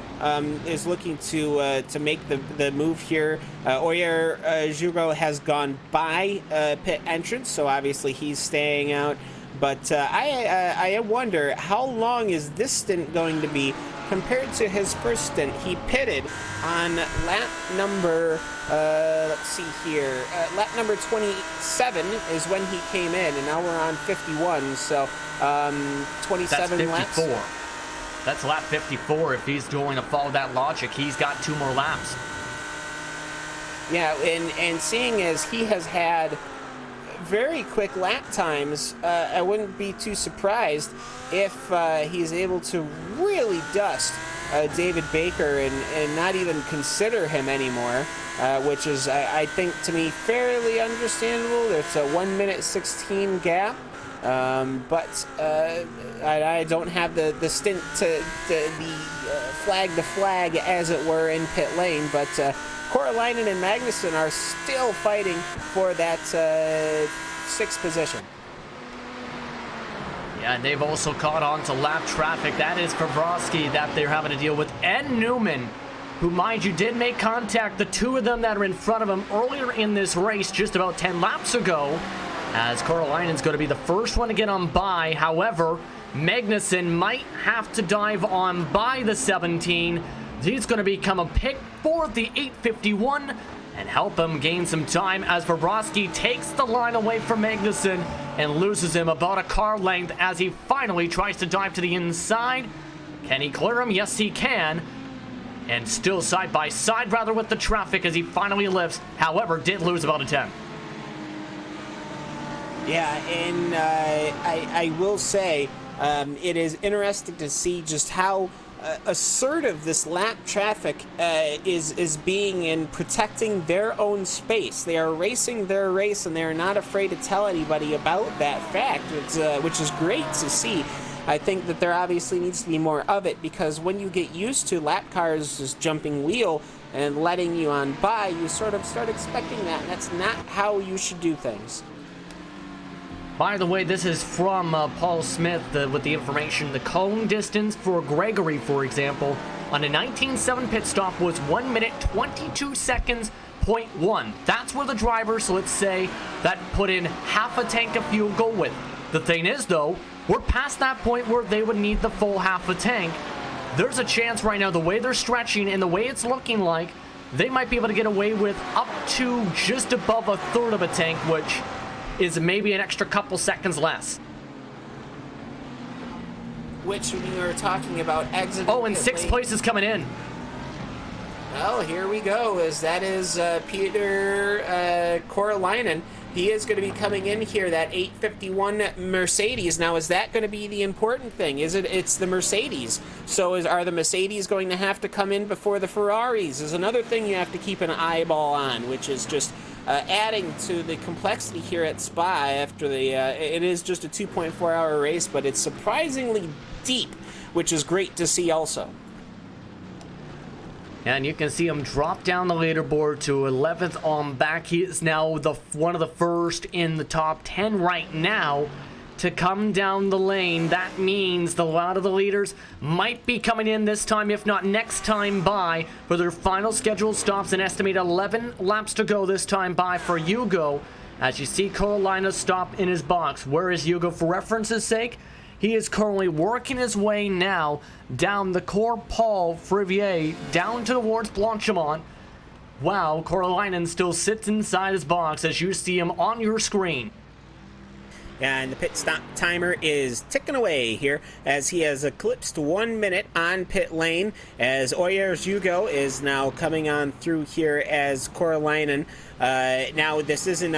is looking to make the move here. Oyer Jugo has gone by pit entrance, so obviously he's staying out. But I wonder, how long is this stint going to be compared to his first stint? He pitted on lap number, let's see here, lap number 27 is when he came in, and now we're on 51, so 27 laps. That's lap 54. If he's going to follow that logic, he's got 2 more laps. Yeah, and seeing as he has had very quick lap times, I wouldn't be too surprised if he's able to really dust David Baker and not even consider him anymore, which is, I think, to me, fairly understandable. It's a 1 minute 16 gap. But I don't have the stint to flag the flag, as it were, in pit lane. But Koralainen and Magnussen are still fighting for that 6th position. Yeah, and they've also caught on to lap traffic. That is Favrovsky that they're having to deal with. And Newman, who, mind you, did make contact. The two of them that are in front of him earlier in this race, just about 10 laps ago, as Koralainen's going to be the first one to get on by. However, Magnussen might have to dive on by the 17. He's going to become a pick for the 851 and help him gain some time as Favrovsky takes the line away from Magnussen and loses him about a car length as he finally tries to dive to the inside. Can he clear him? Yes, he can. And still side by side, rather, with the traffic as he finally lifts. However, did lose about a 10. Yeah, and I will say it is interesting to see just how assertive this lap traffic is being in protecting their own space. They are racing their race, and they are not afraid to tell anybody about that fact, which is great to see. I think that there obviously needs to be more of it, because when you get used to lap cars just jumping wheel and letting you on by, you sort of start expecting that, and that's not how you should do things. By the way, this is from Paul Smith with the information. The cone distance for Gregory, for example, on a 19.7 pit stop was 1 minute 22 seconds, 0.1. That's where the driver, so let's say, that put in half a tank of fuel go with. The thing is, though, we're past that point where they would need the full half a tank. There's a chance right now, the way they're stretching and the way it's looking like, they might be able to get away with up to just above a third of a tank, which is maybe an extra couple seconds less. Which we were talking about exiting. Oh, and 6th place is coming in. Well, here we go, as that is Peter Koralainen. He is going to be coming in here, that 851 Mercedes. Now, is that going to be the important thing? It's the Mercedes. So are the Mercedes going to have to come in before the Ferraris? Is another thing you have to keep an eyeball on, which is just adding to the complexity here at Spa after it is just a 2.4 hour race, but it's surprisingly deep, which is great to see also. And you can see him drop down the leaderboard to 11th on back. He is now one of the first in the top 10 right now to come down the lane. That means a lot of the leaders might be coming in this time, if not next time by, for their final scheduled stops. An estimated 11 laps to go this time by for Hugo. As you see Koralainen stop in his box. Where is Hugo for reference's sake? He is currently working his way now down the Core Paul Frivier down towards Blanchimont. Wow, Koralainen still sits inside his box as you see him on your screen. And the pit stop timer is ticking away here as he has eclipsed 1 minute on pit lane, as Oyers Hugo is now coming on through here as Koralainen. Now, this isn't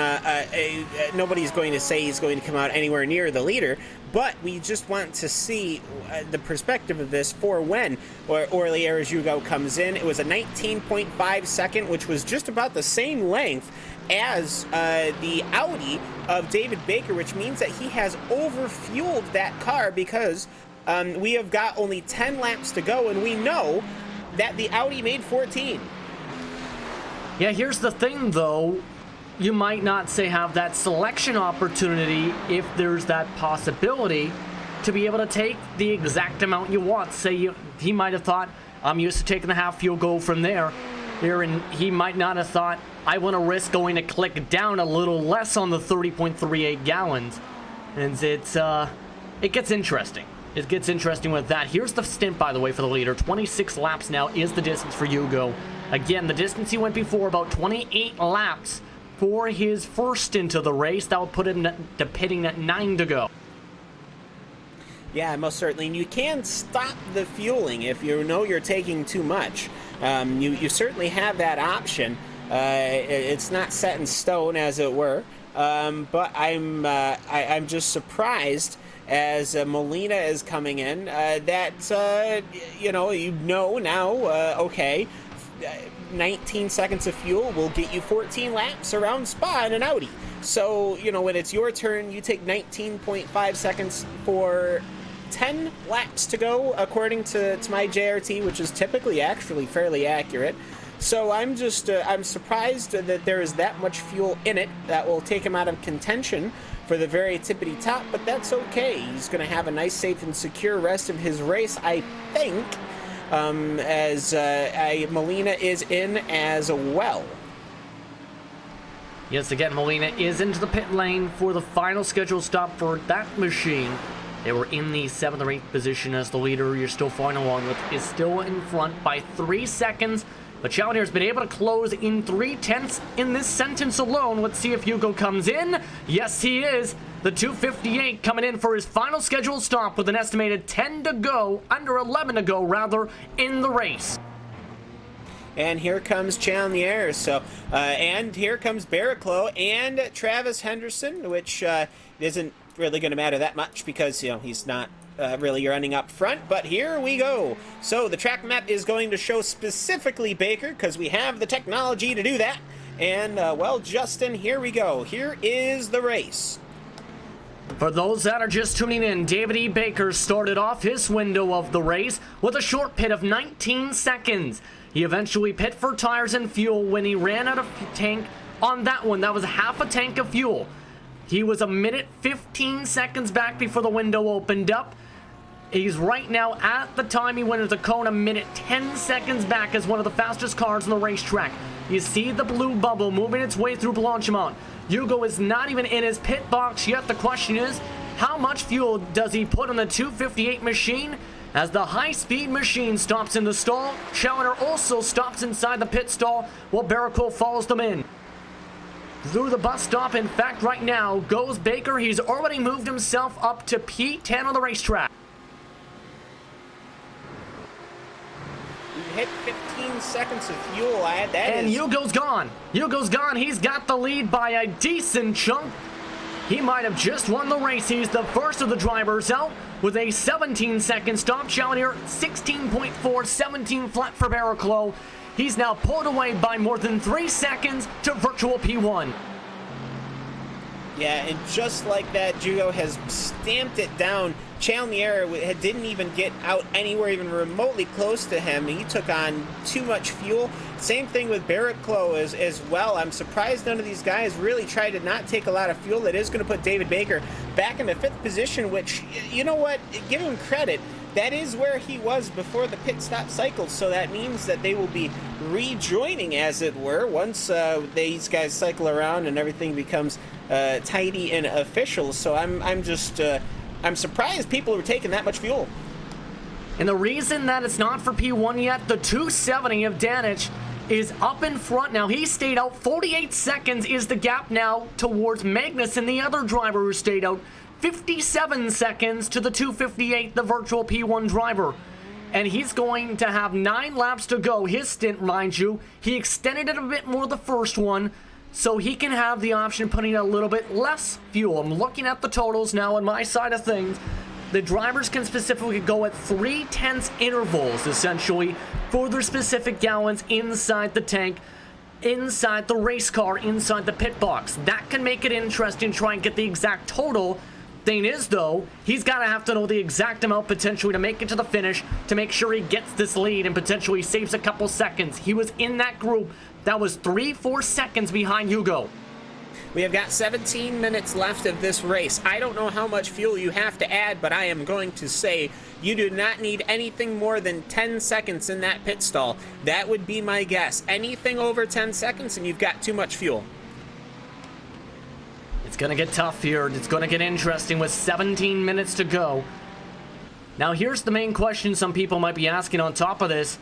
nobody's going to say he's going to come out anywhere near the leader, but we just want to see the perspective of this for when Oyers Hugo comes in. It was a 19.5 second, which was just about the same length as the Audi of David Baker, which means that he has overfueled that car, because we have got only 10 laps to go, and we know that the Audi made 14. Yeah, here's the thing, though. You might not, say, have that selection opportunity if there's that possibility to be able to take the exact amount you want. Say he might have thought, I'm used to taking the half fuel go from there. And he might not have thought, I want to risk going to click down a little less on the 30.38 gallons. And it gets interesting. It gets interesting with that. Here's the stint, by the way, for the leader. 26 laps now is the distance for Hugo. Again, the distance he went before, about 28 laps for his first stint of the race. That would put him to pitting at 9 to go. Yeah, most certainly. And you can stop the fueling if you know you're taking too much. You certainly have that option. It's not set in stone, as it were. but I'm just surprised as Molina is coming in that now, okay, 19 seconds of fuel will get you 14 laps around Spa in an Audi. So, when it's your turn, you take 19.5 seconds for 10 laps to go, according to my JRT, which is typically actually fairly accurate. So I'm surprised that there is that much fuel in it that will take him out of contention for the very tippity top, but that's okay. He's going to have a nice, safe, and secure rest of his race, I think, as Molina is in as well. Yes, again, Molina is into the pit lane for the final scheduled stop for that machine. They were in the 7th or 8th position as the leader you're still following along with is still in front by 3 seconds. But Challenger has been able to close in 3/10 in this sentence alone. Let's see if Hugo comes in. Yes, he is. The 258 coming in for his final scheduled stop with an estimated 10 to go, under 11 to go, rather, in the race. And here comes Challenger. So, and here comes Barriclough and Travis Henderson, which isn't really going to matter that much because, he's not really running up front, but here we go. So the track map is going to show specifically Baker because we have the technology to do that. And, well, Justin, here we go. Here is the race. For those that are just tuning in, David E. Baker started off his window of the race with a short pit of 19 seconds. He eventually pit for tires and fuel when he ran out of tank on that one. That was half a tank of fuel. He was a minute 15 seconds back before the window opened up. He's right now, at the time he went into the cone, a minute 10 seconds back as one of the fastest cars on the racetrack. You see the blue bubble moving its way through Blanchimont. Hugo is not even in his pit box yet. The question is, how much fuel does he put on the 258 machine? As the high-speed machine stops in the stall, Challenger also stops inside the pit stall while Barriclough follows them in. Through the bus stop, in fact, right now, goes Baker. He's already moved himself up to P10 on the racetrack. Hit 15 seconds of fuel. Hugo's gone. Hugo's gone. He's got the lead by a decent chunk. He might have just won the race. He's the first of the drivers out with a 17-second stop. Challenger 16.4, 17 flat for Barriclough. He's now pulled away by more than 3 seconds to virtual P1. Yeah, and just like that, Hugo has stamped it down. Challenger didn't even get out anywhere even remotely close to him. He took on too much fuel. Same thing with Barriclough as well. I'm surprised none of these guys really tried to not take a lot of fuel. That is going to put David Baker back in the 5th position, which, you know what, give him credit. That is where he was before the pit stop cycle, so that means that they will be rejoining, as it were, once these guys cycle around and everything becomes tidy and official. So I'm surprised people are taking that much fuel. And the reason that it's not for P1 yet, the 270 of Danich is up in front now. He stayed out 48 seconds is the gap now towards Magnus and the other driver who stayed out. 57 seconds to the 258, the virtual P1 driver. And he's going to have 9 laps to go. His stint, mind you, he extended it a bit more the first one, so he can have the option of putting a little bit less fuel. I'm looking at the totals now on my side of things. The drivers can specifically go at 3/10 intervals, essentially, for their specific gallons inside the tank, inside the race car, inside the pit box. That can make it interesting, try and get the exact total. Thing is, though, he's got to have to know the exact amount potentially to make it to the finish, to make sure he gets this lead and potentially saves a couple seconds. He was in that group that was 3-4 seconds behind Hugo. We have got 17 minutes left of this race. I don't know how much fuel you have to add, but I am going to say you do not need anything more than 10 seconds in that pit stall. That would be my guess. Anything over 10 seconds and you've got too much fuel. It's going to get tough here. It's going to get interesting with 17 minutes to go. Now, here's the main question some people might be asking on top of this.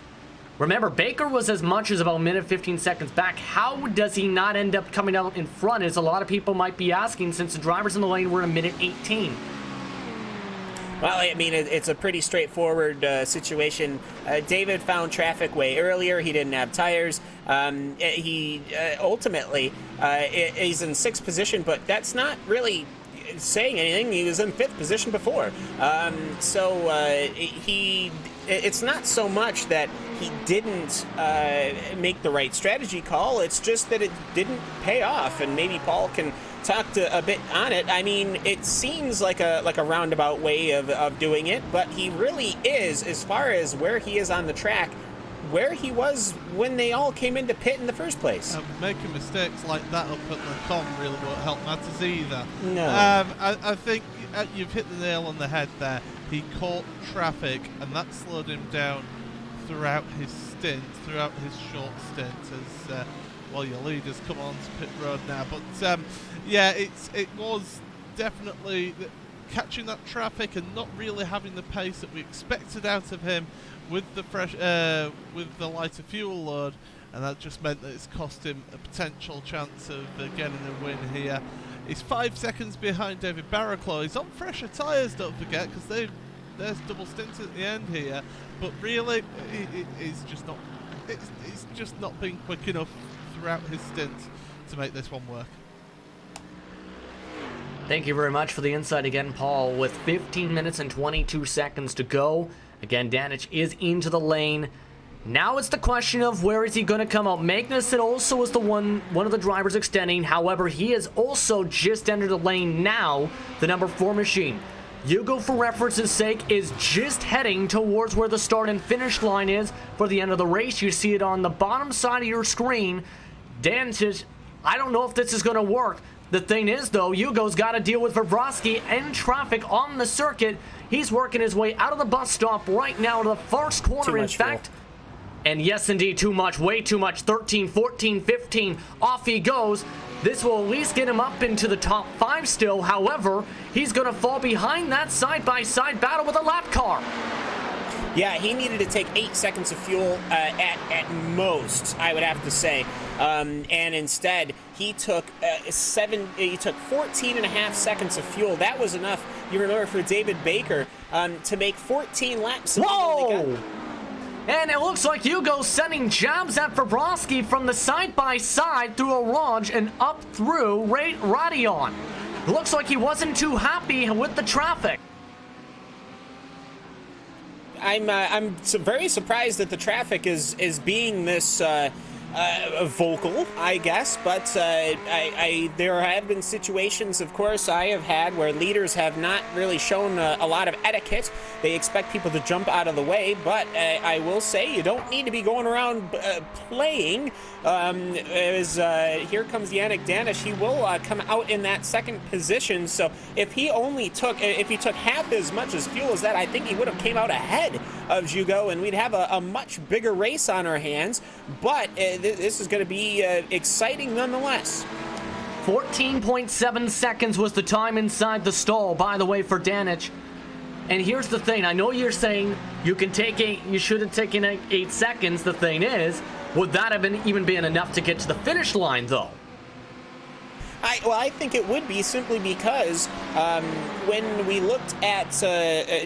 Remember, Baker was as much as about a minute 15 seconds back. How does he not end up coming out in front, as a lot of people might be asking, since the drivers in the lane were a minute 18? Well, I mean, it's a pretty straightforward situation. David found traffic way earlier. He didn't have tires. He ultimately is in 6th position, but that's not really saying anything. He was in 5th position before. It's not so much that he didn't make the right strategy call. It's just that it didn't pay off, and maybe Paul can talk a bit on it. I mean, it seems like a roundabout way of doing it, but he really is, as far as where he is on the track, where he was when they all came into pit in the first place. Making mistakes like that up at the com really won't help matters either. No. I think you've hit the nail on the head there. He caught traffic, and that slowed him down throughout his stint, throughout his short stint, as your leaders come on to pit road now. But yeah, it was definitely catching that traffic and not really having the pace that we expected out of him with the lighter fuel load, and that just meant that it's cost him a potential chance of getting a win here. He's 5 seconds behind David Barraclough. He's on fresher tyres, don't forget, because there's double stints at the end here. But really, he's just not been quick enough throughout his stint to make this one work. Thank you very much for the insight again, Paul. With 15 minutes and 22 seconds to go, again, Danich is into the lane. Now it's the question of where is he going to come out. Magnussen also is the one of the drivers extending. However, he has also just entered the lane now, the number 4 machine. Hugo, for reference's sake, is just heading towards where the start and finish line is for the end of the race. You see it on the bottom side of your screen. Dan says, I don't know if this is going to work. The thing is, though, Hugo's got to deal with Vrboski and traffic on the circuit. He's working his way out of the bus stop right now to the first corner, in fact. And yes, indeed, too much, way too much. 13, 14, 15, off he goes. This will at least get him up into the top 5 still. However, he's going to fall behind that side-by-side battle with a lap car. Yeah, he needed to take 8 seconds of fuel at most, I would have to say. And instead, he took 14 and a half seconds of fuel. That was enough, you remember, for David Baker to make 14 laps. Whoa! And it looks like Hugo's sending jabs at Vrboski from the side-by-side through Orange and up through Radion. It looks like he wasn't too happy with the traffic. I'm very surprised that the traffic is being this vocal, I guess, but there have been situations, of course, I have had where leaders have not really shown a lot of etiquette. They expect people to jump out of the way, but I will say you don't need to be going around playing. Here comes Yannick Danish. He will come out in that 2nd position, so if he took half as much as fuel as that, I think he would have came out ahead of Hugo, and we'd have a much bigger race on our hands, but this is going to be exciting nonetheless. 14.7 seconds was the time inside the stall, by the way, for Danich. And here's the thing. I know you're saying you should have taken 8 seconds. The thing is, would that have even been enough to get to the finish line, though? I think it would be, simply because when we looked at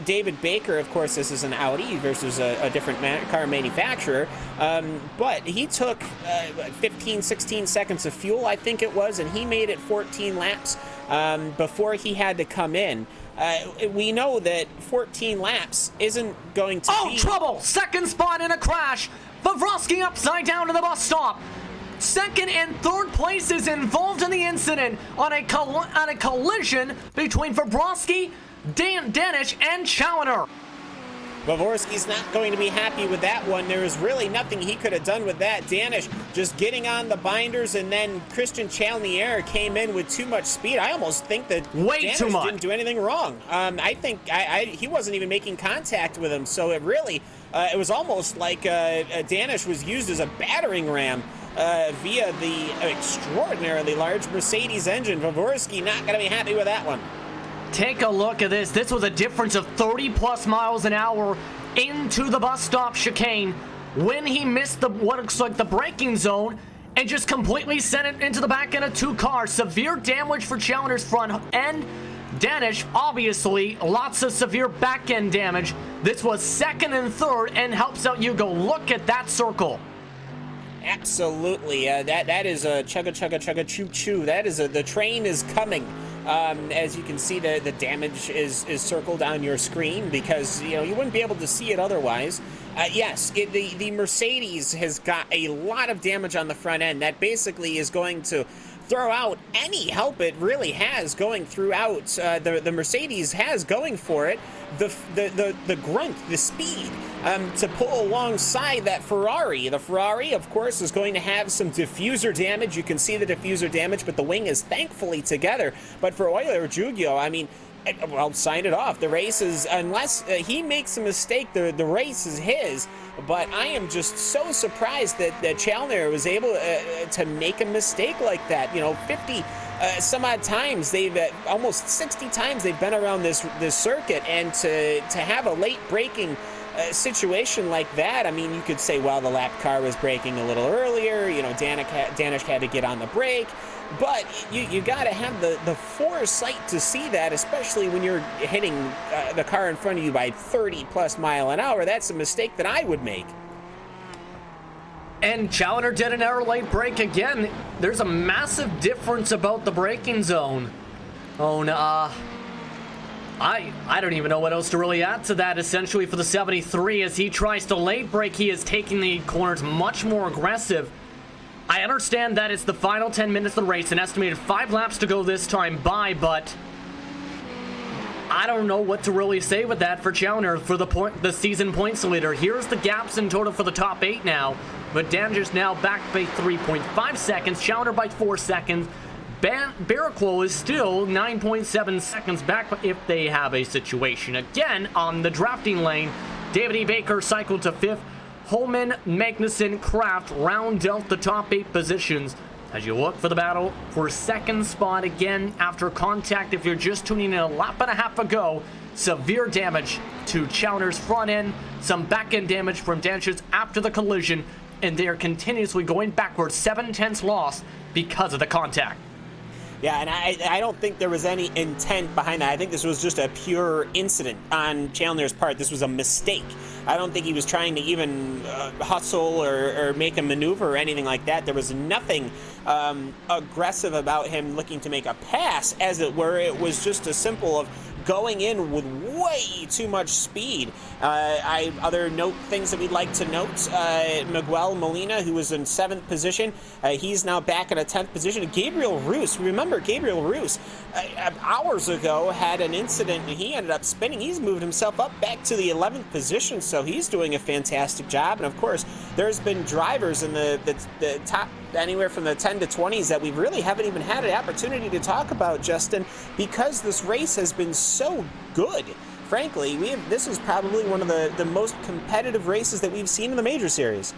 David Baker, of course, this is an Audi versus a different car manufacturer, but he took 15, 16 seconds of fuel, I think it was, and he made it 14 laps before he had to come in. We know that 14 laps isn't going to be... trouble! 2nd spot in a crash! Vrboski upside down to the bus stop! 2nd and 3rd places involved in the incident on a collision between Vrboski, Danich, and Challoner. Vovorski's not going to be happy with that one. There is really nothing he could have done with that. Danish just getting on the binders, and then Christian Chalnier came in with too much speed. I almost think that Danish didn't do anything wrong. I think he wasn't even making contact with him, so it really, it was almost like Danish was used as a battering ram via the extraordinarily large Mercedes engine. Vovorski not going to be happy with that one. Take a look at this. This was a difference of 30+ miles an hour into the bus stop chicane when he missed what looks like the braking zone and just completely sent it into the back end of 2 cars. Severe damage for Challoner's front end. Danish, obviously, lots of severe back-end damage. This was second and third and helps out Hugo. Look at that circle. Absolutely. That is a chugga chugga chugga choo choo. That is the train is coming. As you can see, the damage is circled on your screen because you wouldn't be able to see it otherwise. Yes, the Mercedes has got a lot of damage on the front end. That basically is going to throw out any help it really has going throughout. The Mercedes has going for it the grunt, the speed to pull alongside that Ferrari. The Ferrari, of course, is going to have some diffuser damage. You can see the diffuser damage, but the wing is thankfully together. But for Euler Giugio, I mean, well, sign it off. The race is, unless he makes a mistake, the race is his. But I am just so surprised that Challenger was able to make a mistake like that. 50 some odd times, they've almost 60 times they've been around this circuit, and to have a late braking situation like that, I mean, you could say, well, the lap car was braking a little earlier. Danish had to get on the brake. But you got to have the foresight to see that, especially when you're hitting the car in front of you by 30+ miles an hour. That's a mistake that I would make. And Challenger did an error late break again. There's a massive difference about the braking zone. Oh, no. I don't even know what else to really add to that, essentially, for the 73. As he tries to late break, he is taking the corners much more aggressive. I understand that it's the final 10 minutes of the race, an estimated 5 laps to go this time by, but I don't know what to really say with that for Challenger for the season points leader. Here's the gaps in total for the top 8 now, but Danish now back by 3.5 seconds, Challenger by 4 seconds. Barrichello is still 9.7 seconds back if they have a situation. Again, on the drafting lane, David E. Baker cycled to 5th. Holman, Magnussen, Kraft round out the top 8 positions as you look for the battle for second spot again after contact. If you're just tuning in a lap and a half ago, severe damage to Challenger's front end, some back end damage from Danish's after the collision, and they are continuously going backwards, 7/10 loss because of the contact. Yeah, and I don't think there was any intent behind that. I think this was just a pure incident on Challenger's part. This was a mistake. I don't think he was trying to even hustle or make a maneuver or anything like that. There was nothing aggressive about him looking to make a pass, as it were. It was just a simple of going in with way too much speed. Other things that we'd like to note, Miguel Molina, who was in 7th position, he's now back in a 10th position. Gabriel Roos, remember Gabriel Roos, hours ago had an incident and he ended up spinning. He's moved himself up back to the 11th position, so he's doing a fantastic job. And of course, there's been drivers in the top, anywhere from the 10 to 20s that we really haven't even had an opportunity to talk about, Justin, because this race has been so good. Frankly, this is probably one of the most competitive races that we've seen in the Major Series.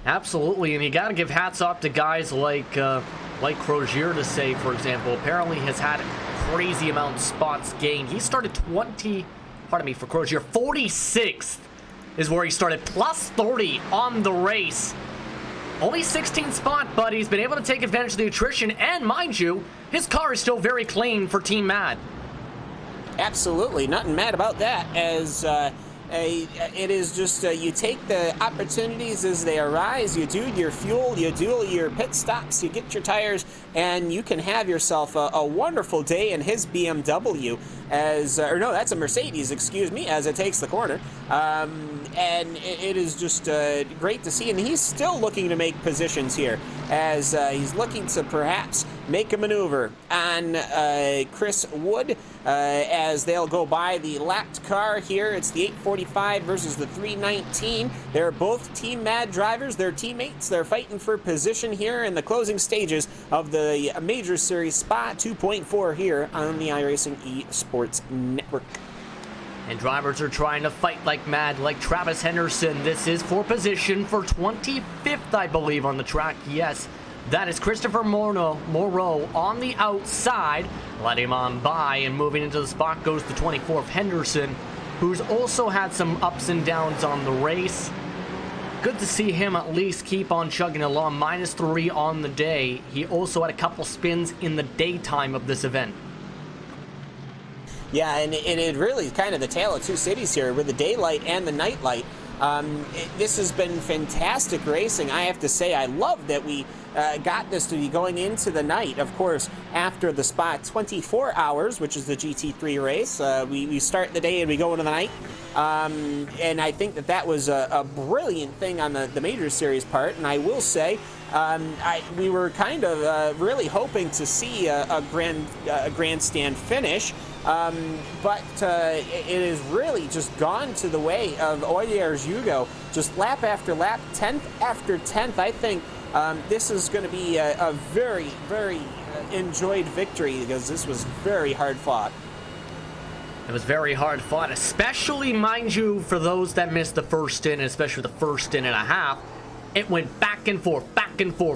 Absolutely, and you got to give hats off to guys like Crozier to say, for example, apparently has had crazy amount of spots gained. He started 46th is where he started, plus 30 on the race. Only 16th spot, but he's been able to take advantage of the attrition, and mind you, his car is still very clean for Team Mad. Absolutely, nothing mad about that, as it is just you take the opportunities as they arise, you do your fuel, you do your pit stops, you get your tires, and you can have yourself a wonderful day in his BMW, or no, that's a Mercedes, excuse me, as it takes the corner. And it is just great to see, and he's still looking to make positions here, as he's looking to perhaps make a maneuver on Chris Wood, as they'll go by the lapped car here. It's the 845 versus the 319. They're both Team Mad drivers. They're teammates. They're fighting for position here in the closing stages of the Major Series Spa 2.4 here on the iRacing Esports Network. And drivers are trying to fight like mad, like Travis Henderson. This is for position for 25th, I believe, on the track. Yes, that is Christopher Moreau on the outside. Let him on by, and moving into the spot goes the 24th Henderson, who's also had some ups and downs on the race. Good to see him at least keep on chugging along. -3 on the day. He also had a couple spins in the daytime of this event. Yeah, and it really is kind of the tale of two cities here with the daylight and the nightlight. This has been fantastic racing. I have to say, I love that we got this to be going into the night. Of course, after the Spa 24 hours, which is the GT3 race, we start the day and we go into the night. And I think that was a brilliant thing on the Major Series part. And I will say, we were kind of really hoping to see a grandstand finish. But it has really just gone to the way of Oyers Hugo, just lap after lap, 10th after 10th. I think this is going to be a very, very enjoyed victory because this was very hard fought. It was very hard fought, especially, mind you, for those that missed the first stint, especially the first stint and a half. It went back and forth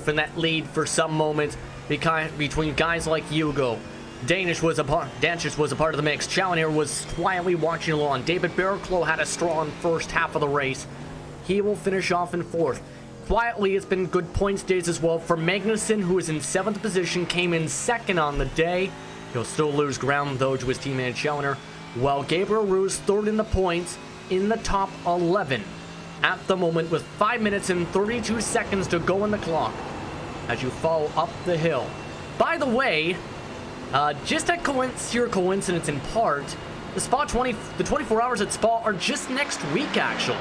in that lead for some moments between guys like Hugo. Danish was a part of the mix. Challenger was quietly watching along. David Barraclough had a strong first half of the race. He will finish off in 4th. Quietly, it's been good points days as well for Magnussen, who is in 7th position, came in 2nd on the day. He'll still lose ground, though, to his teammate Challenger, while Gabriel Roux 3rd in the points in the top 11 at the moment with 5 minutes and 32 seconds to go on the clock as you follow up the hill. By the way, just a sheer coincidence in part, the 24 hours at Spa are just next week, actually.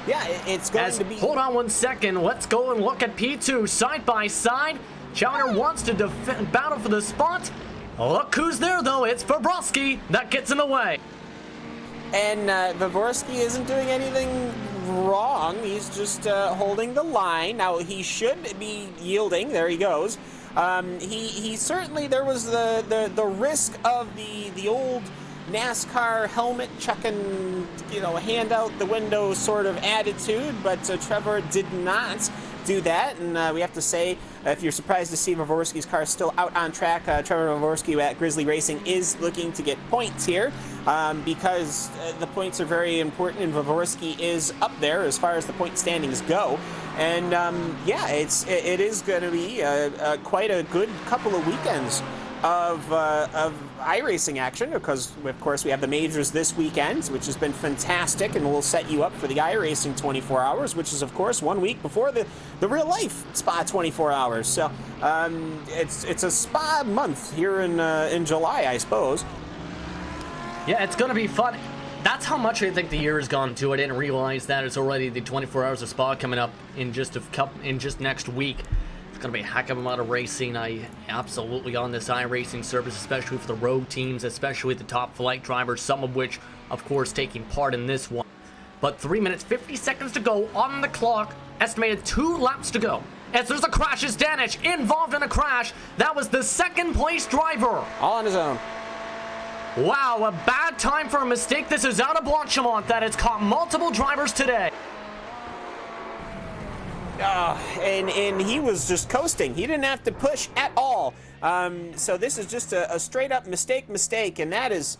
Yeah, it's going to be... Hold on one second. Let's go and look at P2 side by side. Challenger wants to battle for the spot. Look who's there, though. It's Fabrowski that gets in the way. And Fabrowski isn't doing anything wrong. He's just holding the line. Now, he should be yielding. There he goes. He certainly, there was the risk of the old NASCAR helmet chucking, hand out the window sort of attitude, but Trevor did not do that, and we have to say, if you're surprised to see Fabrowski's car still out on track, Trevor Fabrowski at Grizzly Racing is looking to get points here, because the points are very important, and Fabrowski is up there as far as the point standings go. And yeah, it is going to be quite a good couple of weekends of iRacing action, because of course we have the majors this weekend, which has been fantastic, and we'll set you up for the iRacing 24 hours, which is of course 1 week before the real life Spa 24 hours. So it's a Spa month here in July, I suppose. Yeah, it's gonna be fun. That's how much I think the year has gone too. I didn't realize that it's already the 24 hours of Spa coming up in just next week. It's going to be a heck of a lot of racing. I absolutely on this iRacing service, especially for the road teams, especially the top flight drivers, some of which, of course, taking part in this one. But 3 minutes, 50 seconds to go on the clock. Estimated 2 laps to go. As there's a crash, is Danish involved in a crash. That was the 2nd place driver. All on his own. Wow, a bad time for a mistake. This is out of Blanchimont that has caught multiple drivers today. And he was just coasting. He didn't have to push at all. So this is just a straight up mistake, and that is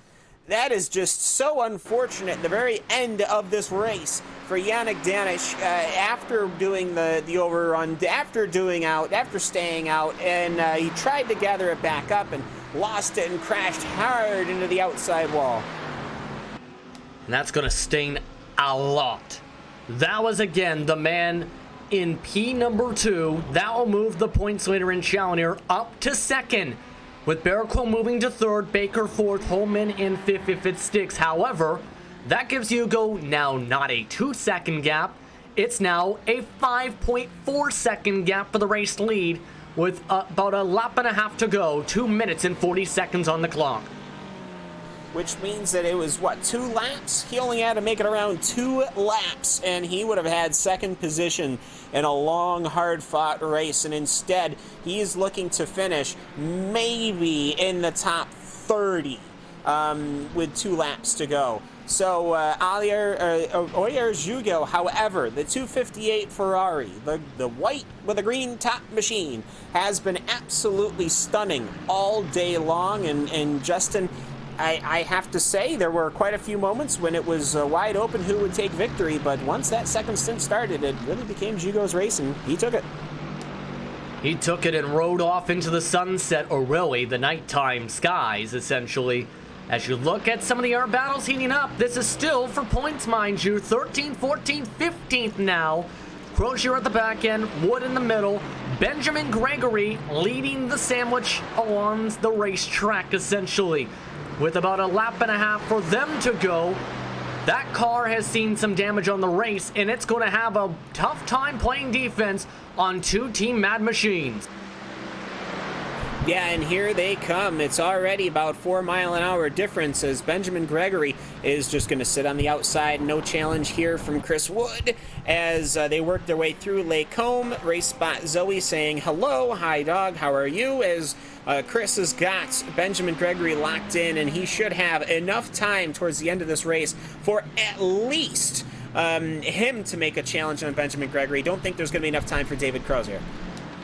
just so unfortunate. The very end of this race for Yannick Danish, after doing the overrun, after staying out, and he tried to gather it back up and lost it and crashed hard into the outside wall. And that's going to sting a lot. That was again the man in P number 2. That will move the points leader in Challenger up to 2nd, with Barraclough moving to 3rd, Baker 4th, Holman in 5th if it sticks. However, that gives Hugo now not a 2-second gap. It's now a 5.4-second gap for the race lead, with about a lap and a half to go, 2 minutes and 40 seconds on the clock. Which means that it was, 2 laps? He only had to make it around 2 laps, and he would have had 2nd position in a long, hard-fought race. And instead, he is looking to finish maybe in the top 30 with 2 laps to go. So, Oyers Hugo, however, the 258 Ferrari, the white with a green top machine, has been absolutely stunning all day long. And Justin, I have to say, there were quite a few moments when it was wide open who would take victory, but once that 2nd stint started, it really became Hugo's race, and he took it. He took it and rode off into the sunset, or really the nighttime skies, essentially. As you look at some of the air battles heating up, this is still for points, mind you. 13th, 14th, 15th now. Crozier at the back end, Wood in the middle, Benjamin Gregory leading the sandwich along the racetrack, essentially. With about a lap and a half for them to go, that car has seen some damage on the race, and it's going to have a tough time playing defense on two Team Mad machines. Yeah, and here they come. It's already about 4 mile-an-hour difference as Benjamin Gregory is just going to sit on the outside. No challenge here from Chris Wood as they work their way through Lacombe. Race spot Zoe saying, hello, hi dog, how are you? As Chris has got Benjamin Gregory locked in, and he should have enough time towards the end of this race for at least him to make a challenge on Benjamin Gregory. Don't think there's going to be enough time for David Crozier.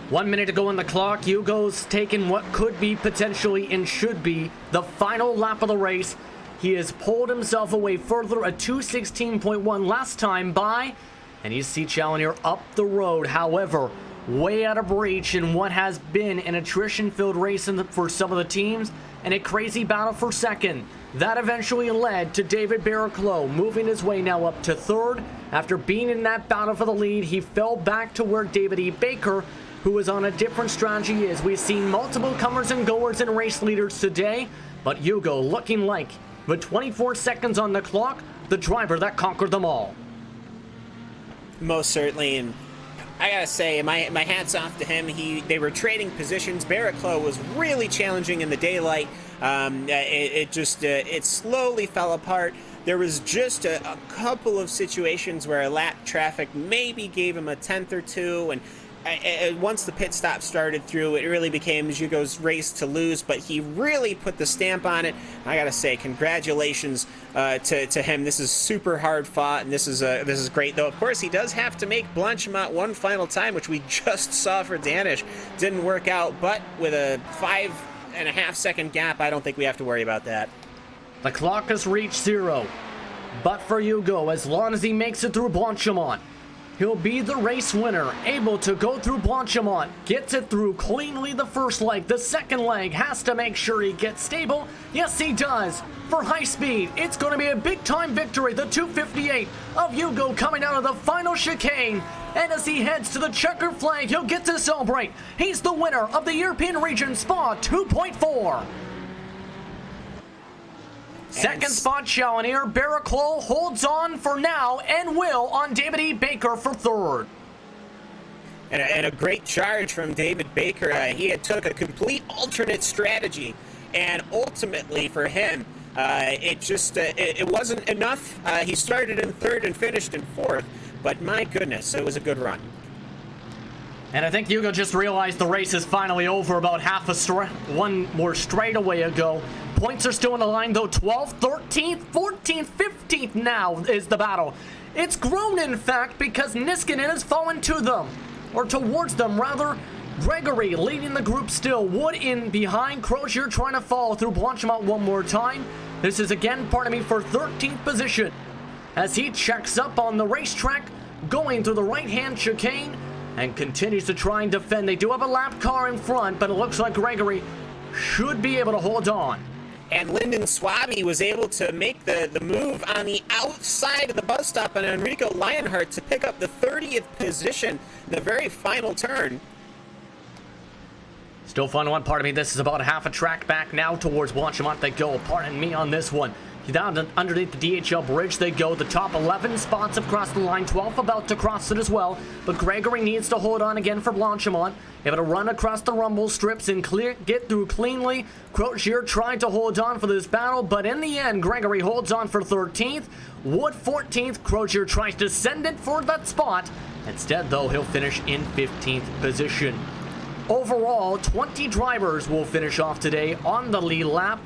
1 minute to go on the clock. Hugo's taking what could be potentially and should be the final lap of the race. He has pulled himself away further, a 2:16.1 last time by, and you see Challenger up the road. However, way out of reach in what has been an attrition-filled race for some of the teams and a crazy battle for second. That eventually led to David Barraclough moving his way now up to third. After being in that battle for the lead, he fell back to where David E. Baker, who is on a different strategy, is. We've seen multiple comers and goers and race leaders today, but Hugo looking like, with 24 seconds on the clock, the driver that conquered them all. Most certainly, and I gotta say, my hat's off to him. They were trading positions. Barraclough was really challenging in the daylight. It slowly fell apart. There was just a couple of situations where lap traffic maybe gave him a tenth or two, and once the pit stop started through, it really became Hugo's race to lose, but he really put the stamp on it. I gotta say, congratulations to him. This is super hard fought, and this is great. Though, of course, he does have to make Blanchimont one final time, which we just saw for Danish. Didn't work out, but with a 5.5 second gap, I don't think we have to worry about that. The clock has reached zero, but for Hugo, as long as he makes it through Blanchimont, he'll be the race winner, able to go through Blanchimont, gets it through cleanly the first leg. The second leg has to make sure he gets stable. Yes, he does. For high speed, it's going to be a big-time victory. The 258 of Hugo coming out of the final chicane. And as he heads to the checkered flag, he'll get to celebrate. He's the winner of the European Region Spa 2.4. Second spot Challenger. Barraclough holds on for now and will on David E. Baker for third. And a great charge from David Baker. He had took a complete alternate strategy, and ultimately for him, it wasn't enough. He started in third and finished in fourth, but my goodness, it was a good run. And I think Hugo just realized the race is finally over about one more straightaway ago. Points are still on the line, though. 12th, 13th, 14th, 15th now is the battle. It's grown, in fact, because Niskanen has fallen to them, or towards them, rather. Gregory leading the group still. Wood in behind. Crozier trying to follow through Blanchimont one more time. This is again, for 13th position as he checks up on the racetrack, going through the right-hand chicane, and continues to try and defend. They do have a lap car in front, but it looks like Gregory should be able to hold on. And Lyndon Swaby was able to make the move on the outside of the bus stop on Enrico Lionheart to pick up the 30th position in the very final turn. Still fun one, pardon me. This is about half a track back now towards Blanchimont they go. Pardon me on this one. Down underneath the DHL bridge they go. The top 11 spots have crossed the line. 12 about to cross it as well. But Gregory needs to hold on again for Blanchimont. Able to run across the rumble strips and get through cleanly. Crozier tried to hold on for this battle, but in the end, Gregory holds on for 13th. Wood 14th. Crozier tries to send it for that spot. Instead, though, he'll finish in 15th position. Overall, 20 drivers will finish off today on the lead lap,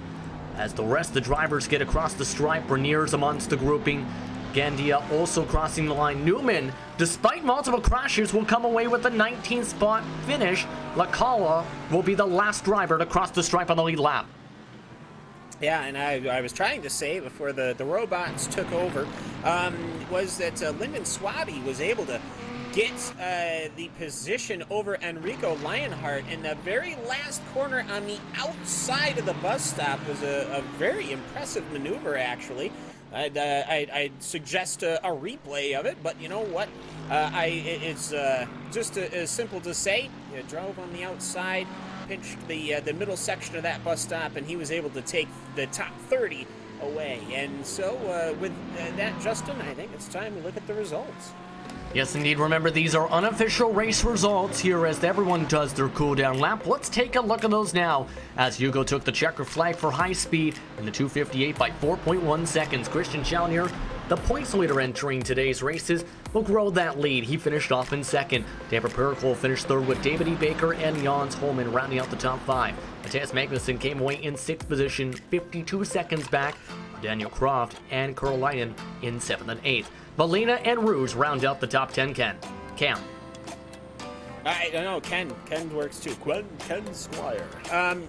as the rest of the drivers get across the stripe. Berniers amongst the grouping. Gandia also crossing the line. Newman, despite multiple crashes, will come away with the 19th spot finish. Lacala will be the last driver to cross the stripe on the lead lap. Yeah, and I was trying to say before the robots took over, was that Lyndon Swaby was able to get the position over Enrico Lionheart in the very last corner on the outside of the bus stop. Was a very impressive maneuver, actually. I'd suggest a replay of it, but you know what? It's just as simple to say. He drove on the outside, pinched the middle section of that bus stop, and he was able to take the top 30 away. And so with that, Justin, I think it's time we look at the results. Yes, indeed. Remember, these are unofficial race results here as everyone does their cool-down lap. Let's take a look at those now as Hugo took the checker flag for high speed in the 2:58 by 4.1 seconds. Christian Chalnier, the points leader entering today's races, will grow that lead. He finished off in second. Damper Pericol finished third with David E. Baker and Jans Holman rounding out the top five. Matthias Magnussen came away in sixth position, 52 seconds back. Daniel Croft and Carolinen in seventh and eighth. Valina and Rouge round out the top 10, Cam. I don't know. Ken works too. Ken Squire.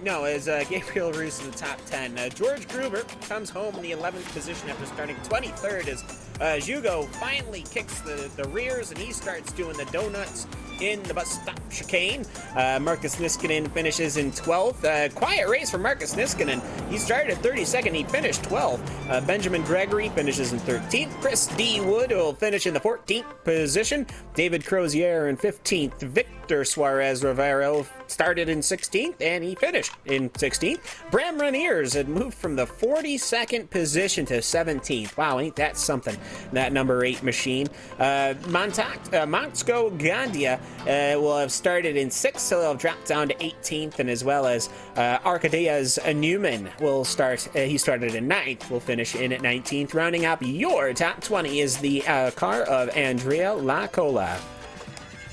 No, as Gabriel Roos in the top 10. George Gruber comes home in the 11th position after starting 23rd as Hugo finally kicks the rears and he starts doing the donuts in the bus stop chicane. Marcus Niskanen finishes in 12th. Quiet race for Marcus Niskanen. He started at 32nd. He finished 12th. Benjamin Gregory finishes in 13th. Chris D. Wood will finish in the 14th position. David Crozier in 15th. Victor Suarez Rivero started in 16th and he finished in 16th. Bram Reniers had moved from the 42nd position to 17th. Wow, ain't that something, that number 8 machine. Montsko Gandia will have started in 6th, so they'll drop down to 18th, and as well as Arkadiusz Newman will start, he started in 9th, will finish in at 19th. Rounding up your top 20 is the car of Andrea Lacola.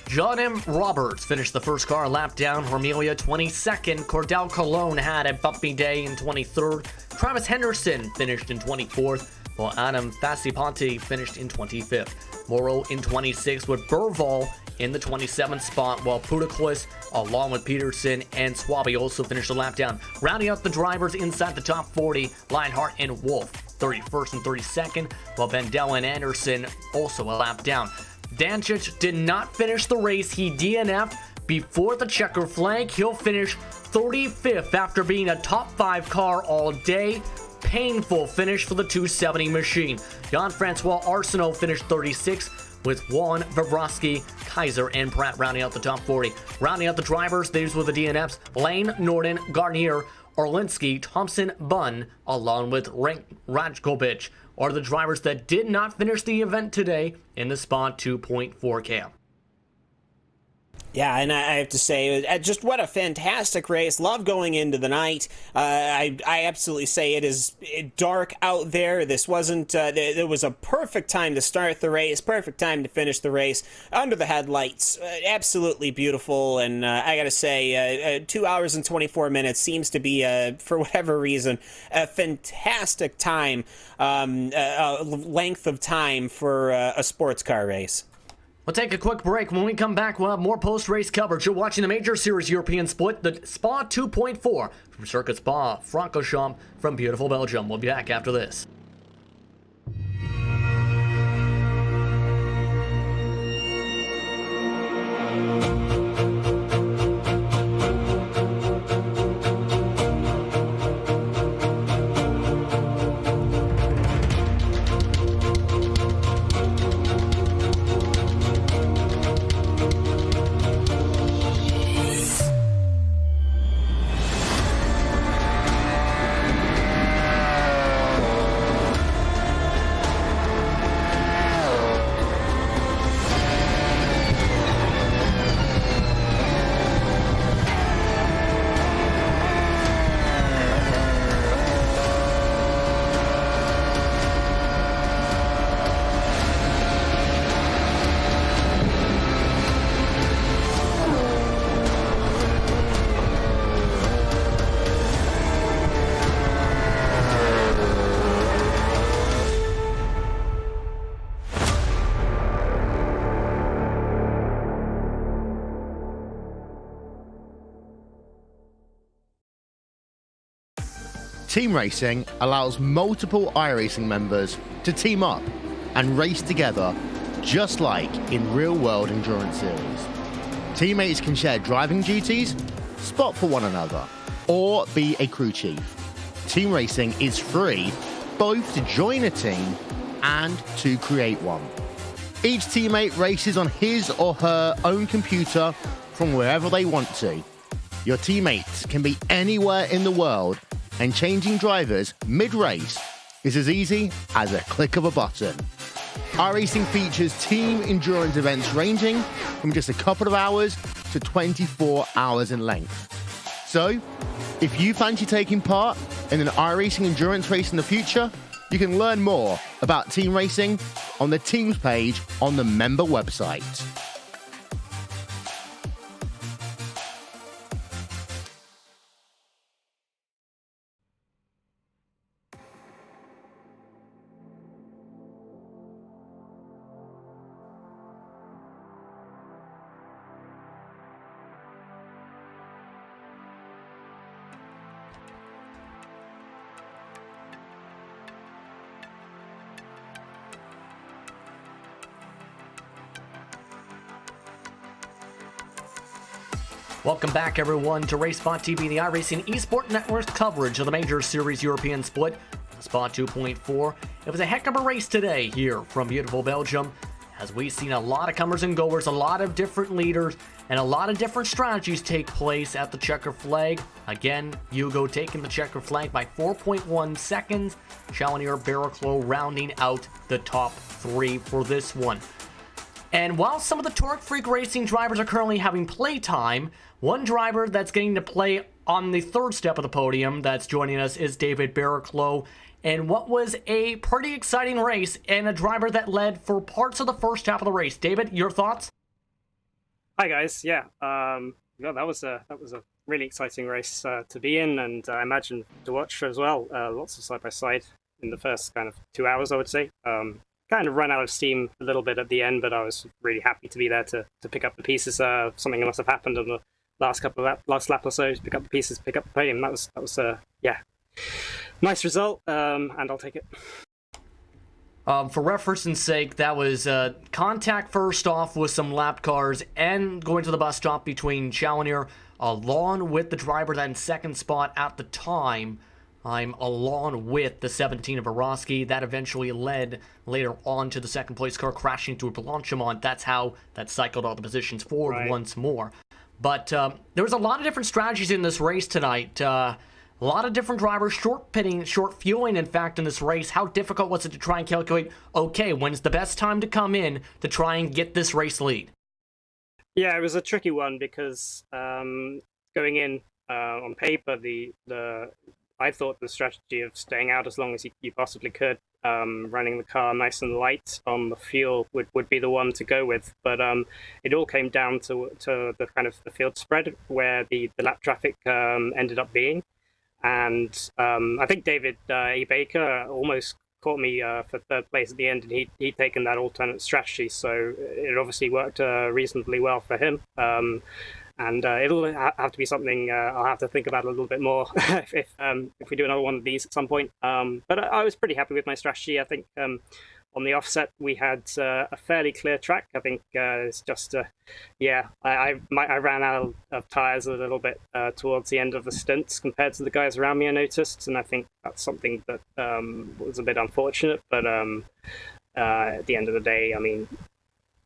John M. Roberts finished the first car lap down. Hermelia 22nd. Cordell Colon had a bumpy day in 23rd. Travis Henderson finished in 24th, while Adam Faciponte finished in 25th. Morrow in 26th, with Burval in the 27th spot, while Pudaklis, along with Peterson and Swaby, also finished the lap down. Rounding out the drivers inside the top 40, Lionheart and Wolf 31st and 32nd, while Bendel and Anderson also a lap down. Dancic did not finish the race. He DNF'd before the checker flag. He'll finish 35th after being a top 5 car all day. Painful finish for the 270 machine. Jean-Francois Arsenault finished 36th, with Juan Vavrovsky, Kaiser, and Pratt rounding out the top 40. Rounding out the drivers, these were the DNFs: Lane, Norden, Garnier, Orlinski, Thompson, Bunn, along with Rajkovic, are the drivers that did not finish the event today in the Spot 2.4 Cam. Yeah, and I have to say, just what a fantastic race. Love going into the night. I absolutely say it is dark out there. This wasn't, it was a perfect time to start the race, perfect time to finish the race under the headlights. Absolutely beautiful. And I got to say, 2 hours and 24 minutes seems to be, for whatever reason, a fantastic time, length of time for a sports car race. We'll take a quick break. When we come back, we'll have more post-race coverage. You're watching the Major Series European Split, the Spa 2.4 from Circuit Spa Francorchamps from beautiful Belgium. We'll be back after this. Team racing allows multiple iRacing members to team up and race together just like in real-world endurance series. Teammates can share driving duties, spot for one another, or be a crew chief. Team racing is free, both to join a team and to create one. Each teammate races on his or her own computer from wherever they want to. Your teammates can be anywhere in the world, and changing drivers mid-race is as easy as a click of a button. iRacing features team endurance events ranging from just a couple of hours to 24 hours in length. So, if you fancy taking part in an iRacing endurance race in the future, you can learn more about team racing on the teams page on the member website. Welcome back, everyone, to RaceSpot TV, the iRacing eSport Network's coverage of the Major Series European Split, Spot 2.4. It was a heck of a race today here from beautiful Belgium, as we've seen a lot of comers and goers, a lot of different leaders, and a lot of different strategies take place at the checker flag. Again, Hugo taking the checker flag by 4.1 seconds. Challenger Barraclough rounding out the top three for this one. And while some of the Torque Freak Racing drivers are currently having playtime, one driver that's getting to play on the third step of the podium that's joining us is David Barraclough. And what was a pretty exciting race, and a driver that led for parts of the first half of the race. David, your thoughts? Hi guys, yeah, that was a really exciting race to be in, and I imagine to watch as well. Lots of side by side in the first kind of 2 hours, I would say. Kind of ran out of steam a little bit at the end, but I was really happy to be there to pick up the pieces. Something must have happened on the last lap or so to pick up the pieces, pick up the podium. That was yeah, nice result, and I'll take it. For reference's sake, that was contact first off with some lap cars and going to the bus stop between Challenger, along with the driver that in second spot at the time. I'm along with the 17 of Aroski. That eventually led later on to the second place car crashing through Blanchimont. That's how that cycled all the positions forward once more. But there was a lot of different strategies in this race tonight. A lot of different drivers, short pitting, short fueling, in fact, in this race. How difficult was it to try and calculate, okay, when's the best time to come in to try and get this race lead? Yeah, it was a tricky one because going in on paper, I thought the strategy of staying out as long as you possibly could, running the car nice and light on the fuel would be the one to go with. But it all came down to the kind of the field spread where the lap traffic ended up being. And I think David E. Baker almost caught me for third place at the end, and he'd taken that alternate strategy. So it obviously worked reasonably well for him. And it'll have to be something I'll have to think about a little bit more if we do another one of these at some point. But I was pretty happy with my strategy. I think on the offset we had a fairly clear track. I think it's just I ran out of tires a little bit towards the end of the stints compared to the guys around me, I noticed, and I think that's something that was a bit unfortunate. But at the end of the day, I mean,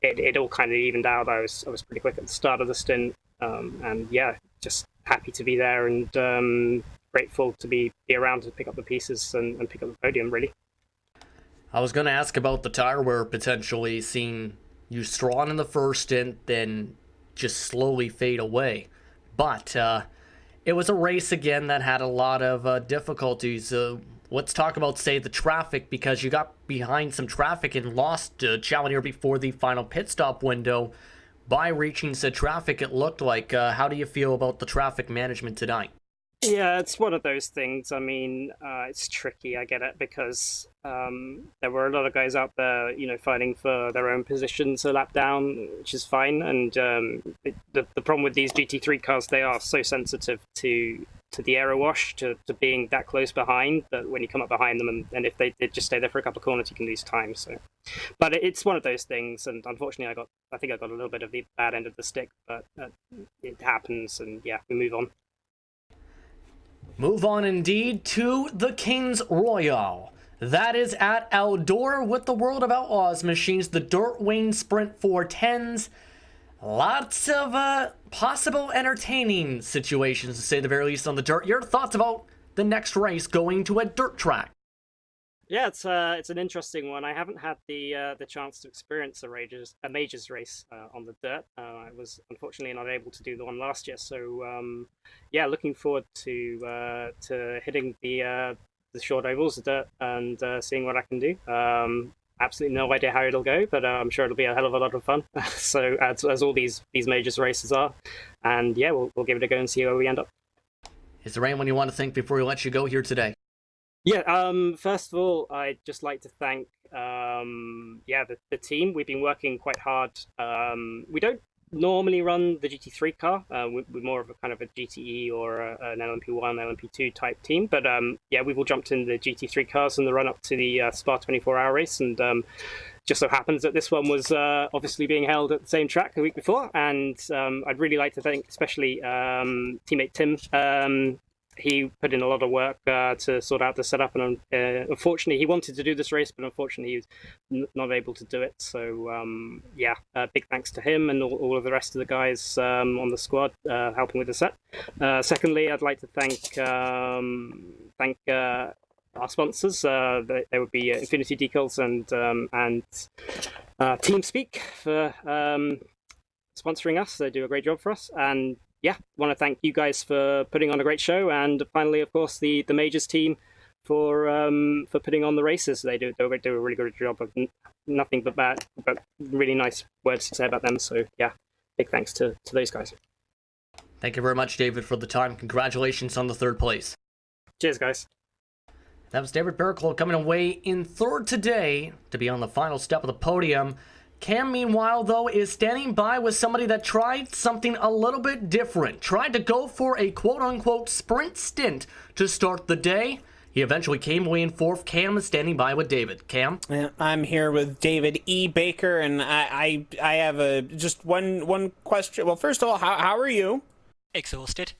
it all kind of evened out. I was pretty quick at the start of the stint. And yeah, just happy to be there, and grateful to be around to pick up the pieces and pick up the podium, really. I was going to ask about the tire wear potentially, seeing you strong in the first stint, then just slowly fade away. But it was a race, again, that had a lot of difficulties. Let's talk about, say, the traffic, because you got behind some traffic and lost Challenger before the final pit stop window. By reaching said traffic, it looked like. How do you feel about the traffic management tonight? Yeah, it's one of those things. I mean, it's tricky. I get it, because there were a lot of guys out there, fighting for their own positions a lap down, which is fine. And the problem with these GT3 cars, they are so sensitive to to the aero wash, to being that close behind, that when you come up behind them, and if they did just stay there for a couple of corners, you can lose time. So, but it's one of those things, and unfortunately, I think I got a little bit of the bad end of the stick, but it happens, and yeah, we move on. Move on indeed to the Kings Royale. That is at Eldor with the World of Outlaws machines, the Dirt Wing Sprint 410s. Lots of possible entertaining situations, to say the very least, on the dirt. Your thoughts about the next race going to a dirt track? Yeah, it's an interesting one. I haven't had the chance to experience a majors race on the dirt. I was unfortunately not able to do the one last year, so yeah, looking forward to hitting the short ovals, the dirt, and seeing what I can do. Absolutely no idea how it'll go, but I'm sure it'll be a hell of a lot of fun. So as all these majors races are, and yeah, we'll give it a go and see where we end up. Is there anyone you want to thank before we let you go here today? Yeah, first of all, I'd just like to thank the team. We've been working quite hard. We don't normally run the GT3 car. We're more of a kind of a GTE or an LMP1, LMP2 type team. But yeah, we've all jumped in the GT3 cars in the run up to the Spa 24-hour race, and just so happens that this one was obviously being held at the same track the week before. And I'd really like to thank especially teammate Tim. He put in a lot of work to sort out the setup, and unfortunately, he wanted to do this race, but unfortunately, he was not able to do it. So, yeah, big thanks to him and all of the rest of the guys on the squad helping with the set. Secondly, I'd like to thank our sponsors. They would be Infinity Decals and TeamSpeak for sponsoring us. They do a great job for us, and yeah, want to thank you guys for putting on a great show, and finally, of course, the majors team for putting on the races. They do a really good job. Of nothing but really nice words to say about them. So yeah, big thanks to those guys. Thank you very much, David, for the time. Congratulations on the third place. Cheers, guys. That was David Berkel coming away in third today to be on the final step of the podium. Cam, meanwhile, though, is standing by with somebody that tried something a little bit different. Tried to go for a quote-unquote sprint stint to start the day. He eventually came away in fourth. Cam is standing by with David. Cam? Yeah, I'm here with David E. Baker, and I have just one question. Well, first of all, how are you? Exhausted.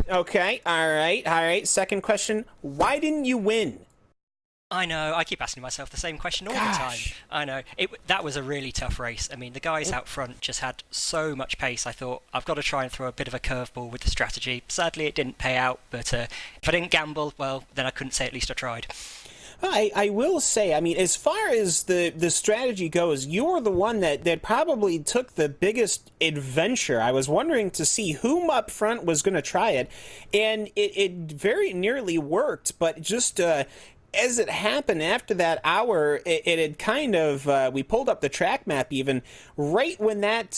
Okay, all right. Second question, why didn't you win? I know, I keep asking myself the same question all the time. I know. That was a really tough race. I mean, the guys out front just had so much pace. I thought, I've got to try and throw a bit of a curveball with the strategy. Sadly, it didn't pay out, but if I didn't gamble, well, then I couldn't say at least I tried. I will say, I mean, as far as the strategy goes, you were the one that probably took the biggest adventure. I was wondering to see whom up front was going to try it, and it very nearly worked, but just... as it happened after that hour, it had kind of, we pulled up the track map even, right when that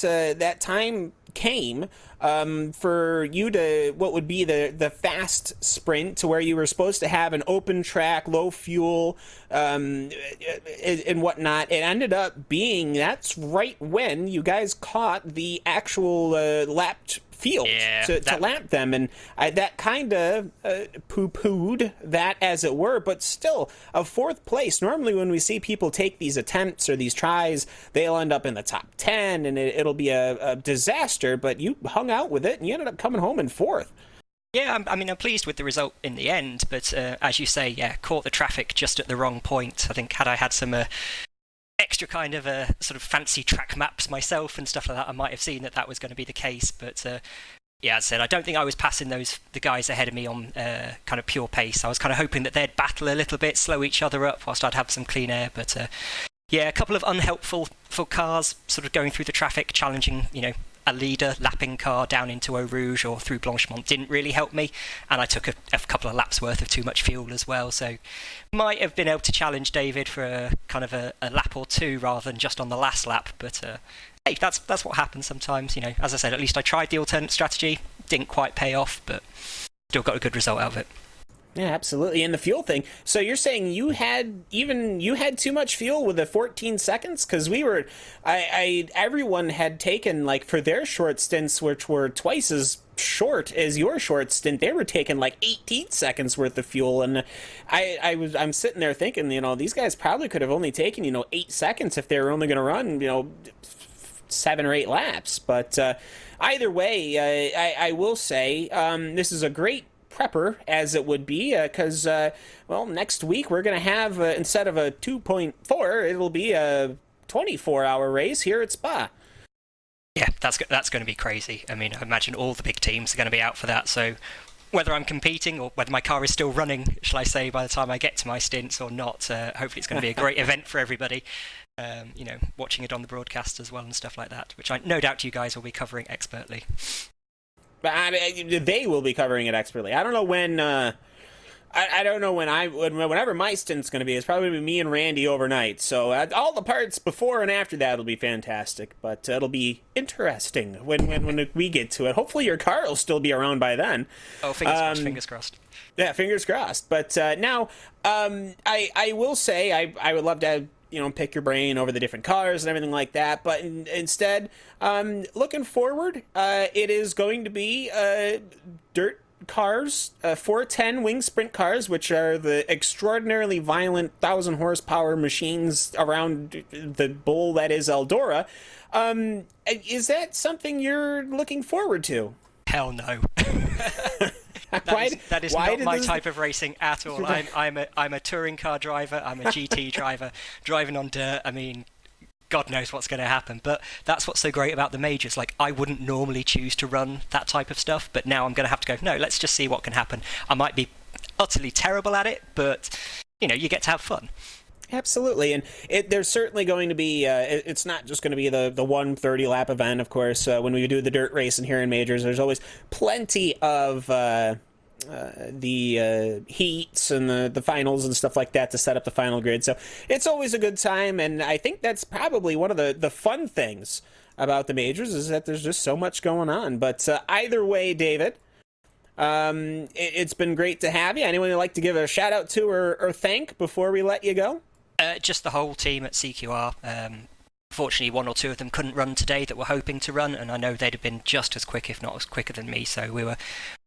time came for you to, what would be the fast sprint to where you were supposed to have an open track, low fuel, and whatnot. It ended up being, that's right when you guys caught the actual lapped field to lap them, and that kind of poo-pooed that, as it were, but still a fourth place. Normally when we see people take these attempts or these tries, they'll end up in the top 10 and it'll be a disaster, but you hung out with it and you ended up coming home in fourth. Yeah, I mean, I'm pleased with the result in the end, but as you say, yeah, caught the traffic just at the wrong point. I think had I had some extra kind of sort of fancy track maps myself and stuff like that, I might have seen that was going to be the case. But yeah, as I said, I don't think I was passing the guys ahead of me on kind of pure pace. I was kind of hoping that they'd battle a little bit, slow each other up whilst I'd have some clean air. But yeah, a couple of unhelpful for cars sort of going through the traffic, challenging, a leader lapping car down into Eau Rouge or through Blanchemont didn't really help me, and I took a couple of laps worth of too much fuel as well, so might have been able to challenge David for a kind of a lap or two rather than just on the last lap, but hey, that's what happens sometimes. As I said, at least I tried the alternate strategy, didn't quite pay off, but still got a good result out of it. Yeah, absolutely. And the fuel thing. So you're saying you had too much fuel with the 14 seconds? Because everyone had taken, like, for their short stints, which were twice as short as your short stint, they were taking like 18 seconds worth of fuel. And I'm sitting there thinking, these guys probably could have only taken, 8 seconds if they were only going to run, 7 or 8 laps. But either way, I will say this is a great prepper, as it would be, because next week we're going to have, instead of a 2.4, it'll be a 24-hour race here at Spa. Yeah, that's going to be crazy. I mean, I imagine all the big teams are going to be out for that, so whether I'm competing or whether my car is still running, shall I say, by the time I get to my stints or not, hopefully it's going to be a great event for everybody, watching it on the broadcast as well and stuff like that, which I no doubt you guys will be covering expertly. But they will be covering it expertly. I don't know when. I don't know whenever my stint's going to be. It's probably going to be me and Randy overnight. So all the parts before and after that will be fantastic. But it'll be interesting when we get to it. Hopefully your car will still be around by then. Oh, fingers crossed. Yeah, fingers crossed. But now, I will say I would love to pick your brain over the different cars and everything like that. But instead, looking forward, it is going to be dirt cars, 410 wing sprint cars, which are the extraordinarily violent 1,000 horsepower machines around the bowl that is Eldora. Is that something you're looking forward to? Hell no. That is not my type of racing at all. I'm a touring car driver. I'm a GT driver. Driving on dirt, I mean, God knows what's going to happen. But that's what's so great about the majors. Like, I wouldn't normally choose to run that type of stuff, but now I'm going to have to go, no, let's just see what can happen. I might be utterly terrible at it, but, you get to have fun. Absolutely, and there's certainly going to be, it's not just going to be the 130-lap event, of course. When we do the dirt racing here in majors, there's always plenty of the heats and the finals and stuff like that to set up the final grid. So it's always a good time, and I think that's probably one of the fun things about the majors is that there's just so much going on. But either way, David, it's been great to have you. Anyone you'd like to give a shout out to or thank before we let you go? Just the whole team at CQR. Fortunately, one or two of them couldn't run today that were hoping to run, and I know they'd have been just as quick, if not as quicker than me, so we were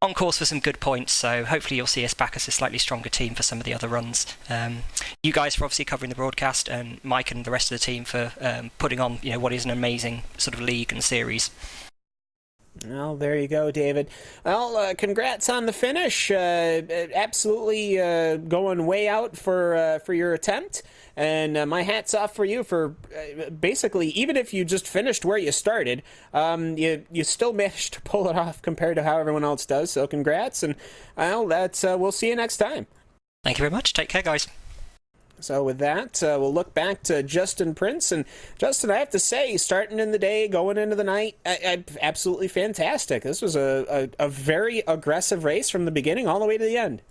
on course for some good points, so hopefully you'll see us back as a slightly stronger team for some of the other runs. You guys for obviously covering the broadcast, and Mike and the rest of the team for putting on what is an amazing sort of league and series. Well, there you go, David. Well, congrats on the finish. Absolutely going way out for your attempt. And my hat's off for you for basically, even if you just finished where you started, you still managed to pull it off compared to how everyone else does. So congrats. And well, we'll see you next time. Thank you very much. Take care, guys. So with that, we'll look back to Justin Prince. And Justin, I have to say, starting in the day, going into the night, absolutely fantastic. This was a very aggressive race from the beginning all the way to the end.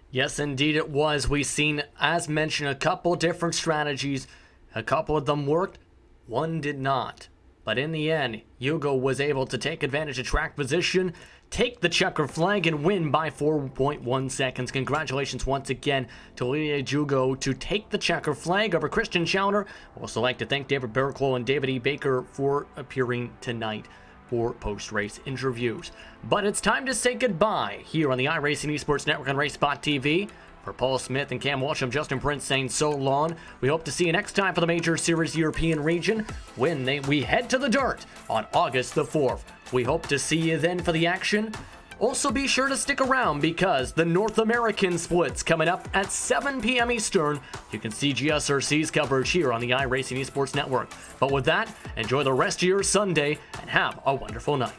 Yes, indeed it was. We've seen, as mentioned, a couple different strategies. A couple of them worked, one did not. But in the end, Hugo was able to take advantage of track position, take the checker flag, and win by 4.1 seconds. Congratulations once again to Olivier Hugo to take the checker flag over Christian Schauner. Also like to thank David Berklow and David E. Baker for appearing tonight for post-race interviews. But it's time to say goodbye here on the iRacing Esports Network on RaceSpot TV. For Paul Smith and Cam Walsh, I'm Justin Prince saying so long. We hope to see you next time for the Major Series European region when we head to the dirt on August the 4th. We hope to see you then for the action. Also be sure to stick around because the North American split's coming up at 7 p.m. Eastern. You can see GSRC's coverage here on the iRacing Esports Network. But with that, enjoy the rest of your Sunday and have a wonderful night.